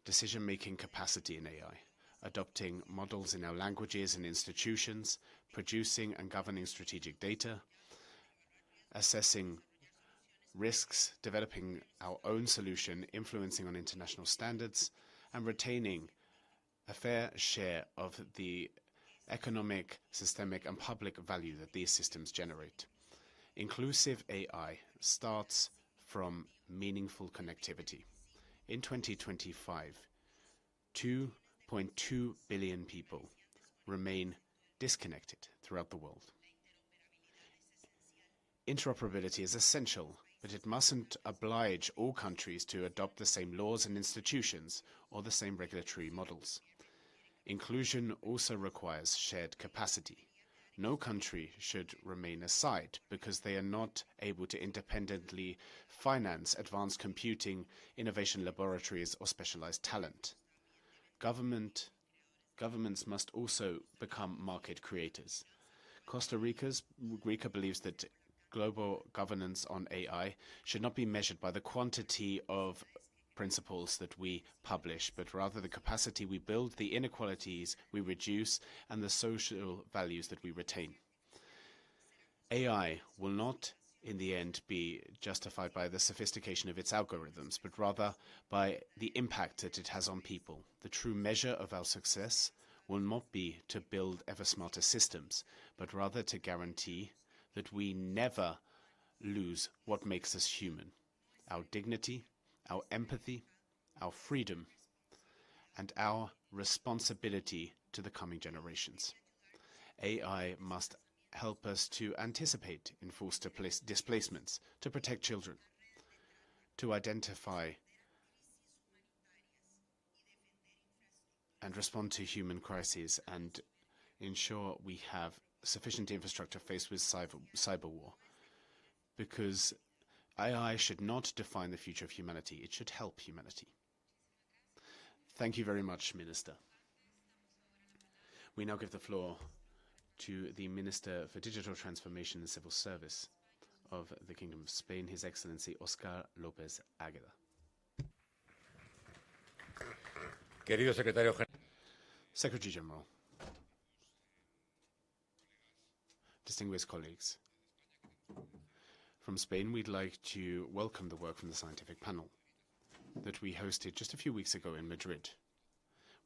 decision-making capacity in AI, adopting models in our languages and institutions, producing and governing strategic data, assessing risks, developing our own solution, influencing on international standards, and retaining a fair share of the economic, systemic, and public value that these systems generate. Inclusive AI starts from meaningful connectivity. In 2025, 2.2 billion people remain disconnected throughout the world. Interoperability is essential, but it mustn't oblige all countries to adopt the same laws and institutions or the same regulatory models. Inclusion also requires shared capacity. No country should remain aside because they are not able to independently finance advanced computing, innovation laboratories, or specialized talent. Governments must also become market creators. Costa Rica believes that global governance on AI should not be measured by the quantity of principles that we publish, but rather the capacity we build, the inequalities we reduce, and the social values that we retain. AI will not, in the end, be justified by the sophistication of its algorithms, but rather by the impact that it has on people. The true measure of our success will not be to build ever smarter systems, but rather to guarantee that we never lose what makes us human: our dignity, our empathy, our freedom, and our responsibility to the coming generations. AI must help us to anticipate enforced displacements, to protect children, to identify and respond to human crises, and ensure we have sufficient infrastructure faced with cyber war. Because AI should not define the future of humanity, it should help humanity. Thank you very much, Minister. We now give the floor to the Minister for Digital Transformation and Civil Service of the Kingdom of Spain, His Excellency Oscar López Águeda. Querido Secretario General. Secretary General, distinguished colleagues, from Spain, we'd like to welcome the work from the scientific panel that we hosted just a few weeks ago in Madrid.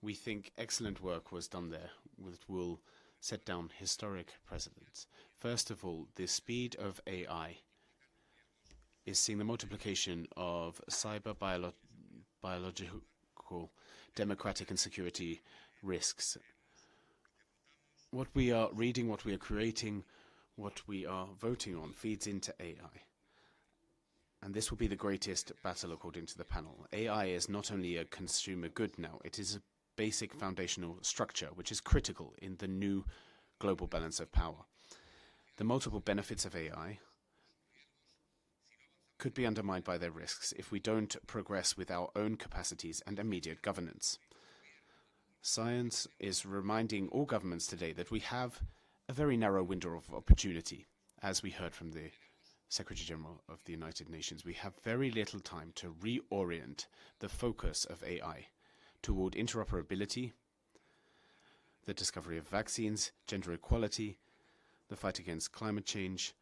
We think excellent work was done there that will set down historic precedents. First of all, the speed of AI is seeing the multiplication of cyber, biological, democratic, and security risks. What we are reading, what we are creating, what we are voting on feeds into AI. And this will be the greatest battle according to the panel. AI is not only a consumer good now, it is a basic foundational structure which is critical in the new global balance of power. The multiple benefits of AI could be undermined by their risks if we don't progress with our own capacities and immediate governance. Science is reminding all governments today that we have a very narrow window of opportunity. As we heard from the Secretary General of the United Nations, we have very little time to reorient the focus of AI toward interoperability, the discovery of vaccines, gender equality, the fight against climate change,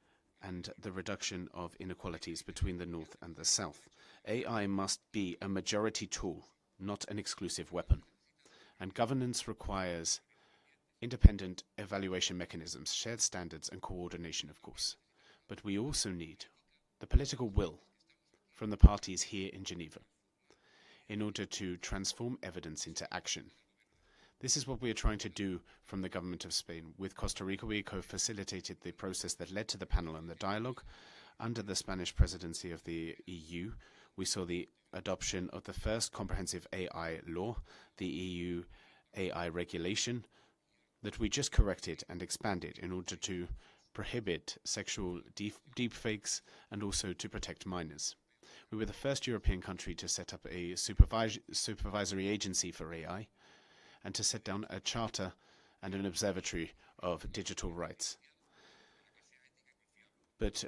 and the reduction of inequalities between the North and the South. AI must be a majority tool, not an exclusive weapon. And governance requires independent evaluation mechanisms, shared standards, and coordination, of course. But we also need the political will from the parties here in Geneva in order to transform evidence into action. This is what we are trying to do from the government of Spain. With Costa Rica, we co-facilitated the process that led to the panel and the dialogue. Under the Spanish presidency of the EU, we saw the adoption of the first comprehensive AI law, the EU AI regulation, that we just corrected and expanded in order to prohibit sexual deepfakes and also to protect minors. We were the first European country to set up a supervisory agency for AI and to set down a charter and an observatory of digital rights. But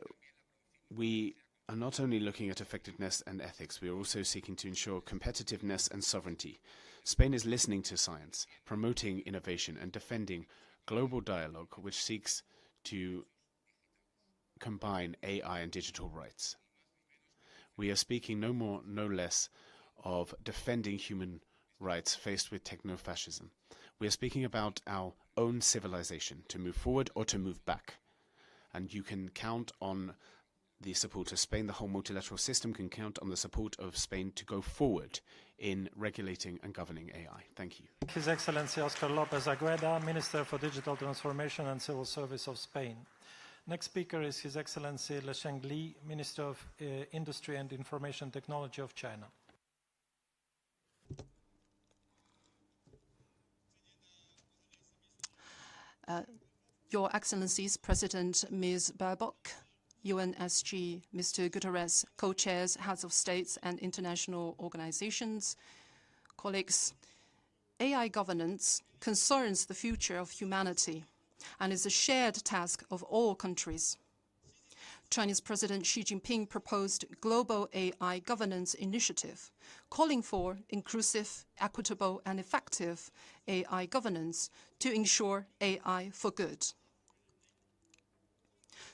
we are not only looking at effectiveness and ethics, we are also seeking to ensure competitiveness and sovereignty. Spain is listening to science, promoting innovation, and defending global dialogue which seeks to combine AI and digital rights. We are speaking no more, no less of defending human rights faced with techno-fascism. We are speaking about our own civilization, to move forward or to move back. And you can count on the support of Spain. The whole multilateral system can count on the support of Spain to go forward in regulating and governing AI. Thank you. His Excellency Oscar López Águeda, Minister for Digital Transformation and Civil Service of Spain. Next speaker is His Excellency Lesheng Li, Minister of Industry and Information Technology of China. Your Excellencies, President Ms. Baerbock, UNSG, Mr. Guterres, co-chairs, heads of states and international organizations, colleagues, AI governance concerns the future of humanity and is a shared task of all countries. Chinese President Xi Jinping proposed Global AI Governance Initiative, calling for inclusive, equitable, and effective AI governance to ensure AI for good.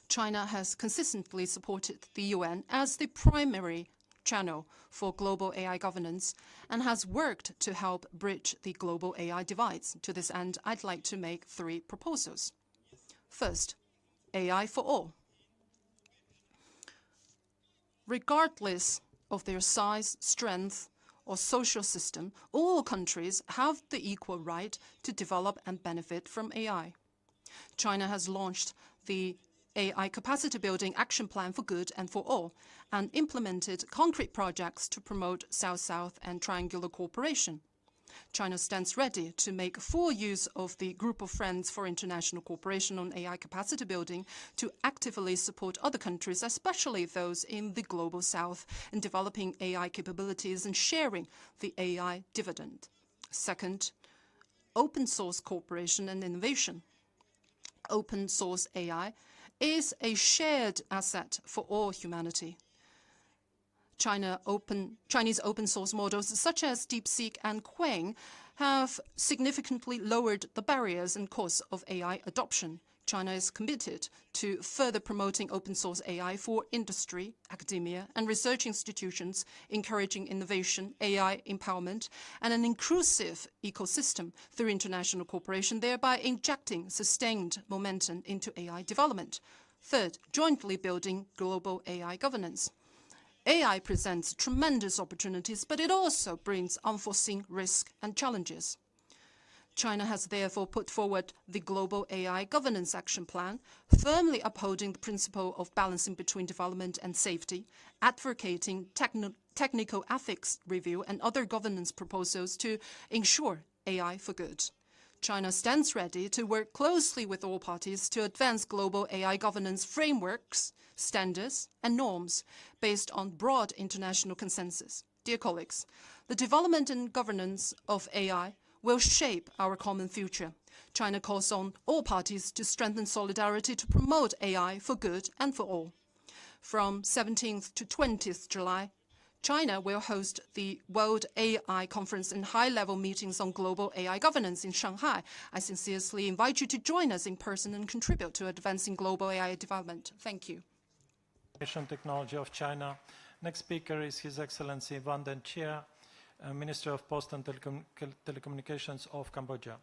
China has consistently supported the UN as the primary channel for global AI governance and has worked to help bridge the global AI divides. To this end, I'd like to make 3 proposals. First, AI for all. Regardless of their size, strength, or social system, all countries have the equal right to develop and benefit from AI. China has launched the AI Capacity Building Action Plan for Good and for All and implemented concrete projects to promote South-South and triangular cooperation. China stands ready to make full use of the Group of Friends for International Cooperation on AI Capacity Building to actively support other countries, especially those in the Global South, in developing AI capabilities and sharing the AI dividend. Second, open source cooperation and innovation. Open source AI is a shared asset for all humanity. Chinese open source models such as DeepSeek and Qwen have significantly lowered the barriers and costs of AI adoption. China is committed to further promoting open source AI for industry, academia, and research institutions, encouraging innovation, AI empowerment, and an inclusive ecosystem through international cooperation, thereby injecting sustained momentum into AI development. Third, jointly building global AI governance. AI presents tremendous opportunities, but it also brings unforeseen risks and challenges. China has therefore put forward the Global AI Governance Action Plan, firmly upholding the principle of balancing between development and safety, advocating technical ethics review and other governance proposals to ensure AI for good. China stands ready to work closely with all parties to advance global AI governance frameworks, standards, and norms based on broad international consensus. Dear colleagues, the development and governance of AI will shape our common future. China calls on all parties to strengthen solidarity to promote AI for good and for all. From 17th to 20th July, China will host the World AI Conference and high-level meetings on global AI governance in Shanghai. I sincerely invite you to join us in person and contribute to advancing global AI development. Thank you. Technology of China. Next speaker is His Excellency Van Den Chia, Minister of Post and Telecommunications of Cambodia.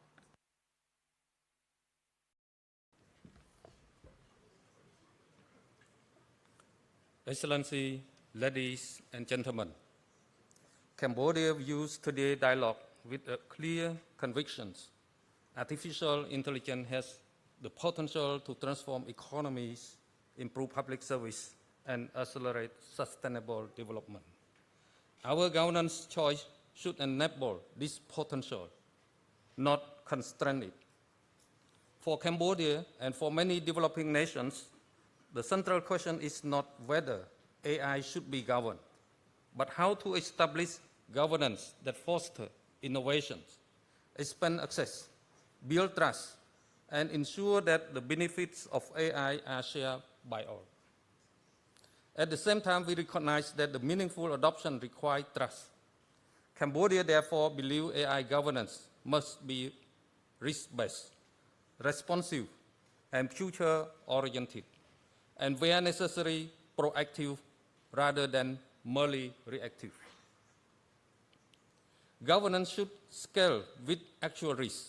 Excellency, ladies and gentlemen, Cambodia views today's dialogue with a clear conviction. Artificial intelligence has the potential to transform economies, improve public service, and accelerate sustainable development. Our governance choice should enable this potential, not constrain it. For Cambodia and for many developing nations, the central question is not whether AI should be governed, but how to establish governance that fosters innovations, expand access, build trust, and ensure that the benefits of AI are shared by all. At the same time, we recognize that the meaningful adoption requires trust. Cambodia therefore believes AI governance must be risk-based, responsive, and future-oriented, and where necessary, proactive rather than merely reactive. Governance should scale with actual risk,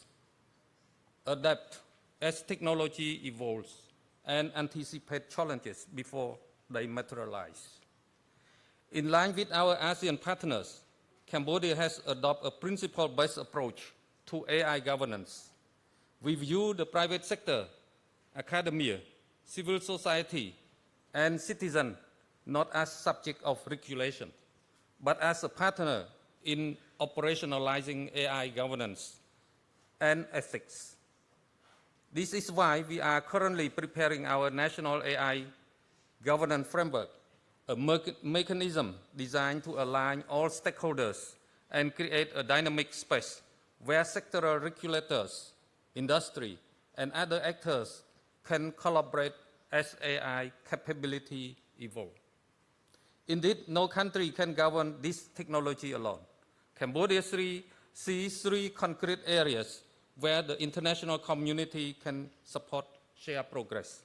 adapt as technology evolves, and anticipate challenges before they materialize. In line with our ASEAN partners, Cambodia has adopted a principle-based approach to AI governance. We view the private sector, academia, civil society, and citizens not as subject of regulation, but as a partner in operationalizing AI governance and ethics. This is why we are currently preparing our national AI governance framework, a mechanism designed to align all stakeholders and create a dynamic space where sectoral regulators, industry, and other actors can collaborate as AI capability evolve. Indeed, no country can govern this technology alone. Cambodia sees three concrete areas where the international community can support shared progress.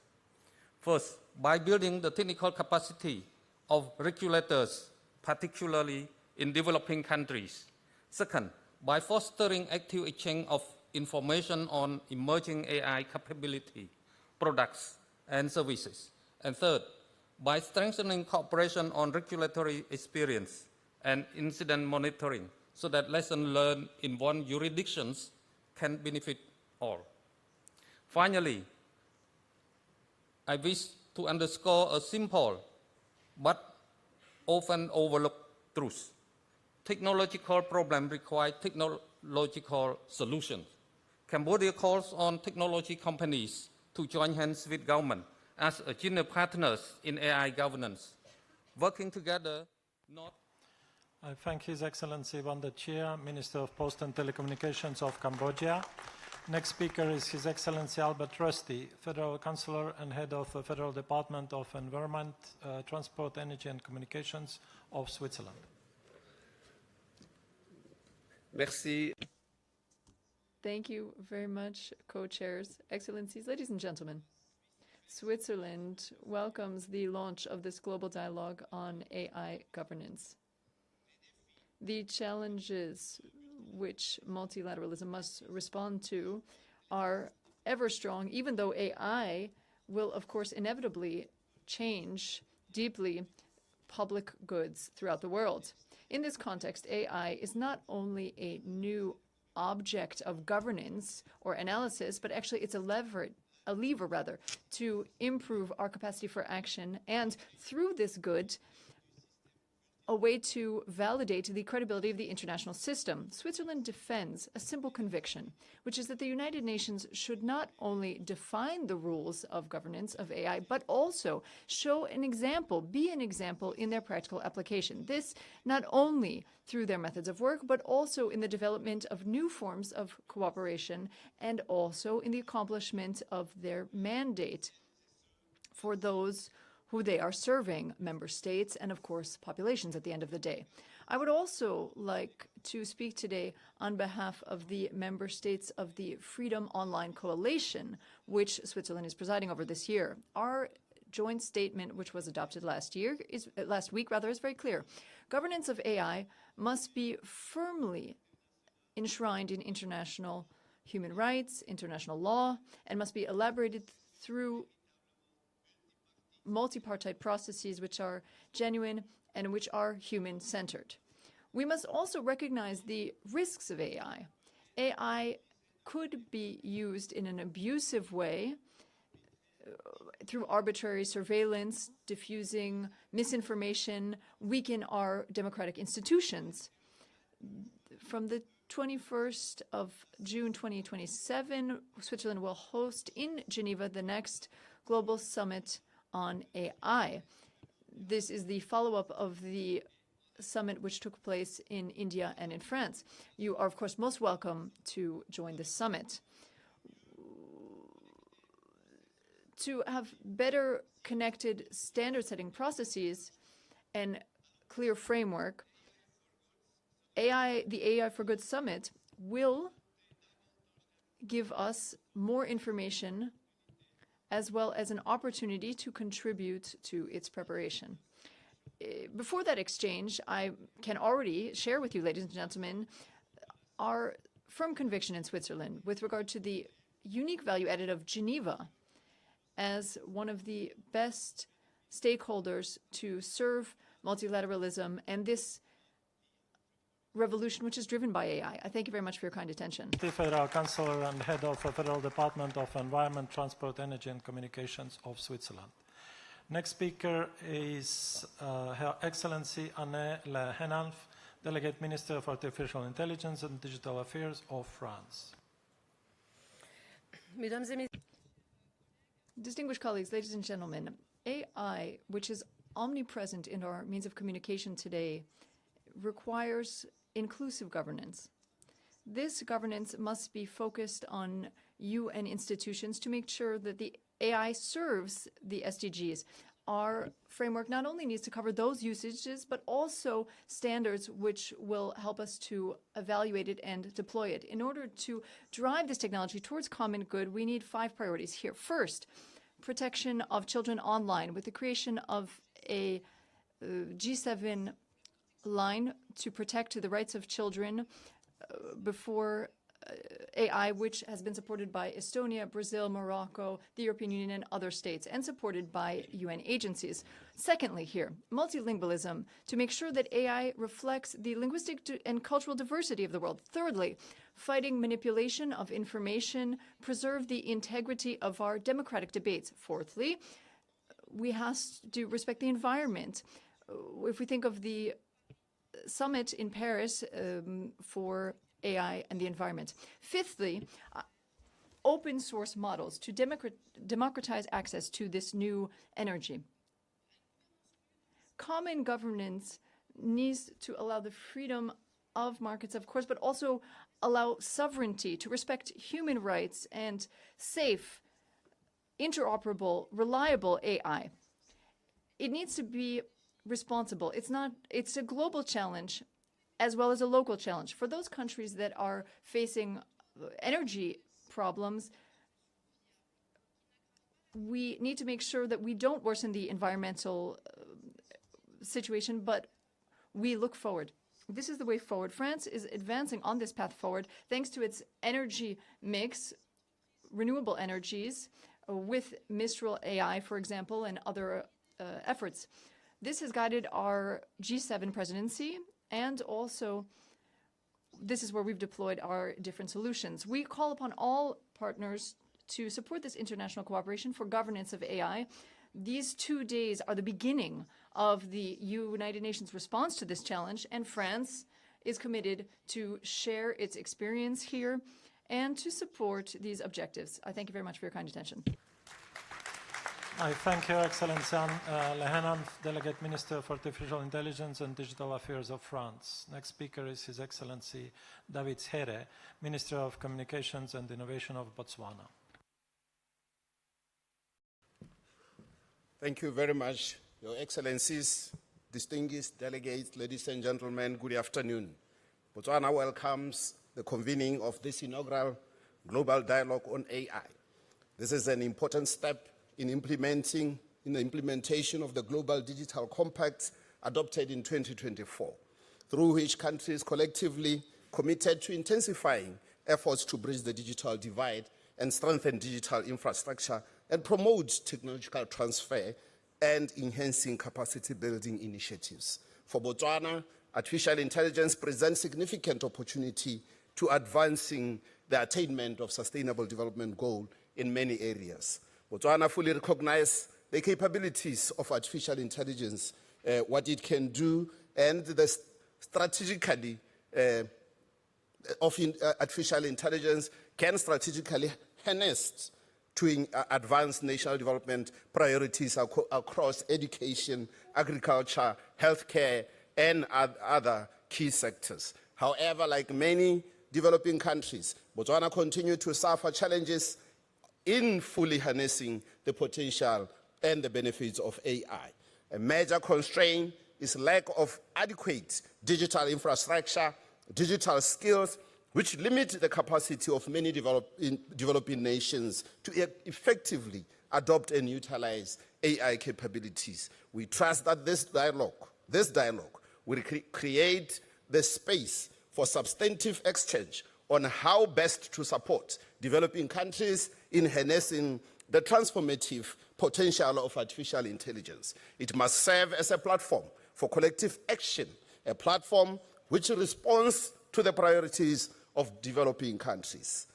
First, by building the technical capacity of regulators, particularly in developing countries. Second, by fostering active exchange of information on emerging AI capability, products, and services. And third, by strengthening cooperation on regulatory experience and incident monitoring so that lessons learned in one jurisdiction can benefit all. Finally, I wish to underscore a simple but often overlooked truth. Technological problems require technological solutions. Cambodia calls on technology companies to join hands with government as a general partners in AI governance, working together not. I thank His Excellency Wanda Chia, Minister of Post and Telecommunications of Cambodia. Next speaker is His Excellency Albert Rusty, Federal Councillor and Head of the Federal Department of Environment, Transport, Energy and Communications of Switzerland. Merci. Thank you very much, co-chairs, excellencies, ladies and gentlemen. Switzerland welcomes the launch of this global dialogue on AI governance. The challenges which multilateralism must respond to are ever strong, even though AI will, of course, inevitably change deeply public goods throughout the world. In this context, AI is not only a new object of governance or analysis, but actually it's a lever to improve our capacity for action, and through this good, a way to validate the credibility of the international system. Switzerland defends a simple conviction, which is that the United Nations should not only define the rules of governance of AI, but also show an example, be an example in their practical application. This not only through their methods of work, but also in the development of new forms of cooperation and also in the accomplishment of their mandate for those who they are serving, member states, and of course, populations at the end of the day. I would also like to speak today on behalf of the member states of the Freedom Online Coalition, which Switzerland is presiding over this year. Our joint statement, which was adopted last week, is very clear. Governance of AI must be firmly enshrined in international human rights, international law, and must be elaborated through multi-partite processes which are genuine and which are human-centered. We must also recognize the risks of AI. AI could be used in an abusive way through arbitrary surveillance, diffusing misinformation, weaken our democratic institutions. From the 21st of June 2027, Switzerland will host in Geneva the next Global Summit on AI. This is the follow-up of the summit which took place in India and in France. You are, of course, most welcome to join the summit. To have better connected standard-setting processes and clear framework, the AI for Good Summit will give us more information as well as an opportunity to contribute to its preparation. Before that exchange, I can already share with you, ladies and gentlemen, our firm conviction in Switzerland with regard to the unique value added of Geneva as one of the best stakeholders to serve multilateralism and this revolution which is driven by AI. I thank you very much for your kind attention. The Federal Councillor and Head of the Federal Department of Environment, Transport, Energy and Communications of Switzerland. Next speaker is Her Excellency Anne Le Henalf, Delegate Minister of Artificial Intelligence and Digital Affairs of France. Distinguished colleagues, ladies and gentlemen, AI, which is omnipresent in our means of communication today, requires inclusive governance. This governance must be focused on UN institutions to make sure that the AI serves the SDGs. Our framework not only needs to cover those usages, but also standards which will help us to evaluate it and deploy it. In order to drive this technology towards common good, we need 5 priorities here. First, protection of children online with the creation of a G7 line to protect the rights of children before AI, which has been supported by Estonia, Brazil, Morocco, the European Union, and other states, and supported by UN agencies. Secondly, here, multilingualism, to make sure that AI reflects the linguistic and cultural diversity of the world. Thirdly, fighting manipulation of information, preserve the integrity of our democratic debates. Fourthly, we have to respect the environment. If we think of the summit in Paris for AI and the environment. Fifthly, open source models to democratize access to this new energy. Common governance needs to allow the freedom of markets, of course, but also allow sovereignty to respect human rights and safe, interoperable, reliable AI. It needs to be responsible. It's a global challenge as well as a local challenge. For those countries that are facing energy problems, we need to make sure that we don't worsen the environmental situation, but we look forward. This is the way forward. France is advancing on this path forward thanks to its energy mix, renewable energies, with Mistral AI, for example, and other efforts. This has guided our G7 presidency, and also this is where we've deployed our different solutions. We call upon all partners to support this international cooperation for governance of AI. These 2 days are the beginning of the United Nations response to this challenge, and France is committed to share its experience here and to support these objectives. I thank you very much for your kind attention. I thank Your Excellency Anne Lehenan, Delegate Minister for Artificial Intelligence and Digital Affairs of France. Next speaker is His Excellency David Here, Minister of Communications and Innovation of Botswana. Thank you very much, Your Excellencies, distinguished delegates, ladies and gentlemen, good afternoon. Botswana welcomes the convening of this inaugural Global Dialogue on AI. This is an important step in the implementation of the Global Digital Compact adopted in 2024, through which countries collectively committed to intensifying efforts to bridge the digital divide and strengthen digital infrastructure and promote technological transfer and enhancing capacity building initiatives. For Botswana, artificial intelligence presents significant opportunity to advancing the attainment of Sustainable Development Goal in many areas. Botswana fully recognizes the capabilities of artificial intelligence, what it can do, and the strategically artificial intelligence can strategically harness to advance national development priorities across education, agriculture, healthcare, and other key sectors. However, like many developing countries, Botswana continues to suffer challenges in fully harnessing the potential and the benefits of AI. A major constraint is lack of adequate digital infrastructure, digital skills, which limit the capacity of many developing nations to effectively adopt and utilize AI capabilities. We trust that this dialogue will create the space for substantive exchange on how best to support developing countries in harnessing the transformative potential of artificial intelligence. It must serve as a platform for collective action, a platform which responds to the priorities of developing countries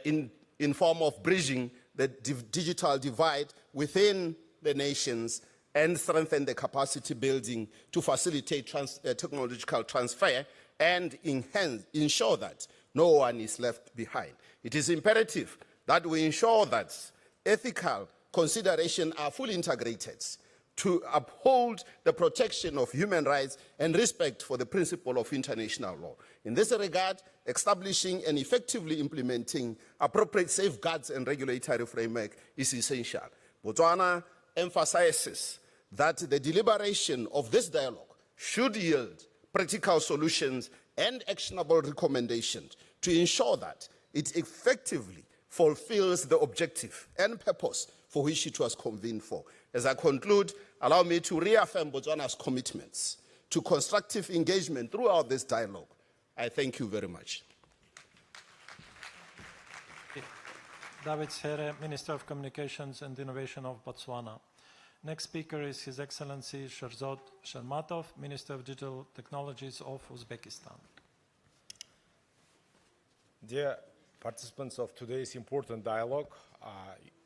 in form of bridging the digital divide within the nations and strengthen the capacity building to facilitate technological transfer and ensure that no one is left behind. It is imperative that we ensure that ethical considerations are fully integrated to uphold the protection of human rights and respect for the principle of international law. In this regard, establishing and effectively implementing appropriate safeguards and regulatory framework is essential. Botswana emphasizes that the deliberation of this dialogue should yield practical solutions and actionable recommendations to ensure that it effectively fulfills the objective and purpose for which it was convened for. As I conclude, allow me to reaffirm Botswana's commitments to constructive engagement throughout this dialogue. I thank you very much. David Here, Minister of Communications and Innovation of Botswana. Next speaker is His Excellency Sherzod Shermatov, Minister of Digital Technologies of Uzbekistan. Dear participants of today's important dialogue,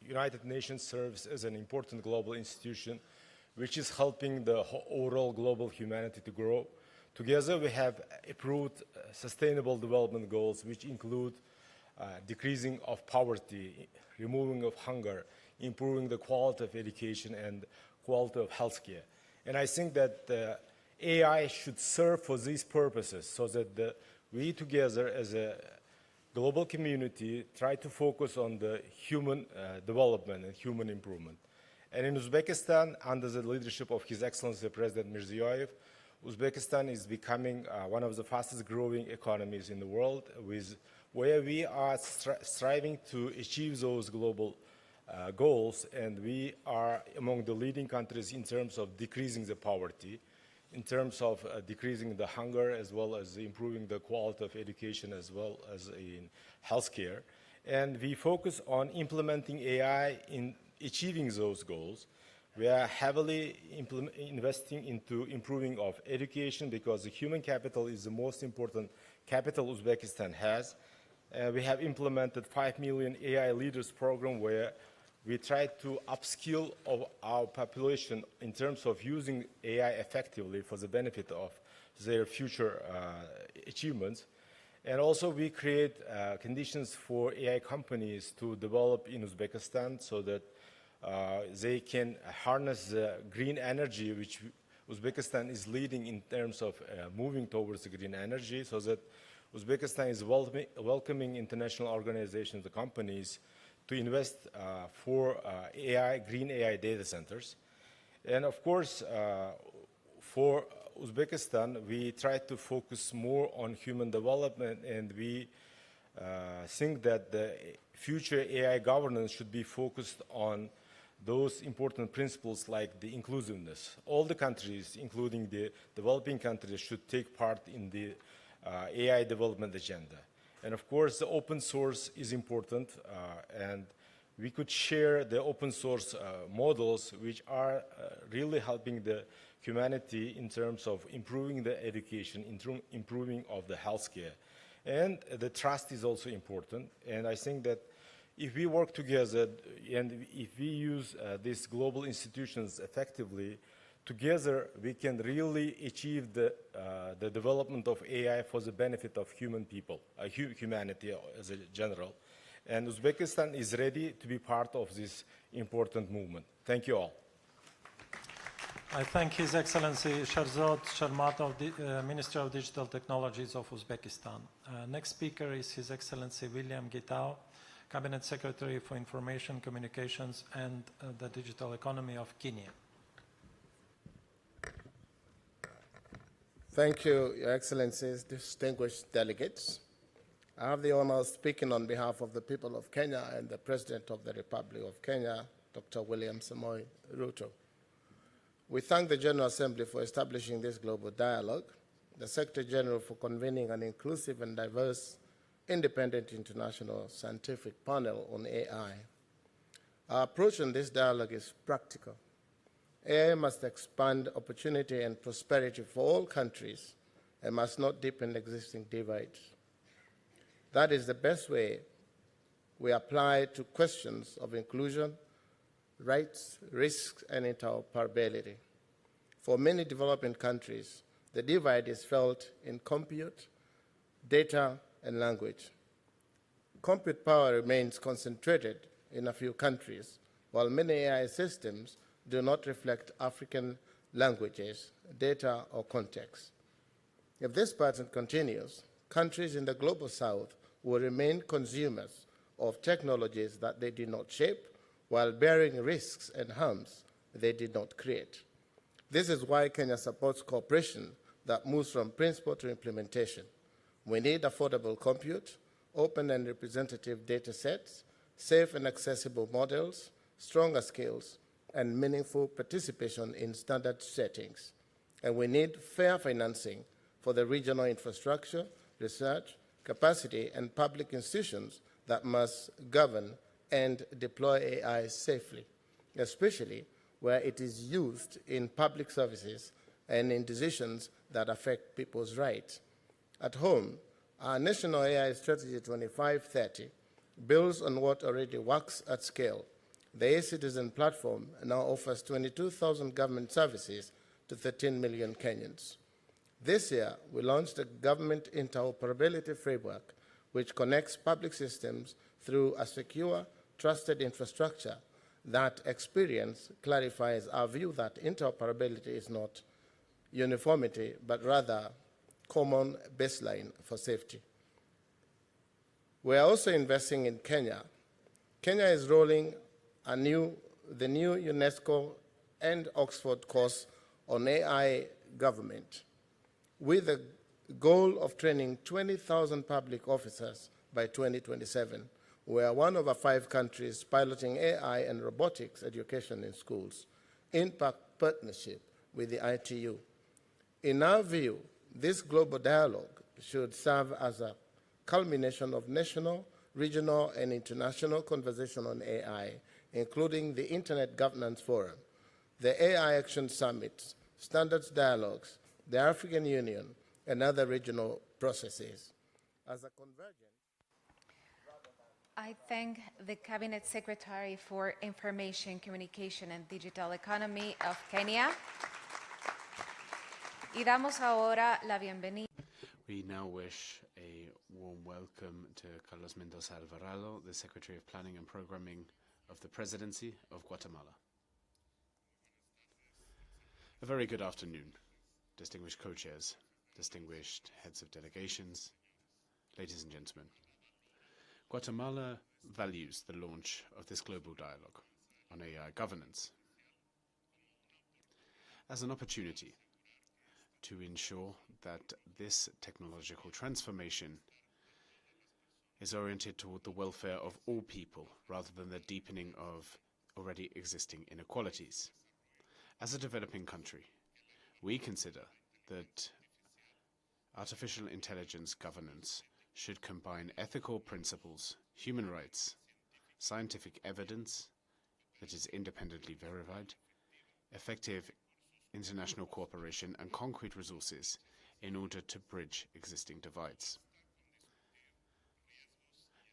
United Nations serves as an important global institution which is helping the overall global humanity to grow. Together we have approved sustainable development goals which include decreasing of poverty, removing of hunger, improving the quality of education and quality of healthcare. And I think that AI should serve for these purposes so that we together as a global community try to focus on the human development and human improvement. And in Uzbekistan, under the leadership of His Excellency President Mirziyoyev, Uzbekistan is becoming one of the fastest growing economies in the world, where we are striving to achieve those global goals, and we are among the leading countries in terms of decreasing the poverty, in terms of decreasing the hunger, as well as improving the quality of education, as well as in healthcare. And we focus on implementing AI in achieving those goals. We are heavily investing into improving of education because the human capital is the most important capital Uzbekistan has. We have implemented 5 million AI leaders program where we try to upskill of our population in terms of using AI effectively for the benefit of their future achievements. And also we create conditions for AI companies to develop in Uzbekistan so that they can harness the green energy, which Uzbekistan is leading in terms of moving towards the green energy, so that Uzbekistan is welcoming international organizations, the companies, to invest for green AI data centers. And of course, for Uzbekistan, we try to focus more on human development, and we think that the future AI governance should be focused on those important principles like the inclusiveness. All the countries, including the developing countries, should take part in the AI development agenda. And of course, the open source is important, and we could share the open source models which are really helping the humanity in terms of improving the education, improving of the healthcare. And the trust is also important. And I think that if we work together and if we use these global institutions effectively, together we can really achieve the development of AI for the benefit of humanity as a general. And Uzbekistan is ready to be part of this important movement. Thank you all. I thank His Excellency Sherzod Shermatov, Minister of Digital Technologies of Uzbekistan. Next speaker is His Excellency William Gitao, Cabinet Secretary for Information, Communications and the Digital Economy of Kenya. Thank you, Your Excellencies, distinguished delegates. I have the honor of speaking on behalf of the people of Kenya and the President of the Republic of Kenya, Dr. William Samoei Ruto. We thank the General Assembly for establishing this global dialogue, the Secretary General for convening an inclusive and diverse independent international scientific panel on AI. Our approach in this dialogue is practical. AI must expand opportunity and prosperity for all countries and must not deepen existing divides. That is the best way we apply to questions of inclusion, rights, risks, and interoperability. For many developing countries, the divide is felt in compute, data, and language. Compute power remains concentrated in a few countries, while many AI systems do not reflect African languages, data, or context. If this pattern continues, countries in the global south will remain consumers of technologies that they did not shape while bearing risks and harms they did not create. This is why Kenya supports cooperation that moves from principle to implementation. We need affordable compute, open and representative data sets, safe and accessible models, stronger skills, and meaningful participation in standard settings. And we need fair financing for the regional infrastructure, research, capacity, and public institutions that must govern and deploy AI safely, especially where it is used in public services and in decisions that affect people's rights. At home, our National AI Strategy 2530 builds on what already works at scale. The e-Citizen platform now offers 22,000 government services to 13 million Kenyans. This year, we launched a government interoperability framework which connects public systems through a secure, trusted infrastructure. That experience clarifies our view that interoperability is not uniformity, but rather common baseline for safety. We are also investing in Kenya. Kenya is rolling the new UNESCO and Oxford course on AI government, with the goal of training 20,000 public officers by 2027. We are one of 5 countries piloting AI and robotics education in schools in partnership with the ITU. In our view, this global dialogue should serve as a culmination of national, regional, and international conversation on AI, including the Internet Governance Forum, the AI Action Summits, standards dialogues, the African Union, and other regional processes. As a convergence, I thank the Cabinet Secretary for Information, Communication and Digital Economy of Kenya. Y damos ahora la bienvenida. We now wish a warm welcome to Carlos Mendoza Alvarado, the Secretary of Planning and Programming of the Presidency of Guatemala. A very good afternoon, distinguished co-chairs, distinguished heads of delegations, ladies and gentlemen. Guatemala values the launch of this global dialogue on AI governance as an opportunity to ensure that this technological transformation is oriented toward the welfare of all people rather than the deepening of already existing inequalities. As a developing country, we consider that artificial intelligence governance should combine ethical principles, human rights, scientific evidence that is independently verified, effective international cooperation, and concrete resources in order to bridge existing divides.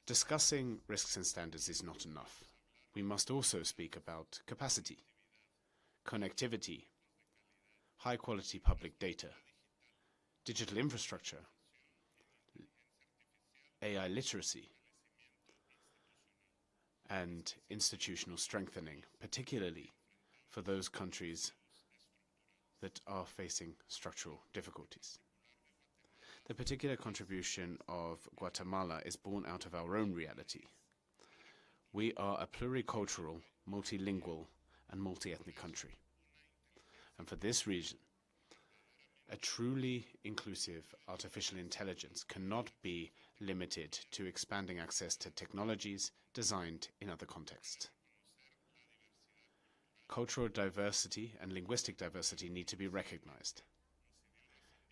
Discussing risks and standards is not enough. We must also speak about capacity, connectivity, high-quality public data, digital infrastructure, AI literacy, and institutional strengthening, particularly for those countries that are facing structural difficulties. The particular contribution of Guatemala is born out of our own reality. We are a pluricultural, multilingual, and multi-ethnic country. And for this reason, a truly inclusive artificial intelligence cannot be limited to expanding access to technologies designed in other contexts. Cultural diversity and linguistic diversity need to be recognized.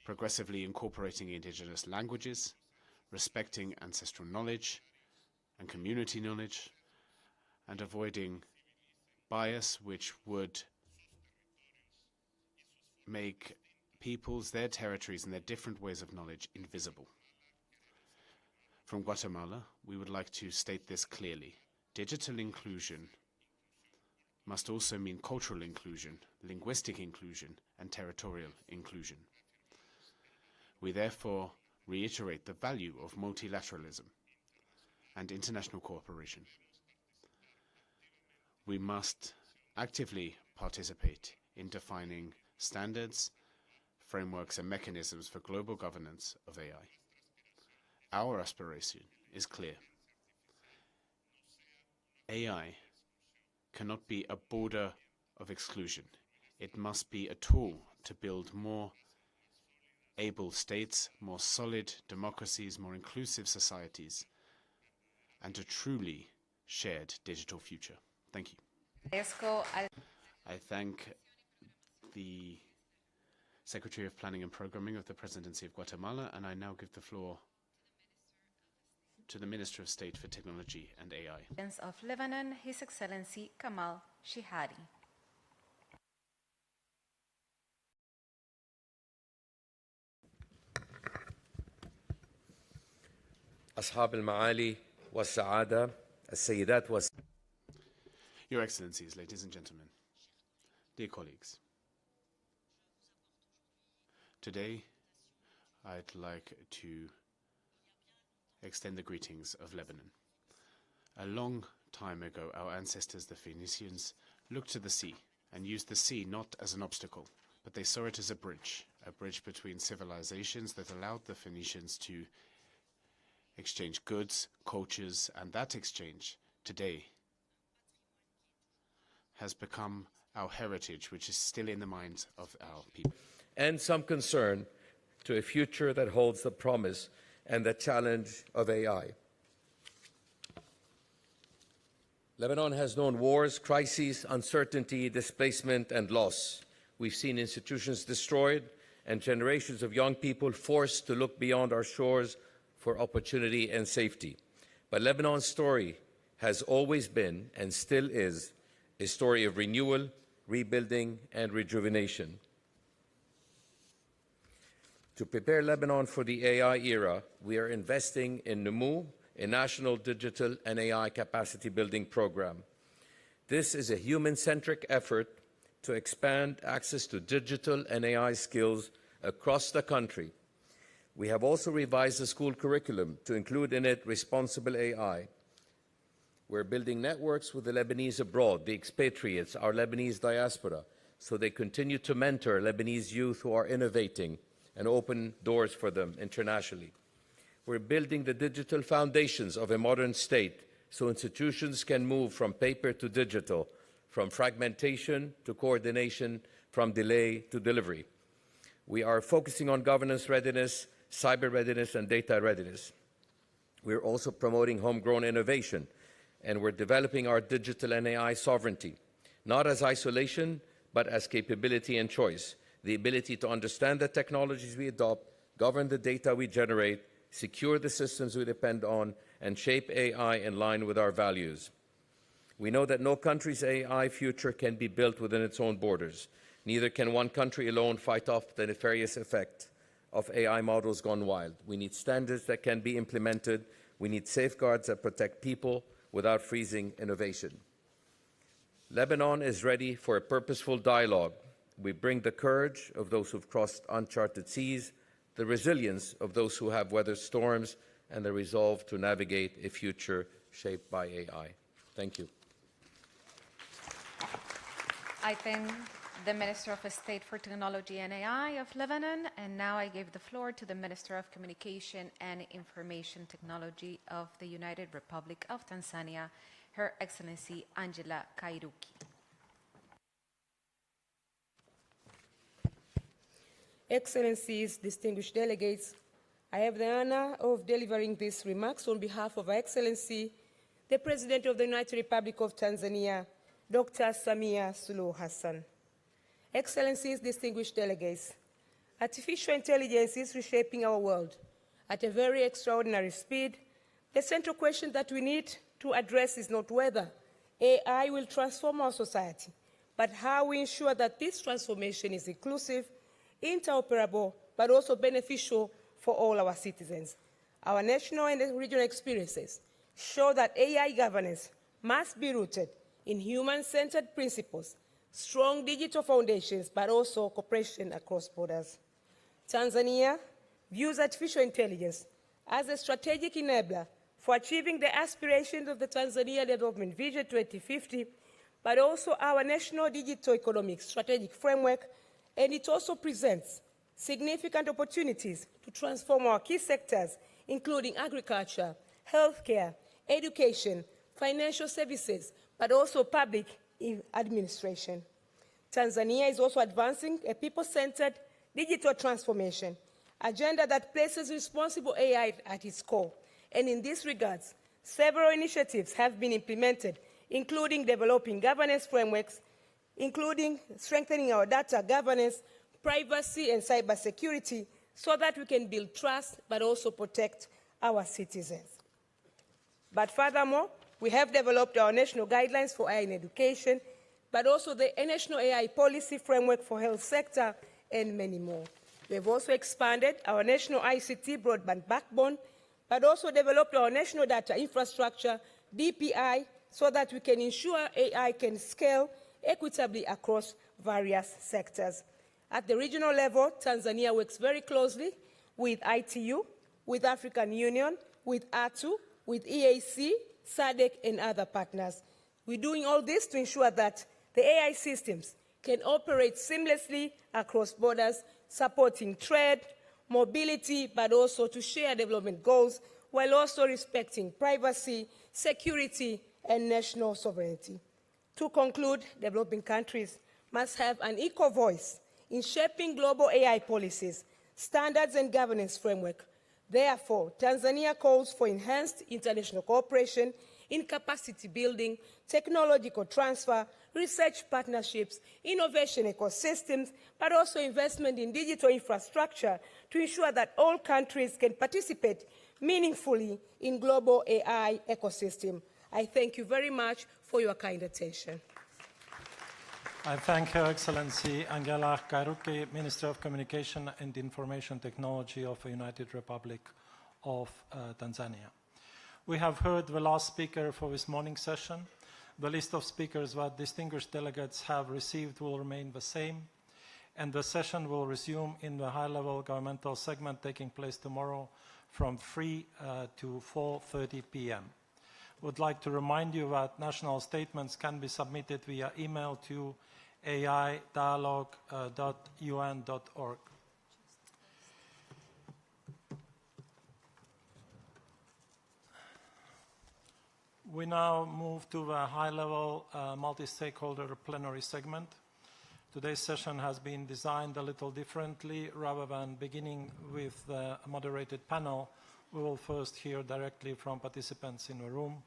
Progressively incorporating indigenous languages, respecting ancestral knowledge and community knowledge, and avoiding bias which would make peoples, their territories, and their different ways of knowledge invisible. From Guatemala, we would like to state this clearly. Digital inclusion must also mean cultural inclusion, linguistic inclusion, and territorial inclusion. We therefore reiterate the value of multilateralism and international cooperation. We must actively participate in defining standards, frameworks and mechanisms for global governance of AI. Our aspiration is clear. AI cannot be a border of exclusion. It must be a tool to build more able states, more solid democracies, more inclusive societies, and a truly shared digital future. Thank you. I thank the Secretary of Planning and Programming of the Presidency of Guatemala, and I now give the floor to the Minister of State for Technology and AI. Of Lebanon, His Excellency Kamal Shihadi. أصحاب المعالي والسعادة السيدات Your Excellencies, ladies and gentlemen, dear colleagues, today I'd like to extend the greetings of Lebanon. A long time ago, our ancestors, the Phoenicians, looked to the sea and used the sea not as an obstacle, but they saw it as a bridge between civilizations that allowed the Phoenicians to exchange goods, cultures, and that exchange today has become our heritage, which is still in the minds of our people. And some concern to a future that holds the promise and the challenge of AI. Lebanon has known wars, crises, uncertainty, displacement, and loss. We've seen institutions destroyed and generations of young people forced to look beyond our shores for opportunity and safety. But Lebanon's story has always been, and still is, a story of renewal, rebuilding, and rejuvenation. To prepare Lebanon for the AI era, we are investing in NUMU, a national digital and AI capacity building program. This is a human-centric effort to expand access to digital and AI skills across the country. We have also revised the school curriculum to include in it responsible AI. We're building networks with the Lebanese abroad, the expatriates, our Lebanese diaspora, so they continue to mentor Lebanese youth who are innovating and open doors for them internationally. We're building the digital foundations of a modern state so institutions can move from paper to digital, from fragmentation to coordination, from delay to delivery. We are focusing on governance readiness, cyber readiness, and data readiness. We're also promoting homegrown innovation, and we're developing our digital and AI sovereignty, not as isolation, but as capability and choice. The ability to understand the technologies we adopt, govern the data we generate, secure the systems we depend on, and shape AI in line with our values. We know that no country's AI future can be built within its own borders. Neither can one country alone fight off the nefarious effect of AI models gone wild. We need standards that can be implemented. We need safeguards that protect people without freezing innovation. Lebanon is ready for a purposeful dialogue. We bring the courage of those who've crossed uncharted seas, the resilience of those who have weathered storms, and the resolve to navigate a future shaped by AI. Thank you. I thank the Minister of State for Technology and AI of Lebanon, and now I give the floor to the Minister of Communication and Information Technology of the United Republic of Tanzania, Her Excellency Angela Kairuki. Excellencies, distinguished delegates, I have the honor of delivering these remarks on behalf of Her Excellency, the President of the United Republic of Tanzania, Dr. Samia Suluhu Hassan. Excellencies, distinguished delegates, artificial intelligence is reshaping our world at a very extraordinary speed. The central question that we need to address is not whether AI will transform our society, but how we ensure that this transformation is inclusive, interoperable, but also beneficial for all our citizens. Our national and regional experiences show that AI governance must be rooted in human-centered principles, strong digital foundations, but also cooperation across borders. Tanzania views artificial intelligence as a strategic enabler for achieving the aspirations of the Tanzania Development Vision 2050 but also our National Digital Economic Strategic Framework, and it also presents significant opportunities to transform our key sectors, including agriculture, healthcare, education, financial services, but also public administration. Tanzania is also advancing a people-centered digital transformation agenda that places responsible AI at its core. And in this regard, several initiatives have been implemented, including developing governance frameworks, including strengthening our data governance, privacy, and cybersecurity, so that we can build trust but also protect our citizens. But furthermore, we have developed our national guidelines for AI in education, but also the national AI policy framework for health sector, and many more. We have also expanded our national ICT broadband backbone, but also developed our national data infrastructure, DPI, so that we can ensure AI can scale equitably across various sectors. At the regional level, Tanzania works very closely with ITU, with African Union, with ATU, with EAC, SADC, and other partners. We're doing all this to ensure that the AI systems can operate seamlessly across borders, supporting trade, mobility, but also to share development goals, while also respecting privacy, security, and national sovereignty. To conclude, developing countries must have an equal voice in shaping global AI policies, standards, and governance framework. Therefore, Tanzania calls for enhanced international cooperation in capacity building, technological transfer, research partnerships, innovation ecosystems, but also investment in digital infrastructure to ensure that all countries can participate meaningfully in global AI ecosystem. I thank you very much for your kind attention. I thank Her Excellency Angela Kairuki, Minister of Communication and Information Technology of the United Republic of Tanzania. We have heard the last speaker for this morning session. The list of speakers that distinguished delegates have received will remain the same, and the session will resume in the high-level governmental segment taking place tomorrow from 3 to 4:30 p.m. Would like to remind you that national statements can be submitted via email to aidialogue.un.org. We now move to the high-level multi-stakeholder plenary segment. Today's session has been designed a little differently. Rather than beginning with the moderated panel, we will first hear directly from participants in the room,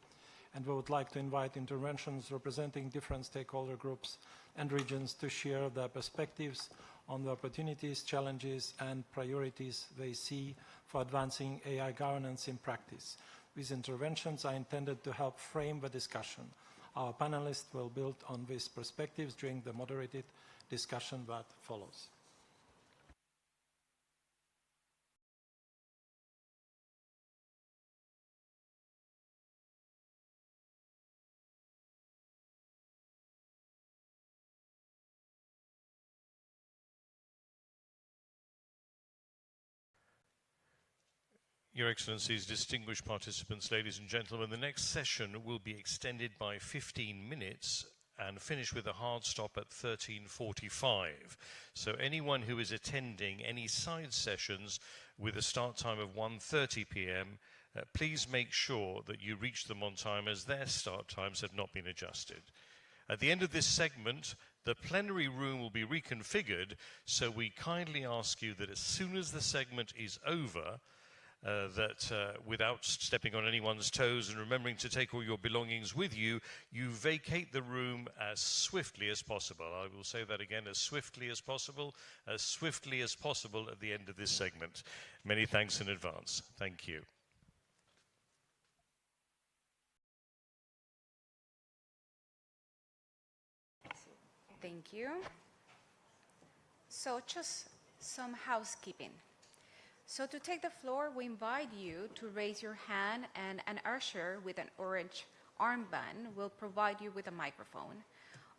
and we would like to invite interventions representing different stakeholder groups and regions to share their perspectives on the opportunities, challenges, and priorities they see for advancing AI governance in practice. These interventions are intended to help frame the discussion. Our panelists will build on these perspectives during the moderated discussion that follows. Your Excellencies, distinguished participants, ladies and gentlemen, the next session will be extended by 15 minutes and finish with a hard stop at 13:45. So anyone who is attending any side sessions with a start time of 1:30 p.m., please make sure that you reach them on time, as their start times have not been adjusted. At the end of this segment, the plenary room will be reconfigured, so we kindly ask you that as soon as the segment is over, without stepping on anyone's toes and remembering to take all your belongings with you, you vacate the room as swiftly as possible. I will say that again, as swiftly as possible at the end of this segment. Many thanks in advance. Thank you. Thank you. So just some housekeeping. So to take the floor, we invite you to raise your hand, and an usher with an orange armband will provide you with a microphone.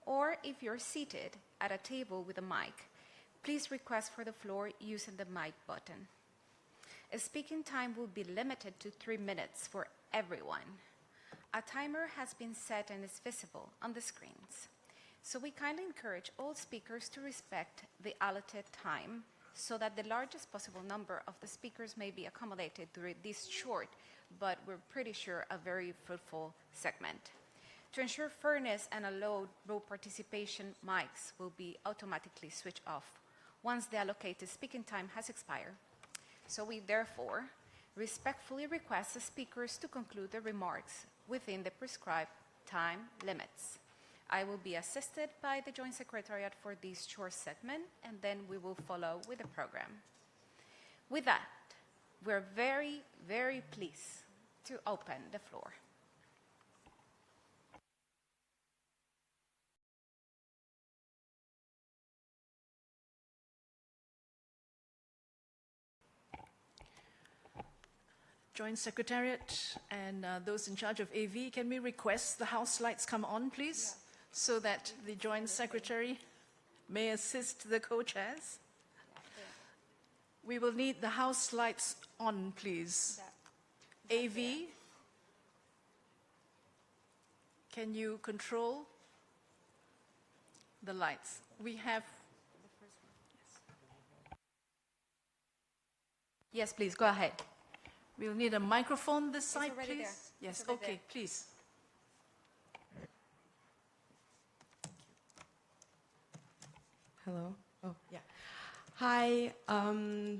Or if you're seated at a table with a mic, please request for the floor using the mic button. A speaking time will be limited to 3 minutes for everyone. A timer has been set and is visible on the screens. So we kindly encourage all speakers to respect the allotted time so that the largest possible number of the speakers may be accommodated during this short, but we're pretty sure a very fruitful segment. To ensure fairness and allow low participation, mics will be automatically switched off once the allocated speaking time has expired. So we therefore respectfully request the speakers to conclude their remarks within the prescribed time limits. I will be assisted by the Joint Secretariat for this short segment, and then we will follow with the program. With that, we're very, very pleased to open the floor. Joint Secretariat and those in charge of AV, can we request the House lights come on, please, so that the Joint Secretary may assist the co-chairs? We will need the House lights on, please. AV, can you control the lights? We have... Yes, please, go ahead. We'll need a microphone this side, already please. there. Yes, It's already okay, there. please. Hello. Oh, yeah. Hi.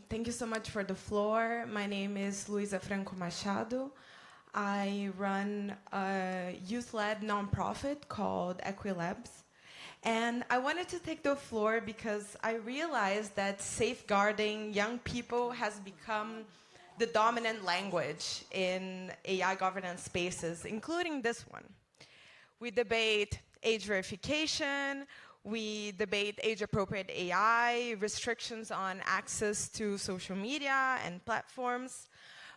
Thank you so much for the floor. My name is Luisa Franco Machado. I run a youth-led nonprofit called Equilabs. And I wanted to take the floor because I realized that safeguarding young people has become the dominant language in AI governance spaces, including this one. We debate age verification, we debate age-appropriate AI, restrictions on access to social media and platforms.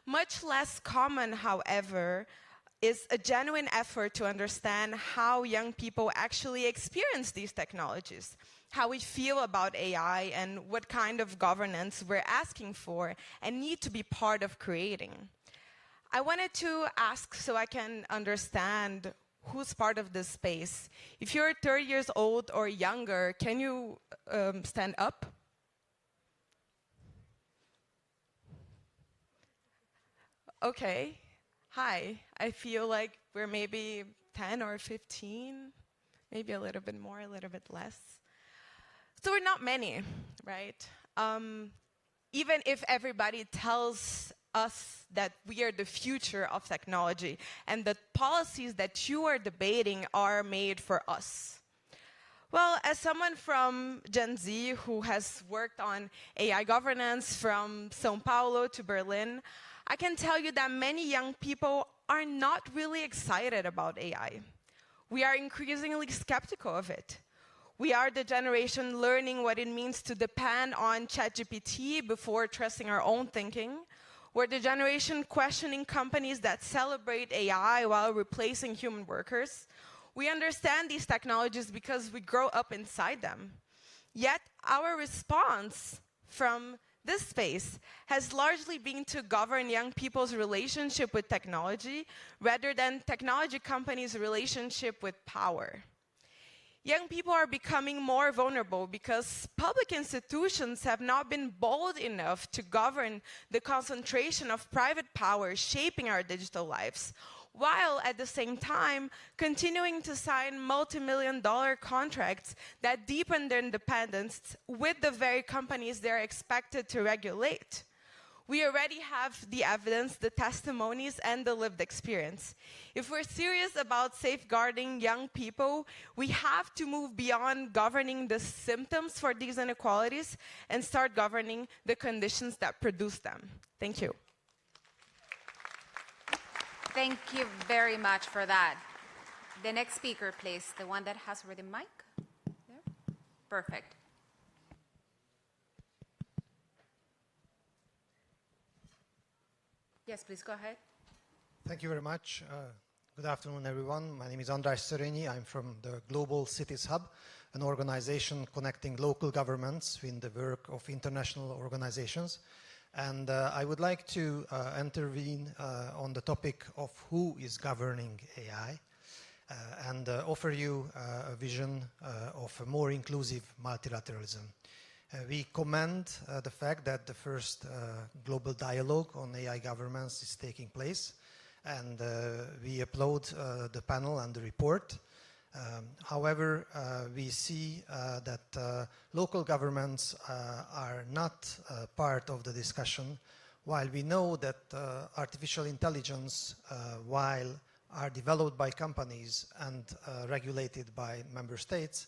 Much less common, however, is a genuine effort to understand how young people actually experience these technologies, how we feel about AI, and what kind of governance we're asking for and need to be part of creating. I wanted to ask so I can understand who's part of this space. If you're 30 years old or younger, can you stand up? Okay. Hi. I feel like we're maybe 10 or 15, maybe a little bit more, a little bit less. So we're not many, right? Even if everybody tells us that we are the future of technology and the policies that you are debating are made for us. Well, as someone from Gen Z who has worked on AI governance from São Paulo to Berlin, I can tell you that many young people are not really excited about AI. We are increasingly skeptical of it. We are the generation learning what it means to depend on ChatGPT before trusting our own thinking. We're the generation questioning companies that celebrate AI while replacing human workers. We understand these technologies because we grow up inside them. Yet our response from this space has largely been to govern young people's relationship with technology rather than technology companies' relationship with power. Young people are becoming more vulnerable because public institutions have not been bold enough to govern the concentration of private power shaping our digital lives, while at the same time continuing to sign multi-million-dollar contracts that deepen their independence with the very companies they're expected to regulate. We already have the evidence, the testimonies, and the lived experience. If we're serious about safeguarding young people, we have to move beyond governing the symptoms for these inequalities and start governing the conditions that produce them. Thank you. Thank you very much for that. The next speaker, please, the one that has already mic. There. Perfect. Yes, please go ahead. Thank you very much. Good afternoon, everyone. My name is András Szörényi. I'm from the Global Cities Hub, an organization connecting local governments with the work of international organizations. And I would like to intervene on the topic of who is governing AI and offer you a vision of a more inclusive multilateralism. We commend the fact that the first global dialogue on AI governance is taking place, and we applaud the panel and the report. However, we see that local governments are not part of the discussion, while we know that artificial intelligence, while are developed by companies and regulated by member states,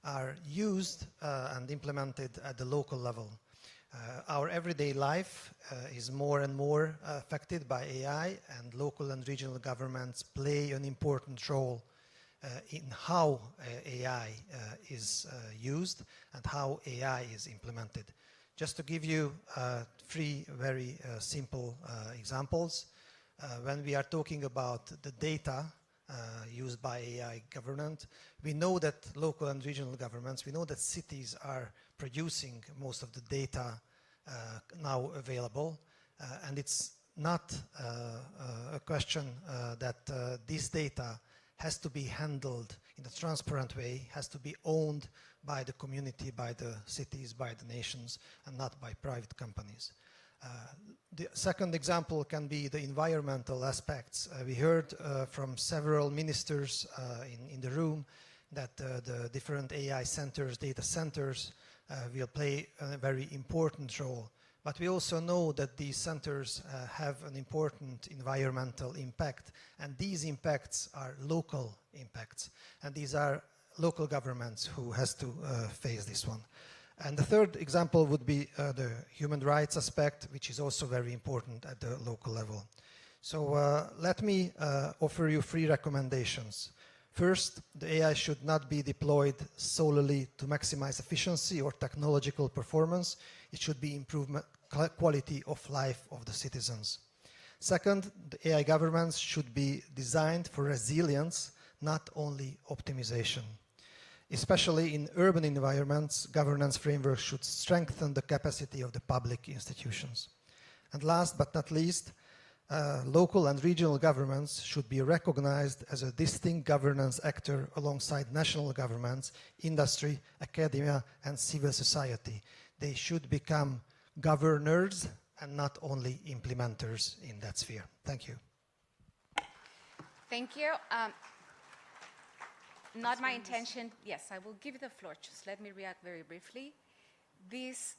are used and implemented at the local level. Our everyday life is more and more affected by AI, and local and regional governments play an important role in how AI is used and how AI is implemented. Just to give you three very simple examples, when we are talking about the data used by AI government, we know that local and regional governments, we know that cities are producing most of the data now available, and it's not a question that this data has to be handled in a transparent way, has to be owned by the community, by the cities, by the nations, and not by private companies. The second example can be the environmental aspects. We heard from several ministers in the room that the different AI centers, data centers, will play a very important role. But we also know that these centers have an important environmental impact, and these impacts are local impacts, and these are local governments who has to face this one. And the third example would be the human rights aspect, which is also very important at the local level. So let me offer you 3 recommendations. First, the AI should not be deployed solely to maximize efficiency or technological performance. It should be improvement quality of life of the citizens. Second, the AI governments should be designed for resilience, not only optimization. Especially in urban environments, governance frameworks should strengthen the capacity of the public institutions. And last but not least, local and regional governments should be recognized as a distinct governance actor alongside national governments, industry, academia, and civil society. They should become governors and not only implementers in that sphere. Thank you. Thank you. Not my intention. Yes, I will give you the floor. Just let me react very briefly. This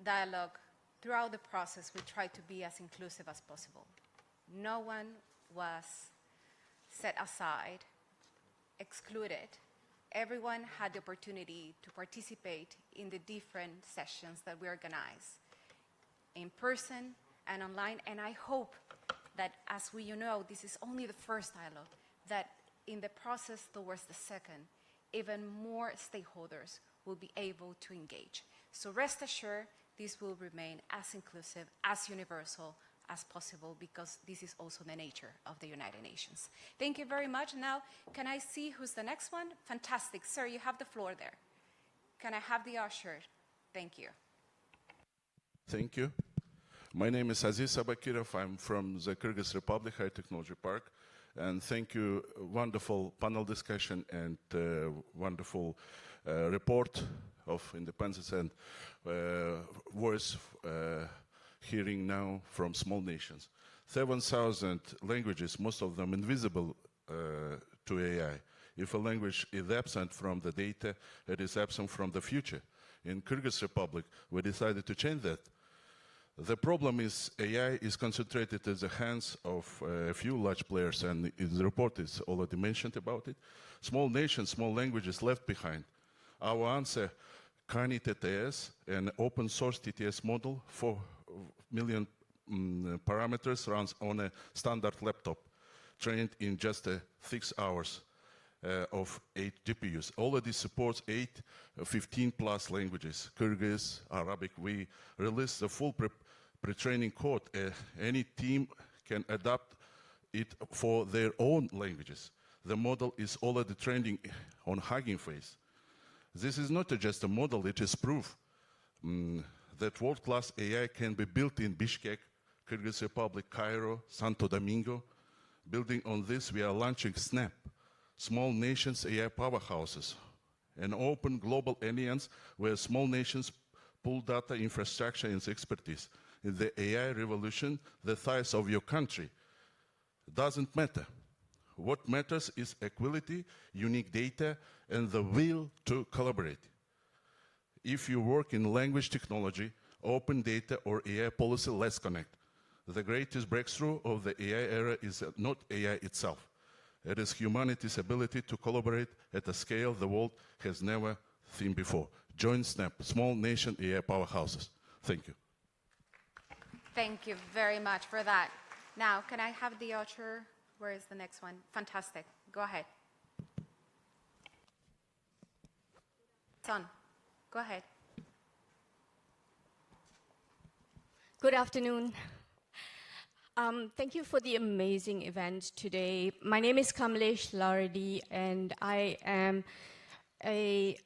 dialogue, throughout the process, we tried to be as inclusive as possible. No one was set aside, excluded. Everyone had the opportunity to participate in the different sessions that we organize, in person and online. And I hope that, as we know, this is only the first dialogue, that in the process towards the second, even more stakeholders will be able to engage. So rest assured, this will remain as inclusive, as universal as possible, because this is also the nature of the United Nations. Thank you very much. Now, can I see who's the next one? Fantastic. Sir, you have the floor there. Can I have the usher? Thank you. Thank you. My name is Aziz Abakirov. I'm from the Kyrgyz Republic High Technology Park. And thank you, wonderful panel discussion and wonderful report of independence and voice hearing now from small nations. 7,000 languages, most of them invisible to AI. If a language is absent from the data, it is absent from the future. In Kyrgyz Republic, we decided to change that. The problem is AI is concentrated in the hands of a few large players, and the report is already mentioned about it. Small nations, small languages left behind. Our answer, Kani TTS, an open source TTS model, 4 million parameters, runs on a standard laptop, trained in just 6 hours of 8 GPUs. Already supports 15 plus languages, Kyrgyz, Arabic. We released the full pre-training code. Any team can adapt it for their own languages. The model is already training on Hugging Face. This is not just a model, it is proof. that world-class AI can be built in Bishkek, Kyrgyz Republic, Cairo, Santo Domingo. Building on this, we are launching SNAP, Small Nations AI Powerhouses, an open global alliance where small nations pool data, infrastructure, and expertise. In the AI revolution, the size of your country doesn't matter. What matters is equality, unique data, and the will to collaborate. If you work in language technology, open data, or AI policy, let's connect. The greatest breakthrough of the AI era is not AI itself. It is humanity's ability to collaborate at a scale the world has never seen before. Join SNAP, Small Nation AI Powerhouses. Thank you. Thank you very much for that. Now, can I have the author? Where is the next one? Fantastic. Go ahead. Son, go ahead. Good afternoon. Thank you for the amazing event today. My name is Kamlesh Laradi, and I am an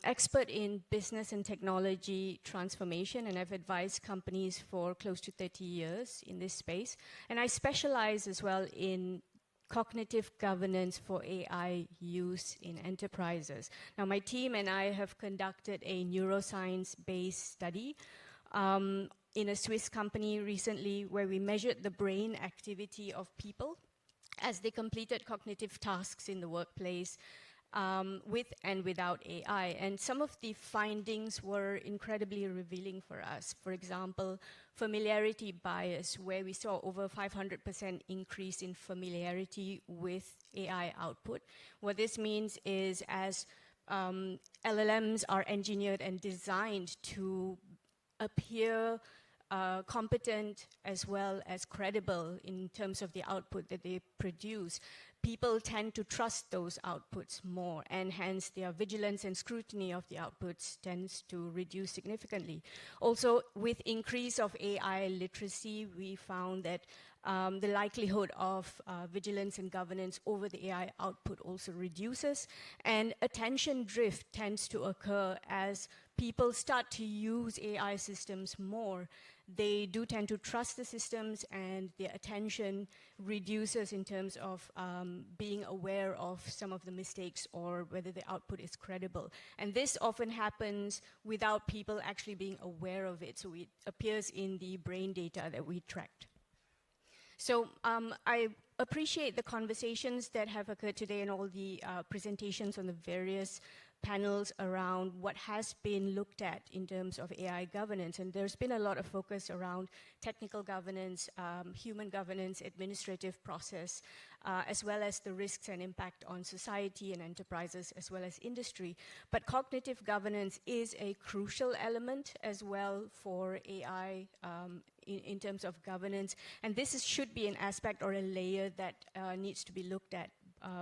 expert in business and technology transformation, and I've advised companies for close to 30 years in this space. And I specialize as well in cognitive governance for AI use in enterprises. Now, my team and I have conducted a neuroscience-based study in a Swiss company recently where we measured the brain activity of people as they completed cognitive tasks in the workplace with and without AI. And some of the findings were incredibly revealing for us. For example, familiarity bias, where we saw over 500% increase in familiarity with AI output. What this means is as LLMs are engineered and designed to appear competent as well as credible in terms of the output that they produce, people tend to trust those outputs more, and hence their vigilance and scrutiny of the outputs tends to reduce significantly. Also, with increase of AI literacy, we found that the likelihood of vigilance and governance over the AI output also reduces, and attention drift tends to occur as people start to use AI systems more. They do tend to trust the systems, and their attention reduces in terms of being aware of some of the mistakes or whether the output is credible. And this often happens without people actually being aware of it, so it appears in the brain data that we tracked. So I appreciate the conversations that have occurred today and all the presentations on the various panels around what has been looked at in terms of AI governance. And there's been a lot of focus around technical governance, human governance, administrative process, as well as the risks and impact on society and enterprises, as well as industry. But cognitive governance is a crucial element as well for AI in terms of governance. And this should be an aspect or a layer that needs to be looked at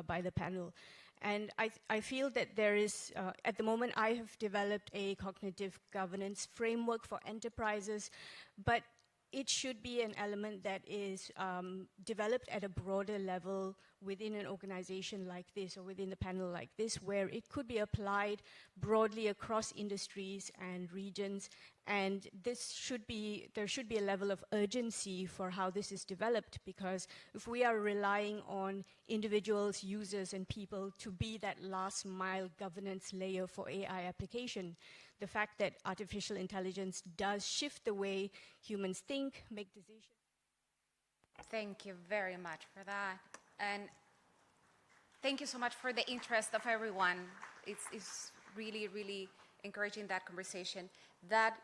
by the panel. And I feel that there is, at the moment, I have developed a cognitive governance framework for enterprises, but it should be an element that is developed at a broader level within an organization like this or within the panel like this, where it could be applied broadly across industries and regions. And there should be a level of urgency for how this is developed, because if we are relying on individuals, users, and people to be that last mile governance layer for AI application, the fact that artificial intelligence does shift the way humans think, make decisions. Thank you very much for that. And thank you so much for the interest of everyone. It's really, really encouraging that conversation. That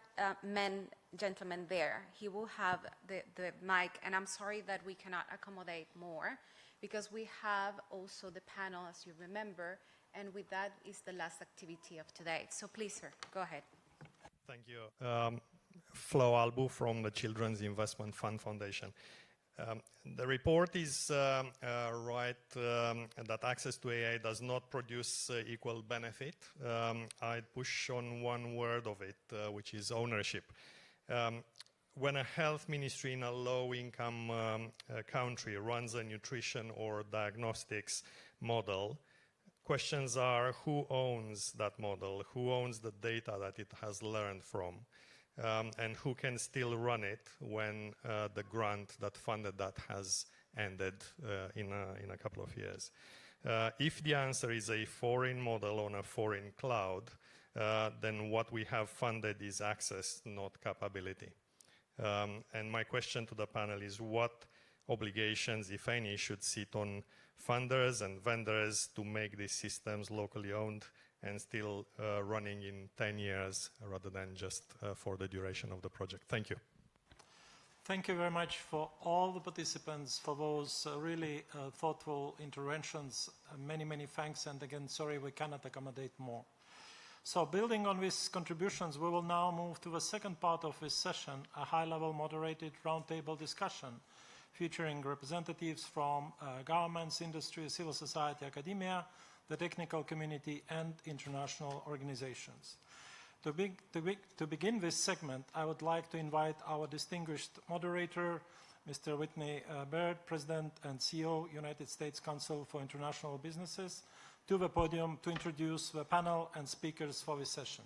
gentleman there, he will have the mic, and I'm sorry that we cannot accommodate more, because we have also the panel, as you remember, and with that is the last activity of today. So please, sir, go ahead. Thank you. Flo Albu from the Children's Investment Fund Foundation. The report is right that access to AI does not produce equal benefit. I'd push on one word of it, which is ownership. When a health ministry in a low-income country runs a nutrition or diagnostics model, questions are who owns that model, who owns the data that it has learned from. and who can still run it when the grant that funded that has ended in a couple of years. If the answer is a foreign model on a foreign cloud, then what we have funded is access, not capability. And my question to the panel is, what obligations, if any, should sit on funders and vendors to make these systems locally owned and still running in 10 years rather than just for the duration of the project? Thank you. Thank you very much for all the participants for those really thoughtful interventions. Many, many thanks. And again, sorry we cannot accommodate more. So building on these contributions, we will now move to the second part of this session, a high-level moderated roundtable discussion featuring representatives from governments, industry, civil society, academia, the technical community, and international organizations. To begin this segment, I would like to invite our distinguished moderator, Mr. Whitney Baird, President and CEO, United States Council for International Businesses, to the podium to introduce the panel and speakers for this session.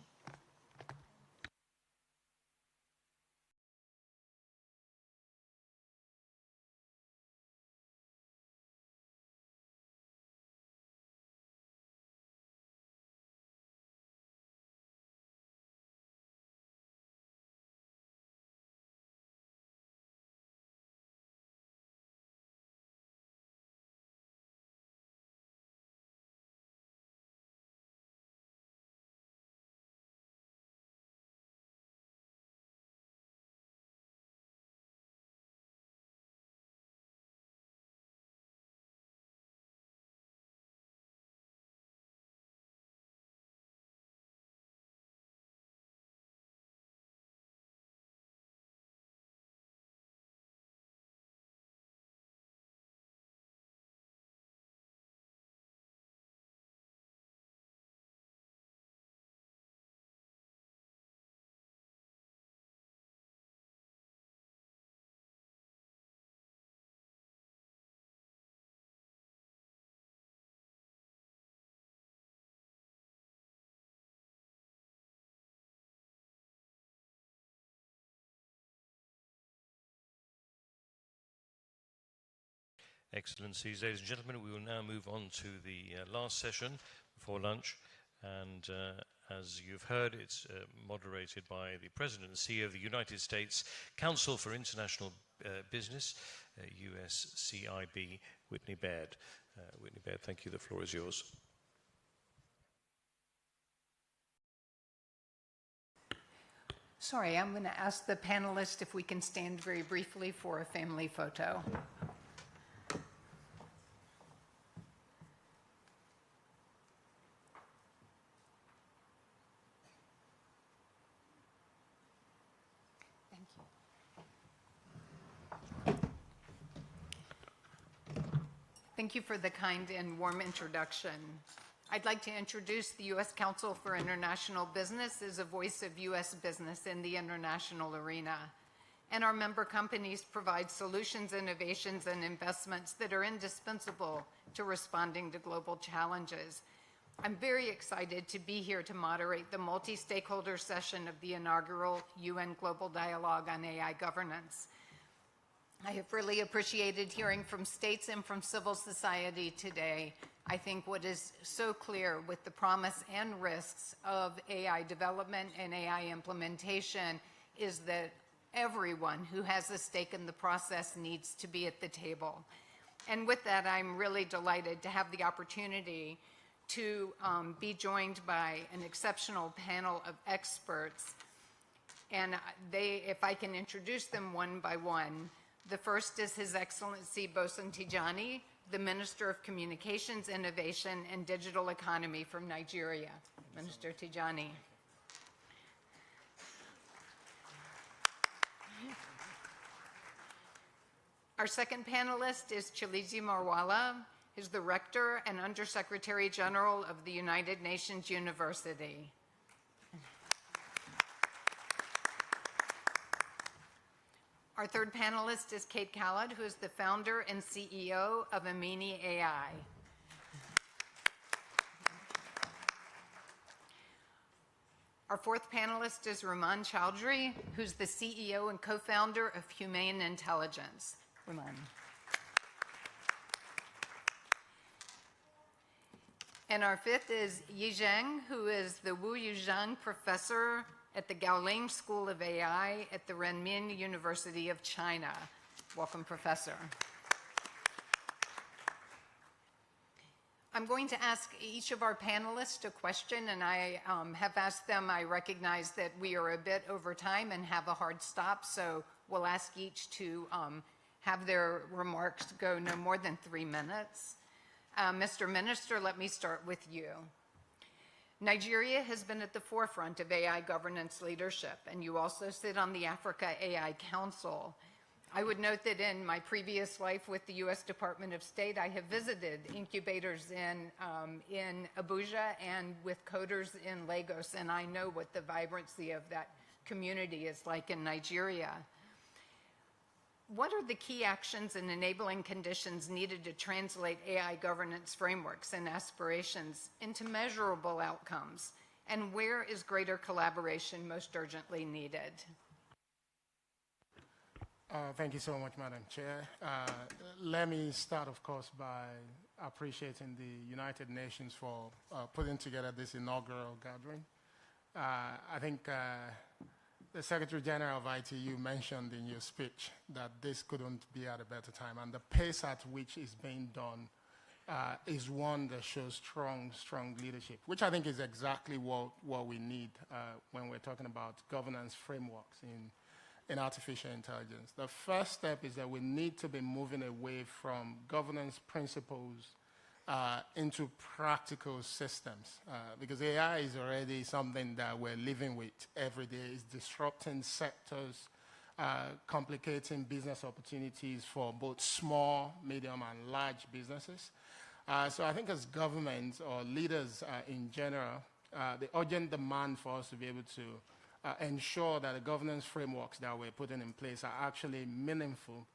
Excellencies, ladies and gentlemen, we will now move on to the last session before lunch. And as you've heard, it's moderated by the President and CEO of the United States Council for International Business, USCIB, Whitney Baird. Whitney Baird, thank you. The floor is yours. Sorry, I'm going to ask the panelists if we can stand very briefly for a family photo. Thank you for the kind and warm introduction. I'd like to introduce the U.S. Council for International Business as a voice of U.S. business in the international arena. And our member companies provide solutions, innovations, and investments that are indispensable to responding to global challenges. I'm very excited to be here to moderate the multi-stakeholder session of the inaugural UN Global Dialogue on AI Governance. I have really appreciated hearing from states and from civil society today. I think what is so clear with the promise and risks of AI development and AI implementation is that everyone who has a stake in the process needs to be at the table. And with that, I'm really delighted to have the opportunity to be joined by an exceptional panel of experts. And if I can introduce them one by one. The first is His Excellency Bosun Tijani, the Minister of Communications, Innovation, and Digital Economy from Nigeria. Minister Tijani. Our second panelist is Chilizi Marwala. He's the Rector and Undersecretary General of the United Nations University. Our third panelist is Kate Khaled, who is the founder and CEO of Amini AI. Our fourth panelist is Ruman Chowdhury, who's the CEO and co-founder of Humane Intelligence. Ruman. And our fifth is Yi Zheng, who is the Wu Yuzhang Professor at the Gaoling School of AI at the Renmin University of China. Welcome, Professor. I'm going to ask each of our panelists a question, and I have asked them. I recognize that we are a bit over time and have a hard stop, so we'll ask each to have their remarks go no more than 3 minutes. Mr. Minister, let me start with you. Nigeria has been at the forefront of AI governance leadership, and you also sit on the Africa AI Council. I would note that in my previous life with the U.S. Department of State, I have visited incubators in Abuja and with coders in Lagos, and I know what the vibrancy of that community is like in Nigeria. What are the key actions and enabling conditions needed to translate AI governance frameworks and aspirations into measurable outcomes? And where is greater collaboration most urgently needed? Thank you so much, Madam Chair. Let me start, of course, by appreciating the United Nations for putting together this inaugural gathering. I think the Secretary General of ITU mentioned in your speech that this couldn't be at a better time, and the pace at which it's being done is one that shows strong leadership, which I think is exactly what we need when we're talking about governance frameworks in artificial intelligence. The first step is that we need to be moving away from governance principles into practical systems, because AI is already something that we're living with every day. It's disrupting sectors, complicating business opportunities for both small, medium, and large businesses. So I think as governments or leaders in general, the urgent demand for us to be able to ensure that the governance frameworks that we're putting in place are actually meaningful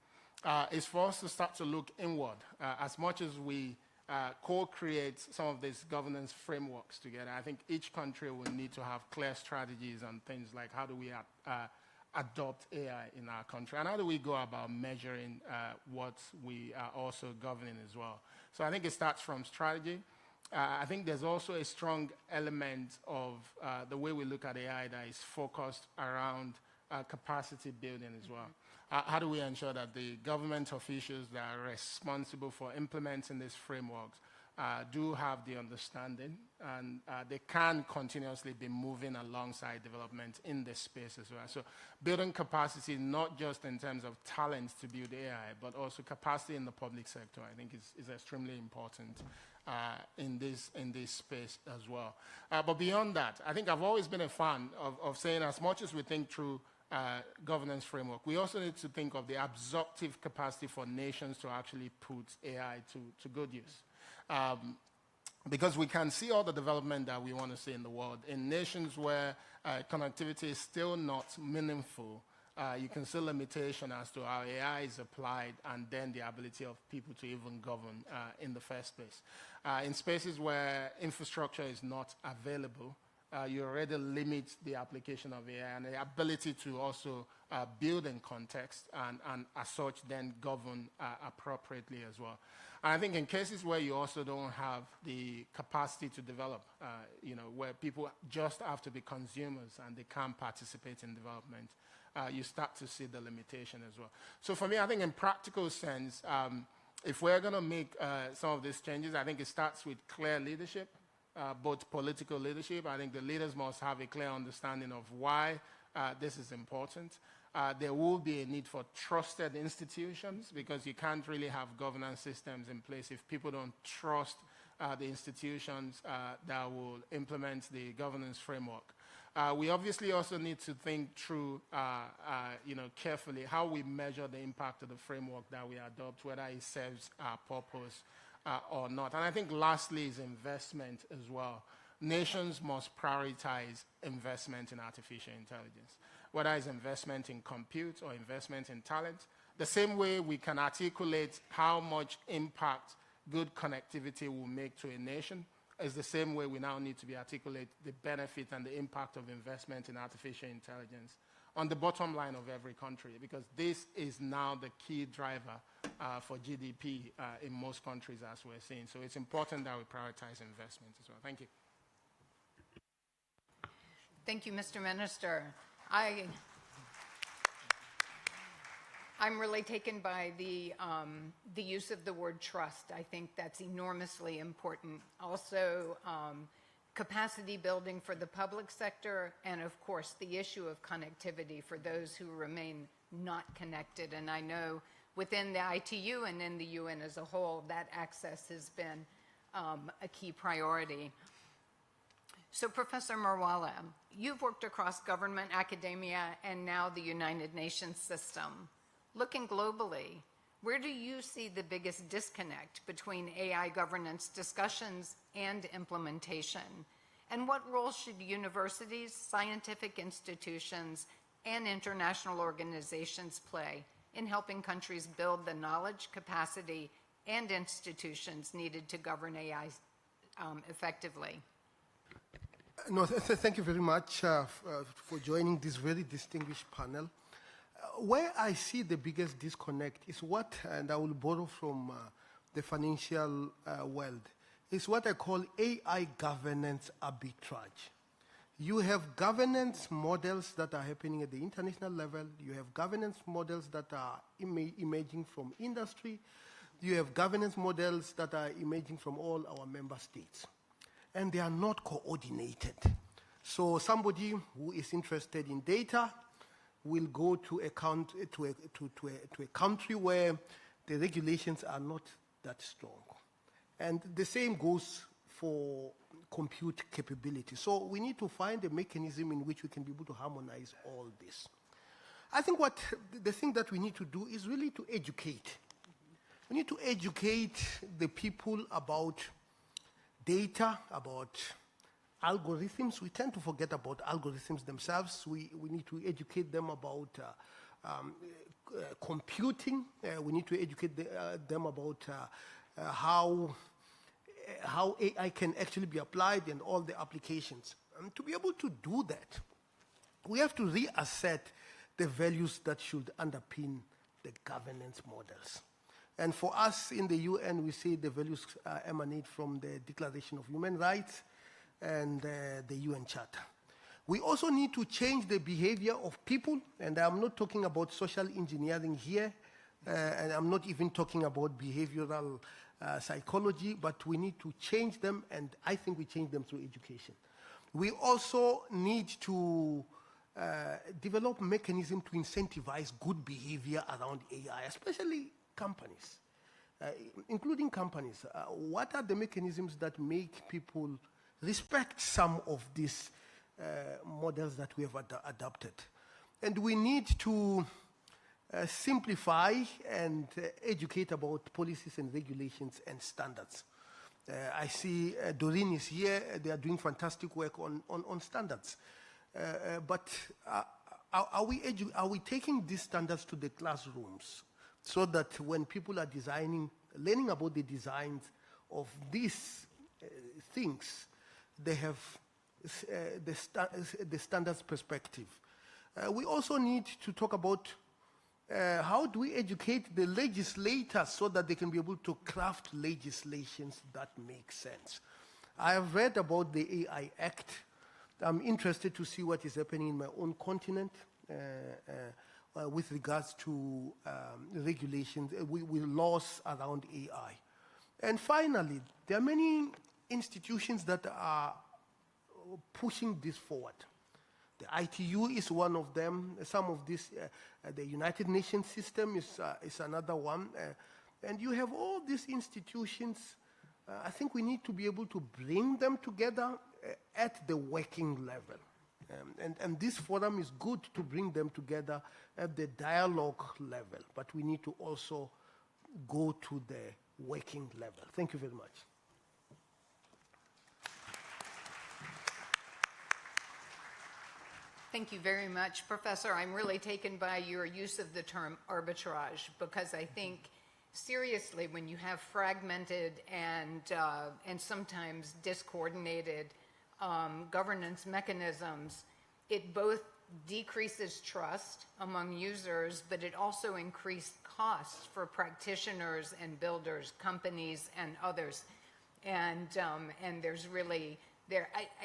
is for us to start to look inward. As much as we co-create some of these governance frameworks together, I think each country will need to have clear strategies on things like how do we adopt AI in our country, and how do we go about measuring what we are also governing as well. So I think it starts from strategy. I think there's also a strong element of the way we look at AI that is focused around capacity building as well. How do we ensure that the government officials that are responsible for implementing these frameworks do have the understanding, and they can continuously be moving alongside development in this space as well. So building capacity, not just in terms of talent to build AI, but also capacity in the public sector, I think is extremely important in this space as well. But beyond that, I think I've always been a fan of saying, as much as we think through governance framework, we also need to think of the absorptive capacity for nations to actually put AI to good use. Because we can see all the development that we want to see in the world. In nations where connectivity is still not meaningful, you can see limitation as to how AI is applied, and then the ability of people to even govern in the first place. In spaces where infrastructure is not available, you already limit the application of AI and the ability to also build in context and as such then govern appropriately as well. And I think in cases where you also don't have the capacity to develop, where people just have to be consumers and they can't participate in development, you start to see the limitation as well. So for me, I think in practical sense, if we're going to make some of these changes, I think it starts with clear leadership. Both political leadership. I think the leaders must have a clear understanding of why this is important. There will be a need for trusted institutions, because you can't really have governance systems in place if people don't trust the institutions that will implement the governance framework. We obviously also need to think through, carefully how we measure the impact of the framework that we adopt, whether it serves our purpose or not. And I think lastly is investment as well. Nations must prioritize investment in artificial intelligence, whether it's investment in compute or investment in talent. The same way we can articulate how much impact good connectivity will make to a nation, It's the same way we now need to be articulate the benefit and the impact of investment in artificial intelligence on the bottom line of every country, because this is now the key driver for GDP in most countries, as we're seeing. So it's important that we prioritize investment as well. Thank you. Thank you, Mr. Minister. I'm really taken by the use of the word trust. I think that's enormously important. Also, capacity building for the public sector, and of course, the issue of connectivity for those who remain not connected. And I know within the ITU and in the UN as a whole, that access has been a key priority. So, Professor Marwala, you've worked across government, academia, and now the United Nations system. Looking globally, where do you see the biggest disconnect between AI governance discussions and implementation? And what role should universities, scientific institutions, and international organizations play in helping countries build the knowledge, capacity, and institutions needed to govern AI effectively? No, thank you very much for joining this very distinguished panel. Where I see the biggest disconnect is what, and I will borrow from the financial world, is what I call AI governance arbitrage. You have governance models that are happening at the international level. You have governance models that are emerging from industry. You have governance models that are emerging from all our member states. And they are not coordinated. So somebody who is interested in data will go to a country where the regulations are not that strong. And the same goes for compute capability. So we need to find a mechanism in which we can be able to harmonize all this. I think the thing that we need to do is really to educate. We need to educate the people about data, about algorithms. We tend to forget about algorithms themselves. We need to educate them about computing. We need to educate them about how AI can actually be applied and all the applications. And to be able to do that, we have to reassert the values that should underpin the governance models. And for us in the UN, we say the values emanate from the Declaration of Human Rights and the UN Charter. We also need to change the behavior of people, and I'm not talking about social engineering here, and I'm not even talking about behavioral psychology, but we need to change them, and I think we change them through education. We also need to develop mechanisms to incentivize good behavior around AI, especially companies, including companies. What are the mechanisms that make people respect some of these models that we have adopted? And we need to simplify and educate about policies and regulations and standards. I see Doreen is here. They are doing fantastic work on standards. But are we taking these standards to the classrooms so that when people are learning about the designs of these things, they have the standards perspective? We also need to talk about how do we educate the legislators so that they can be able to craft legislations that make sense. I have read about the AI Act. I'm interested to see what is happening in my own continent with regards to regulations, with laws around AI. And finally, there are many institutions that are pushing this forward. The ITU is one of them. Some of this, the United Nations system is another one. And you have all these institutions. I think we need to be able to bring them together at the working level. And this forum is good to bring them together at the dialogue level, but we need to also go to the working level. Thank you very much. Thank you very much, Professor. I'm really taken by your use of the term arbitrage, because I think seriously when you have fragmented and sometimes discoordinated governance mechanisms. It both decreases trust among users, but it also increased costs for practitioners and builders, companies and others. And there's really,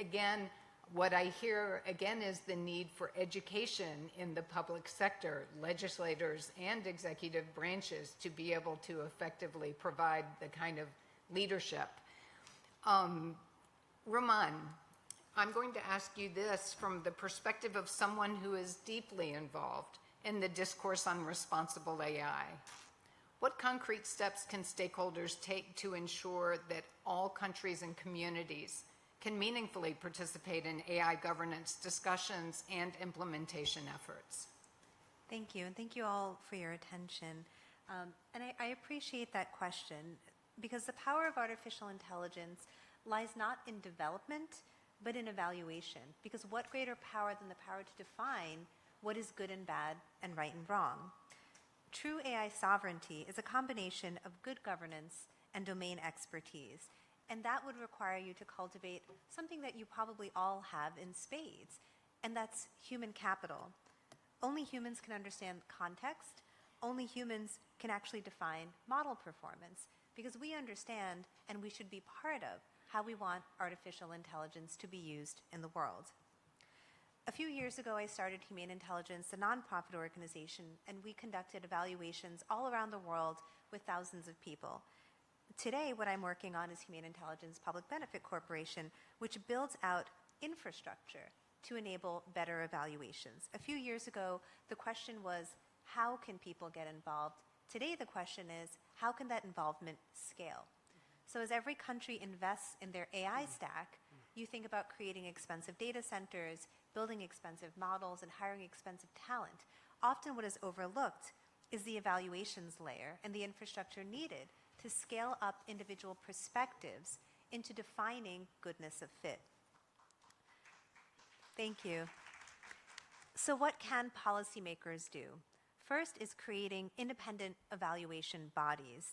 again, what I hear again is the need for education in the public sector, legislators and executive branches, to be able to effectively provide the kind of leadership. Roman, I'm going to ask you this from the perspective of someone who is deeply involved in the discourse on responsible AI. What concrete steps can stakeholders take to ensure that all countries and communities can meaningfully participate in AI governance discussions and implementation efforts? Thank you, and thank you all for your attention. And I appreciate that question, because the power of artificial intelligence lies not in development, but in evaluation. Because what greater power than the power to define what is good and bad and right and wrong? True AI sovereignty is a combination of good governance and domain expertise. And that would require you to cultivate something that you probably all have in spades, and that's human capital. Only humans can understand context. Only humans can actually define model performance, because we understand, and we should be part of, how we want artificial intelligence to be used in the world. A few years ago, I started Humane Intelligence, a nonprofit organization, and we conducted evaluations all around the world with thousands of people. Today, what I'm working on is Humane Intelligence Public Benefit Corporation, which builds out infrastructure to enable better evaluations. A few years ago, the question was, how can people get involved? Today, the question is, how can that involvement scale? So as every country invests in their AI stack, you think about creating expensive data centers, building expensive models, and hiring expensive talent. Often what is overlooked is the evaluations layer and the infrastructure needed to scale up individual perspectives into defining goodness of fit. Thank you. So what can policymakers do? First is creating independent evaluation bodies.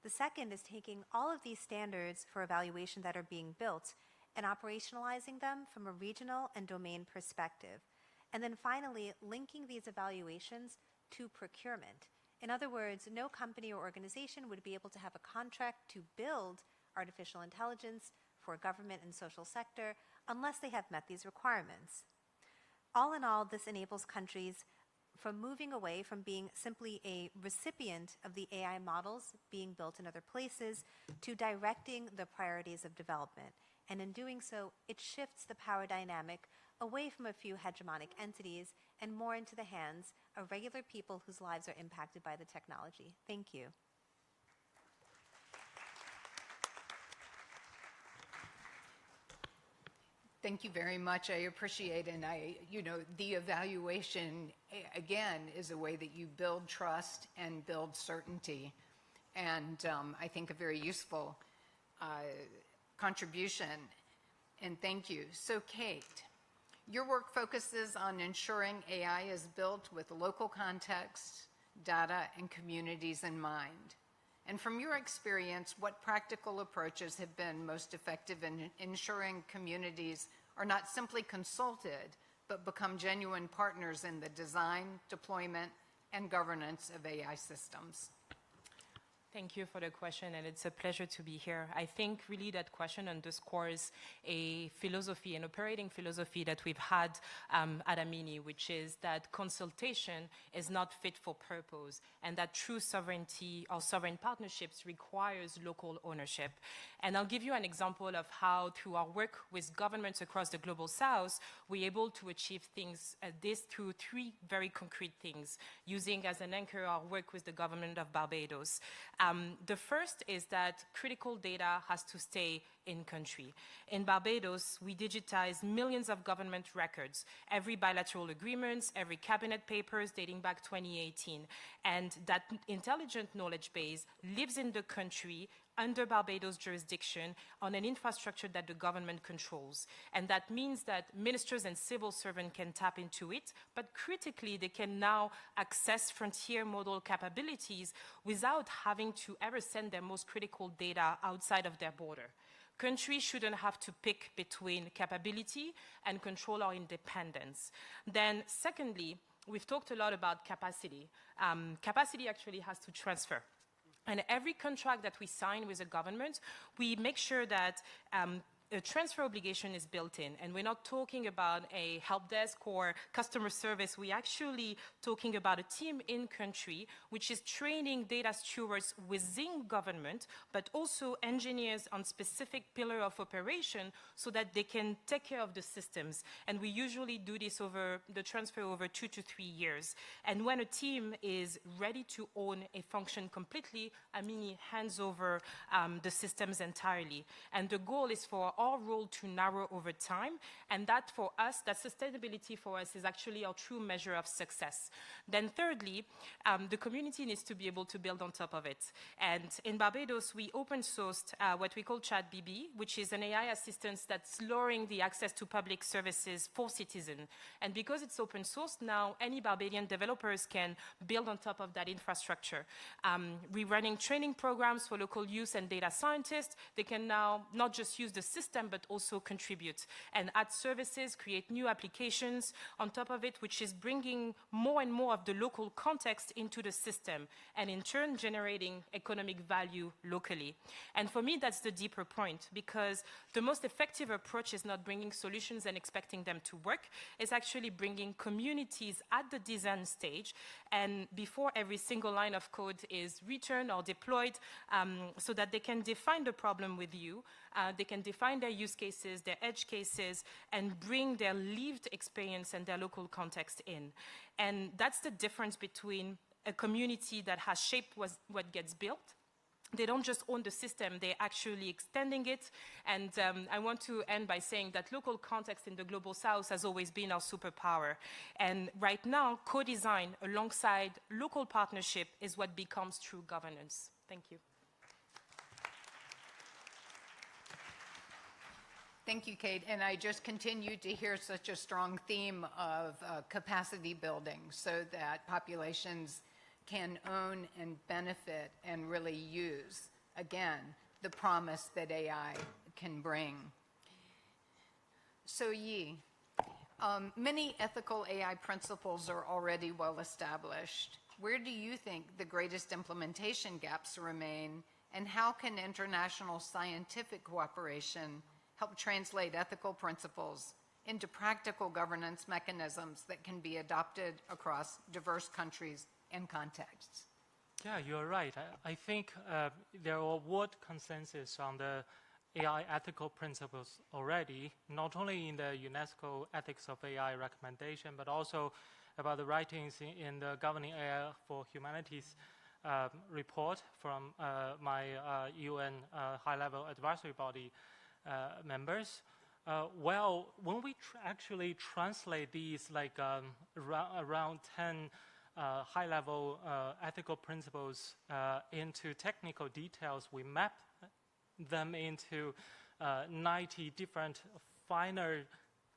The second is taking all of these standards for evaluation that are being built and operationalizing them from a regional and domain perspective. And then finally, linking these evaluations to procurement. In other words, no company or organization would be able to have a contract to build artificial intelligence for government and social sector unless they have met these requirements. All in all, this enables countries from moving away from being simply a recipient of the AI models being built in other places to directing the priorities of development. And in doing so, it shifts the power dynamic away from a few hegemonic entities and more into the hands of regular people whose lives are impacted by the technology. Thank you. Thank you very much. I appreciate it. And the evaluation, again, is a way that you build trust and build certainty. And I think a very useful contribution. And thank you. So, Kate, your work focuses on ensuring AI is built with local context, data, and communities in mind. And from your experience, what practical approaches have been most effective in ensuring communities are not simply consulted, but become genuine partners in the design, deployment, and governance of AI systems? Thank you for the question, and it's a pleasure to be here. I think really that question underscores a philosophy, an operating philosophy that we've had at Amini, which is that consultation is not fit for purpose, and that true sovereignty or sovereign partnerships requires local ownership. And I'll give you an example of how, through our work with governments across the Global South, we're able to achieve things this through three very concrete things, using as an anchor our work with the government of Barbados. The first is that critical data has to stay in country. In Barbados, we digitize millions of government records, every bilateral agreements, every cabinet papers dating back 2018. And that intelligent knowledge base lives in the country under Barbados jurisdiction on an infrastructure that the government controls. And that means that ministers and civil servants can tap into it, but critically, they can now access frontier model capabilities without having to ever send their most critical data outside of their border. Countries shouldn't have to pick between capability and control or independence. Then secondly, we've talked a lot about capacity. Capacity actually has to transfer. And every contract that we sign with a government, we make sure that a transfer obligation is built in. And we're not talking about a help desk or customer service. We're actually talking about a team in country which is training data stewards within government, but also engineers on specific pillar of operation so that they can take care of the systems. And we usually do this over the transfer over 2 to 3 years. And when a team is ready to own a function completely, Amini hands over the systems entirely. And the goal is for our role to narrow over time, and that for us, that sustainability for us is actually our true measure of success. Then thirdly, the community needs to be able to build on top of it. And in Barbados, we open sourced what we call ChatBB, which is an AI assistant that's lowering the access to public services for citizens. And because it's open source now, any Barbadian developers can build on top of that infrastructure. We're running training programs for local youth and data scientists. They can now not just use the system, but also contribute and add services, create new applications on top of it, which is bringing more and more of the local context into the system, and in turn generating economic value locally. And for me, that's the deeper point, because the most effective approach is not bringing solutions and expecting them to work. It's actually bringing communities at the design stage, and before every single line of code is returned or deployed, so that they can define the problem with you, they can define their use cases, their edge cases, and bring their lived experience and their local context in. And that's the difference between a community that has shaped what gets built. They don't just own the system, they're actually extending it. And I want to end by saying that local context in the Global South has always been our superpower. And right now, co-design alongside local partnership is what becomes true governance. Thank you. Thank you, Kate. And I just continue to hear such a strong theme of capacity building so that populations can own and benefit and really use, again, the promise that AI can bring. So Yi, many ethical AI principles are already well established. Where do you think the greatest implementation gaps remain, and how can international scientific cooperation help translate ethical principles into practical governance mechanisms that can be adopted across diverse countries and contexts? Yeah, you're right. I think there are broad consensus on the AI ethical principles already, not only in the UNESCO Ethics of AI recommendation, but also about the writings in the Governing AI for Humanities report from my UN high-level advisory body members. Well, when we actually translate these like around 10 high-level ethical principles into technical details, we map them into 90 different finer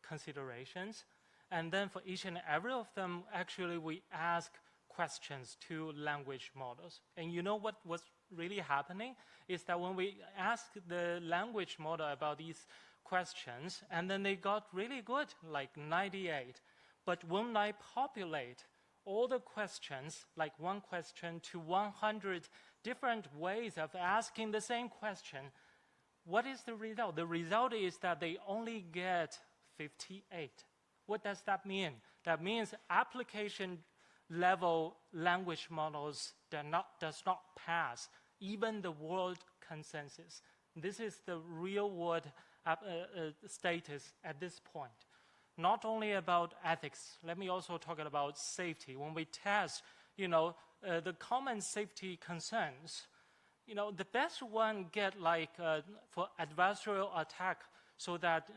considerations. And then for each and every of them, actually we ask questions to language models. And you know what's really happening is that when we ask the language model about these questions, and then they got really good, like 98. But when I populate all the questions, like one question to 100 different ways of asking the same question, what is the result? The result is that they only get 58. What does that mean? That means application level language models does not pass even the world consensus. This is the real world status at this point. Not only about ethics, let me also talk about safety. When we test, the common safety concerns, the best one get like for adversarial attack, so that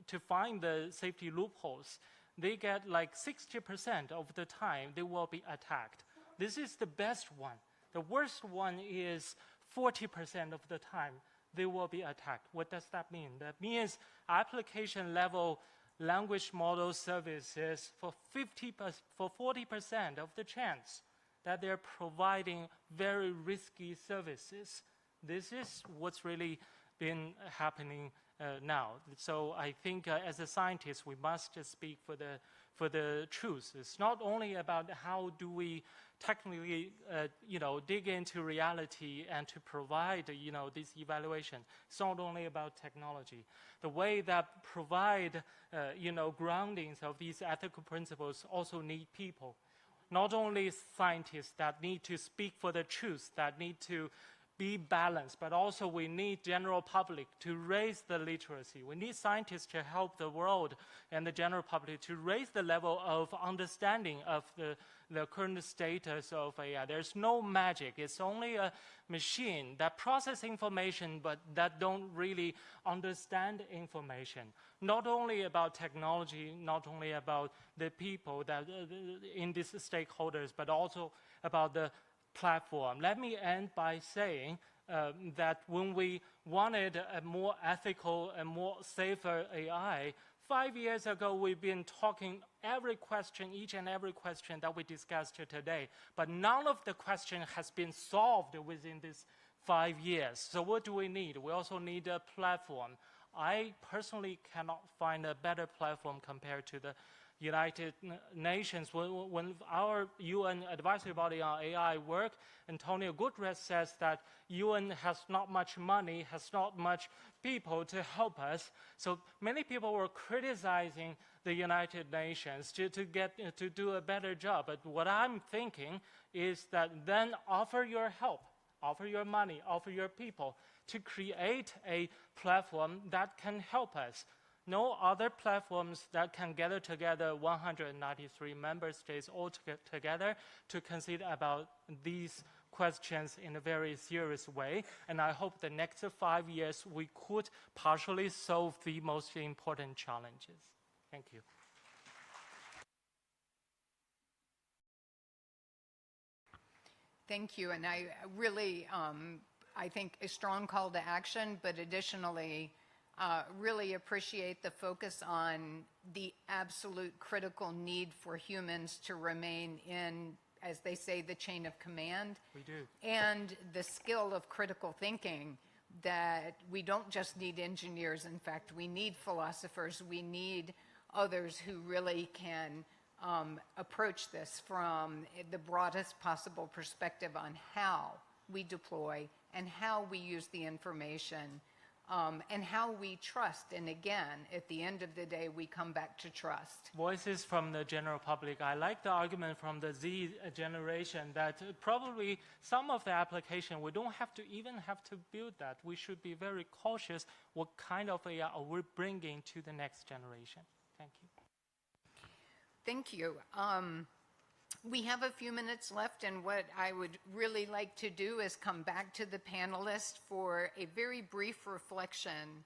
to find the safety loopholes, they get like 60% of the time they will be attacked. This is the best one. The worst one is 40% of the time, they will be attacked. What does that mean? That means application level language model services for 40% of the chance that they're providing very risky services. This is what's really been happening now. So I think as a scientist, we must just speak for the truth. It's not only about how do we technically, dig into reality and to provide, this evaluation. It's not only about technology. The way that provide, groundings of these ethical principles also need people. Not only scientists that need to speak for the truth, that need to be balanced, but also we need general public to raise the literacy. We need scientists to help the world and the general public to raise the level of understanding of the current status of AI. There's no magic. It's only a machine that processes information, but that don't really understand information. Not only about technology, not only about the people that in these stakeholders, but also about the platform. Let me end by saying that when we wanted a more ethical and more safer AI, 5 years ago, we've been talking each and every question that we discussed here today, but none of the question has been solved within these 5 years. So what do we need? We also need a platform. I personally cannot find a better platform compared to the United Nations. When our UN advisory body on AI work, Antonio Guterres says that UN has not much money, has not much people to help us. So many people were criticizing the United Nations to do a better job. But what I'm thinking is that then offer your help, offer your money, offer your people to create a platform that can help us. No other platforms that can gather together 193 member states all together to consider about these questions in a very serious way. And I hope the next 5 years we could partially solve the most important challenges. Thank you. Thank you. And I really, I think a strong call to action, but additionally, really appreciate the focus on the absolute critical need for humans to remain in, as they say, the chain of command. We do. And the skill of critical thinking, that we don't just need engineers. In fact, we need philosophers. We need others who really can approach this from the broadest possible perspective on how we deploy and how we use the information. And how we trust. And again, at the end of the day, we come back to trust. Voices from the general public. I like the argument from the Z generation that probably some of the application, we don't have to even have to build that. We should be very cautious what kind of AI we're bringing to the next generation. Thank you. Thank you. We have a few minutes left, and what I would really like to do is come back to the panelists for a very brief reflection.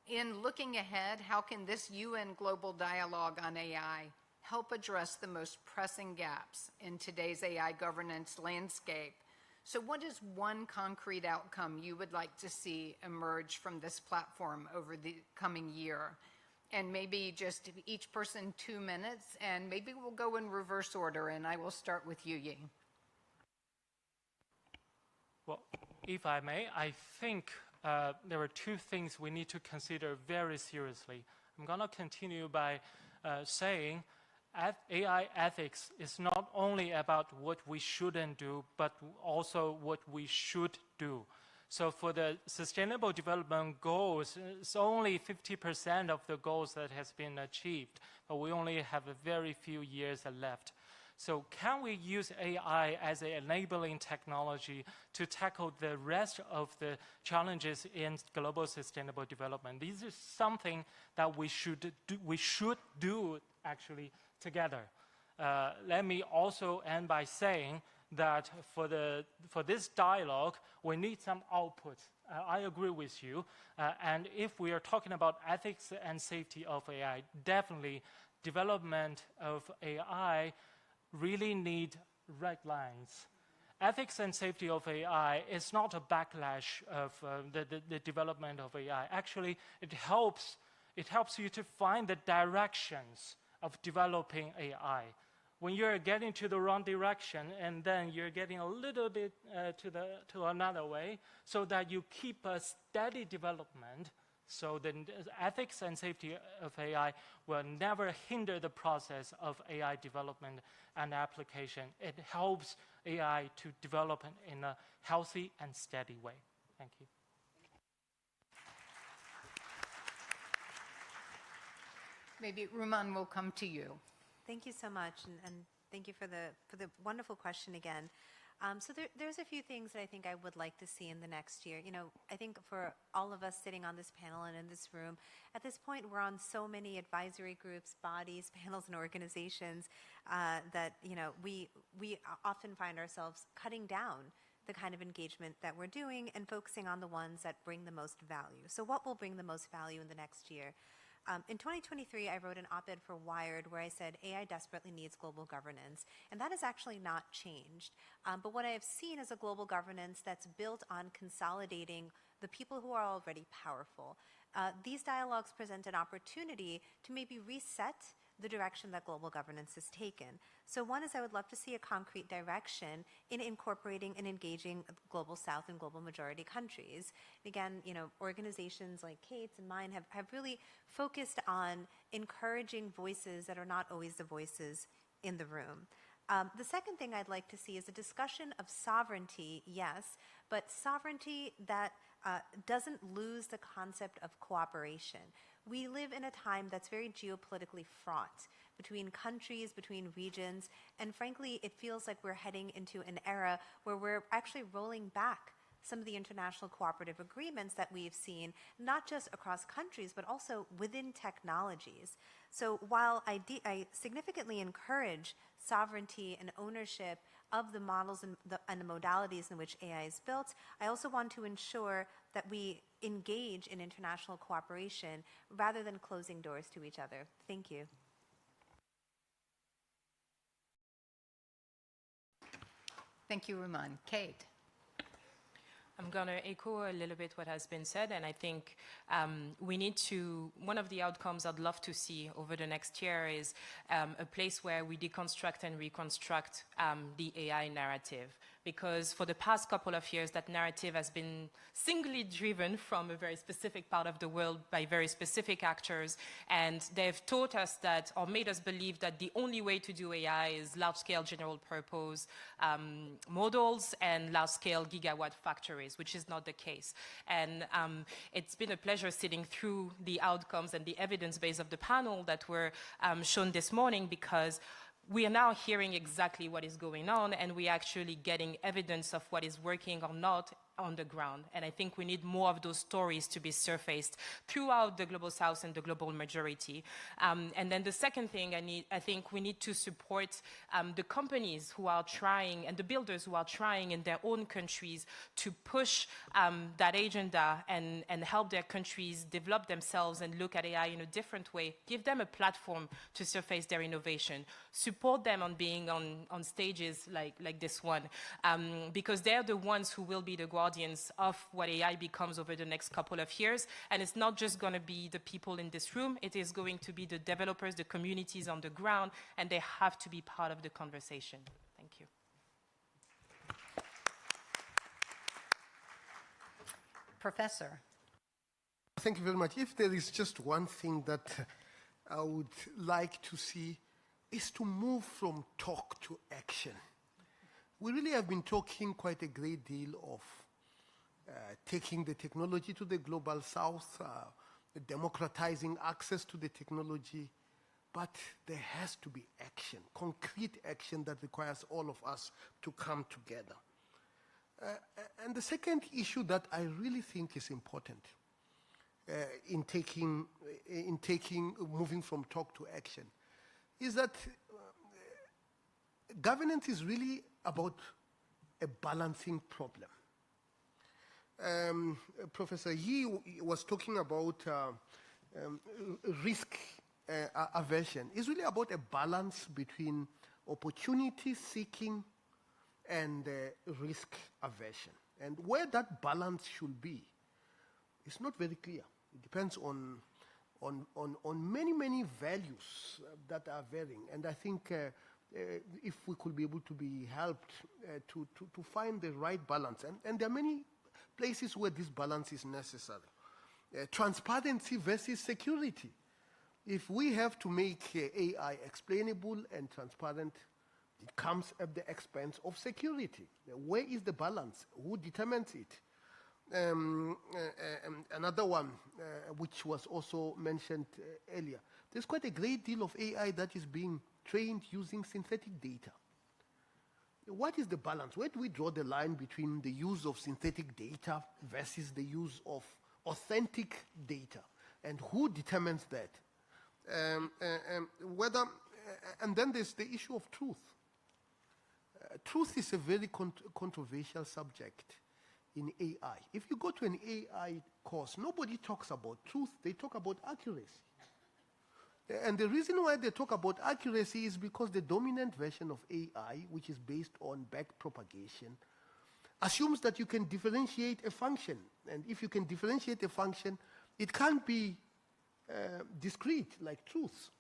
In looking ahead, how can this UN Global Dialogue on AI help address the most pressing gaps in today's AI governance landscape? So what is one concrete outcome you would like to see emerge from this platform over the coming year? And maybe just each person 2 minutes, and maybe we'll go in reverse order, and I will start with you, Yi. Well, if I may, I think there are two things we need to consider very seriously. I'm going to continue by saying AI ethics is not only about what we shouldn't do, but also what we should do. So for the Sustainable Development Goals, it's only 50% of the goals that has been achieved, but we only have a very few years left. So can we use AI as an enabling technology to tackle the rest of the challenges in global sustainable development? This is something that we should do actually together. Let me also end by saying that for this dialogue, we need some output. I agree with you. And if we are talking about ethics and safety of AI, definitely development of AI really need red lines. ethics and safety of AI is not a backlash of the development of AI. Actually, it helps you to find the directions of developing AI. When you're getting to the wrong direction, and then you're getting a little bit to another way, so that you keep a steady development, so the ethics and safety of AI will never hinder the process of AI development and application. It helps AI to develop in a healthy and steady way. Thank you. Maybe Ruman will come to you. Thank you so much, and thank you for the wonderful question again. So there's a few things that I think I would like to see in the next year. You know, I think for all of us sitting on this panel and in this room, at this point we're on so many advisory groups, bodies, panels, and organizations that, you know, we often find ourselves cutting down the kind of engagement that we're doing and focusing on the ones that bring the most value. So what will bring the most value in the next year? In 2023, I wrote an op-ed for Wired where I said AI desperately needs global governance, and that has actually not changed. But what I have seen is a global governance that's built on consolidating the people who are already powerful. These dialogues present an opportunity to maybe reset the direction that global governance has taken. So one is I would love to see a concrete direction in incorporating and engaging global South and global majority countries. Again, you know, organizations like Kate's and mine have really focused on encouraging voices that are not always the voices in the room. The second thing I'd like to see is a discussion of sovereignty, yes, but sovereignty that doesn't lose the concept of cooperation. We live in a time that's very geopolitically fraught between countries, between regions, and frankly, it feels like we're heading into an era where we're actually rolling back some of the international cooperative agreements that we've seen, not just across countries, but also within technologies. So while I significantly encourage sovereignty and ownership of the models and the modalities in which AI is built, I also want to ensure that we engage in international cooperation rather than closing doors to each other. Thank you. Thank you, Ruman. Kate. I'm going to echo a little bit what has been said, and I think we need to, one of the outcomes I'd love to see over the next year is a place where we deconstruct and reconstruct the AI narrative. Because for the past couple of years, that narrative has been singly driven from a very specific part of the world by very specific actors, and they've taught us that, or made us believe that the only way to do AI is large-scale general purpose models and large-scale gigawatt factories, which is not the case. And it's been a pleasure sitting through the outcomes and the evidence base of the panel that were shown this morning, because we are now hearing exactly what is going on, and we're actually getting evidence of what is working or not on the ground. And I think we need more of those stories to be surfaced throughout the global South and the global majority. And then the second thing I think we need to support the companies who are trying and the builders who are trying in their own countries to push that agenda and help their countries develop themselves and look at AI in a different way. Give them a platform to surface their innovation. Support them on being on stages like this one, because they're the ones who will be the guardians of what AI becomes over the next couple of years. And it's not just going to be the people in this room, it is going to be the developers, the communities on the ground, and they have to be part of the conversation. Thank you. Professor. Thank you very much. If there is just one thing that I would like to see, is to move from talk to action. We really have been talking quite a great deal of taking the technology to the global South, democratizing access to the technology, but there has to be action, concrete action that requires all of us to come together. And the second issue that I really think is important moving from talk to action is that governance is really about a balancing problem. Professor Yi was talking about risk aversion. It's really about a balance between opportunity seeking and risk aversion. And where that balance should be, it's not very clear. It depends on many values that are varying. And I think if we could be able to be helped to find the right balance, and there are many places where this balance is necessary. Transparency versus security. If we have to make AI explainable and transparent, it comes at the expense of security. Where is the balance? Who determines it? Another one, which was also mentioned earlier, there's quite a great deal of AI that is being trained using synthetic data. What is the balance? Where do we draw the line between the use of synthetic data versus the use of authentic data? And who determines that? And then there's the issue of truth. Truth is a very controversial subject in AI. If you go to an AI course, nobody talks about truth, they talk about accuracy. And the reason why they talk about accuracy is because the dominant version of AI, which is based on backpropagation, assumes that you can differentiate a function. And if you can differentiate a function, it can't be discrete like truth.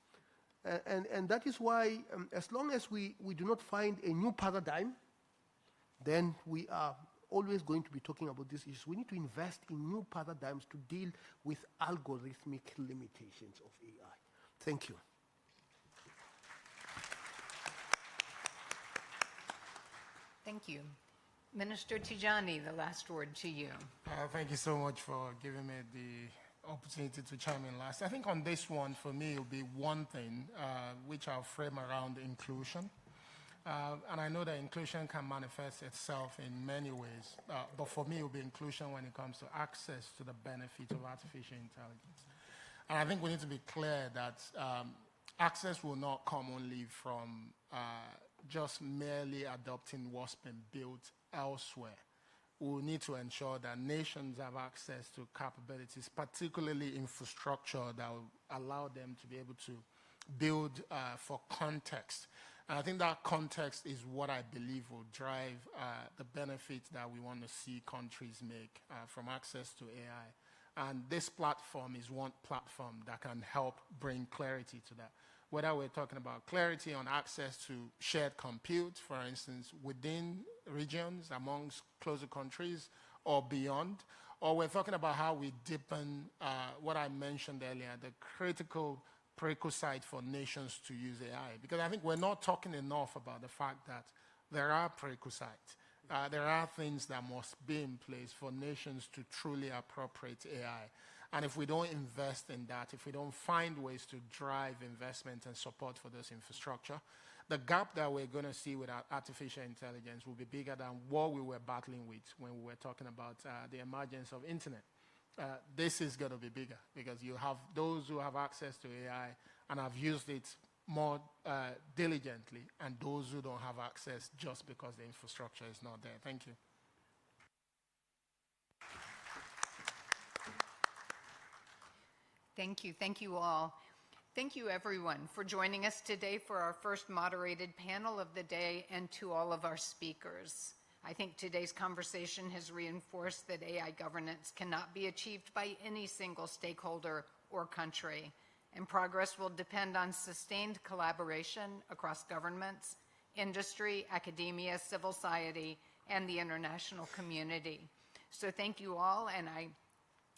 And that is why, as long as we do not find a new paradigm, then we are always going to be talking about these issues. We need to invest in new paradigms to deal with algorithmic limitations of AI. Thank you. Thank you. Minister Tijani, the last word to you. Thank you so much for giving me the opportunity to chime in last. I think on this one, for me, it will be one thing, which I'll frame around inclusion. And I know that inclusion can manifest itself in many ways, but for me, it will be inclusion when it comes to access to the benefit of artificial intelligence. And I think we need to be clear that access will not come only from just merely adopting what's been built elsewhere. We need to ensure that nations have access to capabilities, particularly infrastructure that will allow them to be able to build for context. And I think that context is what I believe will drive the benefits that we want to see countries make from access to AI. And this platform is one platform that can help bring clarity to that. Whether we're talking about clarity on access to shared compute, for instance, within regions, amongst closer countries, or beyond, or we're talking about how we deepen what I mentioned earlier, the critical prerequisite for nations to use AI. Because I think we're not talking enough about the fact that there are prerequisites. There are things that must be in place for nations to truly appropriate AI. And if we don't invest in that, if we don't find ways to drive investment and support for this infrastructure, the gap that we're going to see with artificial intelligence will be bigger than what we were battling with when we were talking about the emergence of internet. This is going to be bigger because you have those who have access to AI and have used it more diligently, and those who don't have access just because the infrastructure is not there. Thank you. Thank you. Thank you all. Thank you, everyone, for joining us today for our first moderated panel of the day, and to all of our speakers. I think today's conversation has reinforced that AI governance cannot be achieved by any single stakeholder or country, and progress will depend on sustained collaboration across governments, industry, academia, civil society, and the international community. So thank you all, and I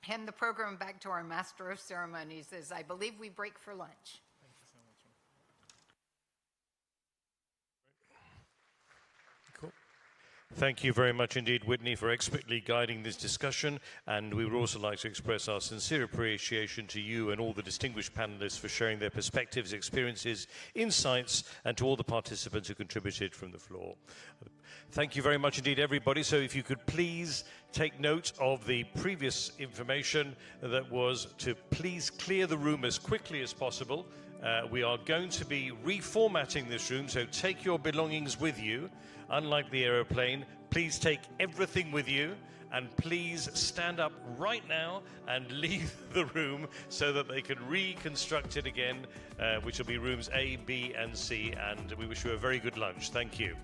hand the program back to our Master of Ceremonies as I believe we break for lunch. Thank you very much indeed, Whitney, for expertly guiding this discussion. And we would also like to express our sincere appreciation to you and all the distinguished panelists for sharing their perspectives, experiences, insights, and to all the participants who contributed from the floor. Thank you very much indeed, everybody. So if you could please take note of the previous information, that was to please clear the room as quickly as possible. We are going to be reformatting this room, so take your belongings with you. Unlike the aeroplane, please take everything with you, and please stand up right now and leave the room so that they can reconstruct it again, which will be rooms A, B, and C, and we wish you a very good lunch. Thank you.